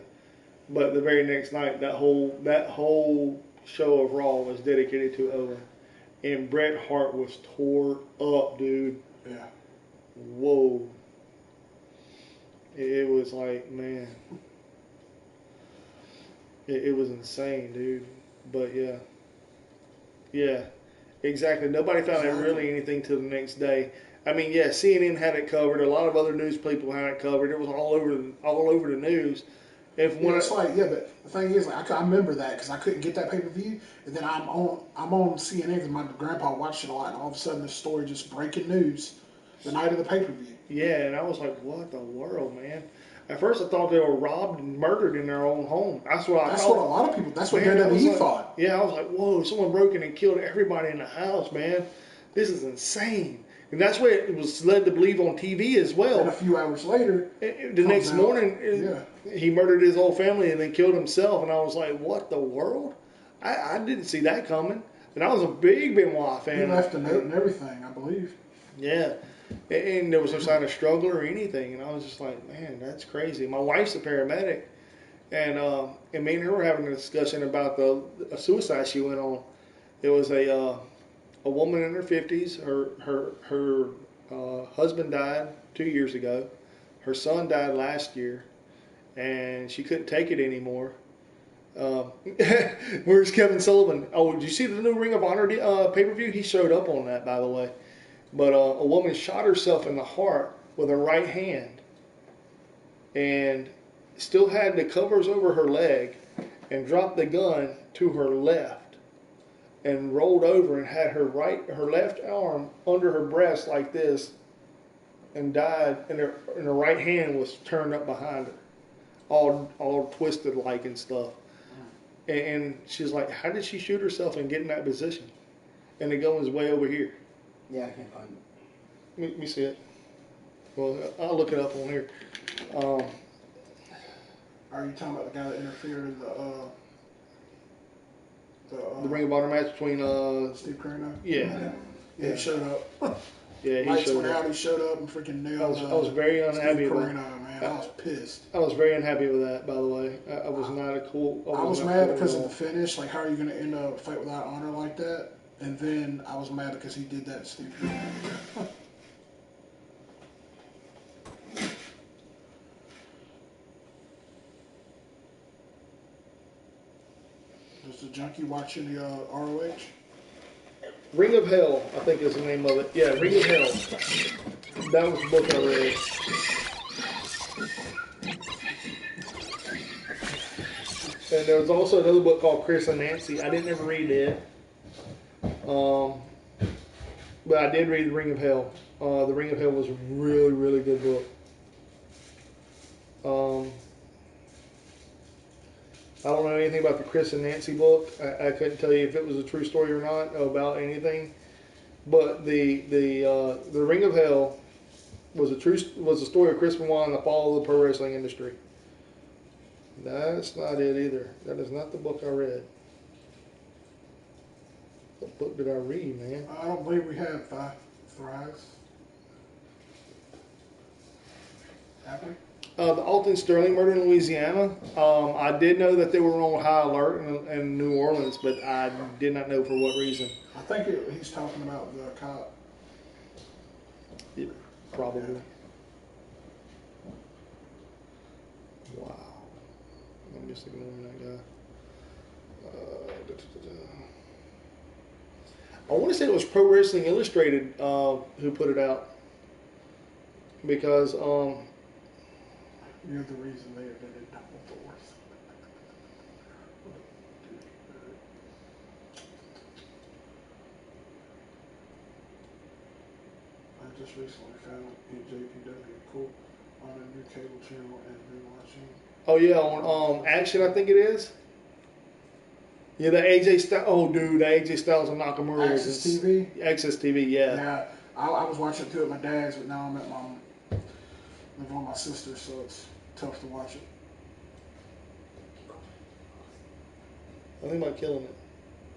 but the very next night, that whole show of Raw was dedicated to Owen, and Bret Hart was tore up, dude.
Yeah.
Whoa. It was like, man, it was insane, dude. But yeah, Yeah, exactly. Nobody found out
Exactly.
really anything till the next day. I mean, yeah, CNN had it covered. A lot of other news people had it covered. It was all over the news. If
Yeah,
when
it's like, yeah, but the thing is, like, I remember that because I couldn't get that pay per view, and then I'm on CNN because my grandpa watched it a lot, and all of a sudden this story just breaking news the night of the pay per view.
yeah, and I was like, what the world, man? At first, I thought they were robbed and murdered in their own home. That's what I
That's
thought.
what a lot of people. That's what
Man, I was
WWE
like-
thought.
Yeah, I was like, whoa, someone broke in and killed everybody in the house, man. This is insane. And that's what it was led to believe on TV as well.
And a few hours later,
The
comes
next
out,
morning,
yeah.
he murdered his whole family and then killed himself. And I was like, what the world? I didn't see that coming. And I was a big Benoit fan.
he left a note and everything, I believe.
Yeah. And there was no sign of struggle or anything. And I was just like, man, that's crazy. My wife's a paramedic. And me and her were having a discussion about a suicide she went on. It was a woman in her 50s. Her husband died 2 years ago. Her son died last year, and she couldn't take it anymore. Where's Kevin Sullivan? Oh, did you see the new Ring of Honor pay-per-view? He showed up on that, by the way. But a woman shot herself in the heart with her right hand, and still had the covers over her leg, and dropped the gun to her left, and rolled over and had her left arm under her breast like this, and died. And her right hand was turned up behind her, all twisted like and stuff. And she's like, how did she shoot herself and get in that position? And the gun was way over here.
Yeah, I can't find it.
Let me see it. Well, I'll look it up on here.
Are you talking about the guy that interfered in
The Ring of Honor match between
Steve Corino?
yeah.
Yeah, he showed up.
Yeah, he
Lights
showed
went out.
up.
He showed up and freaking nailed.
I was very unhappy
Steve
with
Corino, man. I was pissed.
I was very unhappy with that, by the way. I was not a cool.
I was
not
mad
cool
because
at
of
all.
the finish. Like, how are you going to end a fight without honor like that? And then I was mad because he did that to Steve Corino. Does the junkie watch any ROH?
Ring of Hell, I think is the name of it. Yeah, Ring of Hell. That was the book I read. And there was also another book called Chris and Nancy. I didn't ever read it. But I did read The Ring of Hell. The Ring of Hell was a really, really good book. I don't know anything about the Chris and Nancy book. I couldn't tell you if it was a true story or not about anything. But the Ring of Hell was a story of Chris Benoit and the fall of the pro wrestling industry. That's not it either. That is not the book I read. What book did I read, man?
I don't believe we have Thrives. Have we?
The Alton Sterling murder in Louisiana. I did know that they were on high alert in New Orleans, but I did not know for what reason.
I think he's talking about the cop.
Probably. Wow. I'm just ignoring that guy. I want to say it was Pro Wrestling Illustrated who put it out. Because
You're the reason they invented Double Doors. I just recently found JPW cool on a new cable channel and been watching.
oh yeah, on Action I think it is. Yeah, the AJ Styles. Oh, dude, the AJ Styles and Nakamura.
Access TV.
Access TV, yeah.
Yeah, I was watching it too at my dad's, but now I'm at live with my sister, so it's tough to watch it.
I think about killing it.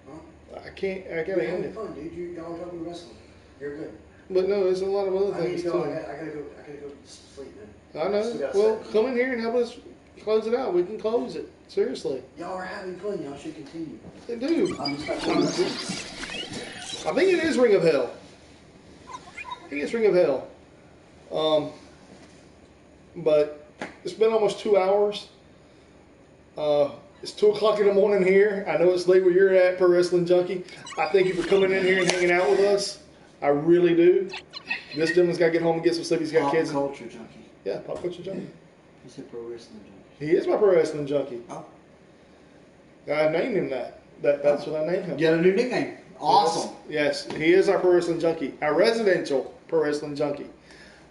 Huh?
I can't. I
You're
gotta end
having
it.
fun, dude. Y'all talking wrestling. You're good.
But no, there's a lot of other
I need
things
to go.
too.
I gotta go to sleep, man.
I know.
Still got
Well,
7
come in here and help us close it out. We can close it. Seriously.
Y'all are having fun. Y'all should continue.
Dude,
I'm just not talking wrestling.
I think it is Ring of Hell. I think it's Ring of Hell. But it's been almost 2 hours. It's 2 o'clock in the morning here. I know it's late where you're at, Pro Wrestling Junkie. I thank you for coming in here and hanging out with us. I really do. This gentleman's got to get home and get some sleep. He's got
Pop
kids.
culture junkie.
Yeah, Pop Culture Junkie.
You said pro wrestling junkie.
He is my Pro Wrestling Junkie.
Oh.
I named him that. That's what I named him.
Get a new nickname. Awesome.
Yes, he is our Pro Wrestling Junkie, our residential Pro Wrestling Junkie.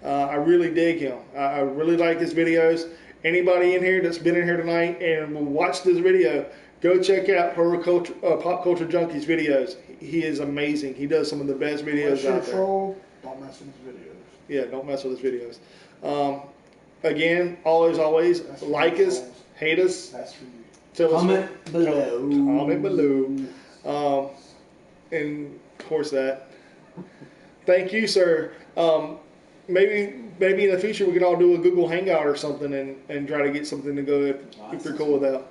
I really dig him. I really like his videos. Anybody in here that's been in here tonight and will watch this video, go check out Pop Culture Junkie's videos. He is amazing. He does some of the best videos out there.
Troll, don't mess with his videos.
Yeah, don't mess with his videos. Again, always,
That's
like
for
us,
trolls.
hate us,
That's for you.
tell us
Comment below.
Comment below. And of course that. Thank you, sir. Maybe in the future we can all do a Google Hangout or something and try to get something to go if you're cool with that.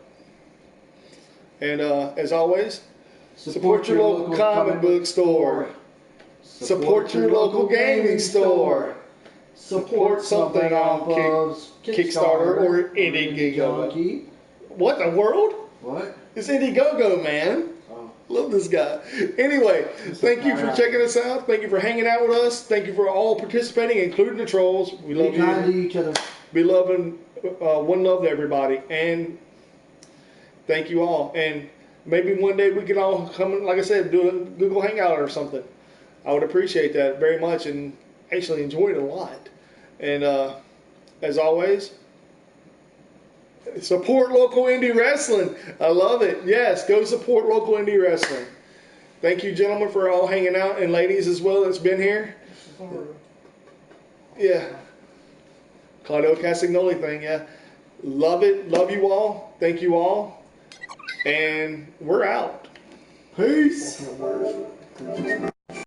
And as always, support your local comic book store. Support your local gaming store. Support something on Kickstarter or Indiegogo.
Junkie.
What in the world?
What?
It's Indiegogo, man.
Oh.
Love this guy. Anyway, thank you for checking us out. Thank you for hanging out with us. Thank you for all participating, including the trolls. We love
Be kind
you.
to each other.
Be loving, one love to everybody. And thank you all. And maybe one day we can all come, and, like I said, do a Google Hangout or something. I would appreciate that very much and actually enjoy it a lot. And as always, support local indie wrestling. I love it. Yes, go support local indie wrestling. Thank you, gentlemen, for all hanging out, and ladies as well that's been here. Yeah. Claudio Castagnoli thing, yeah. Love it. Love you all. Thank you all. And we're out. Peace.
Ultimate Warriors.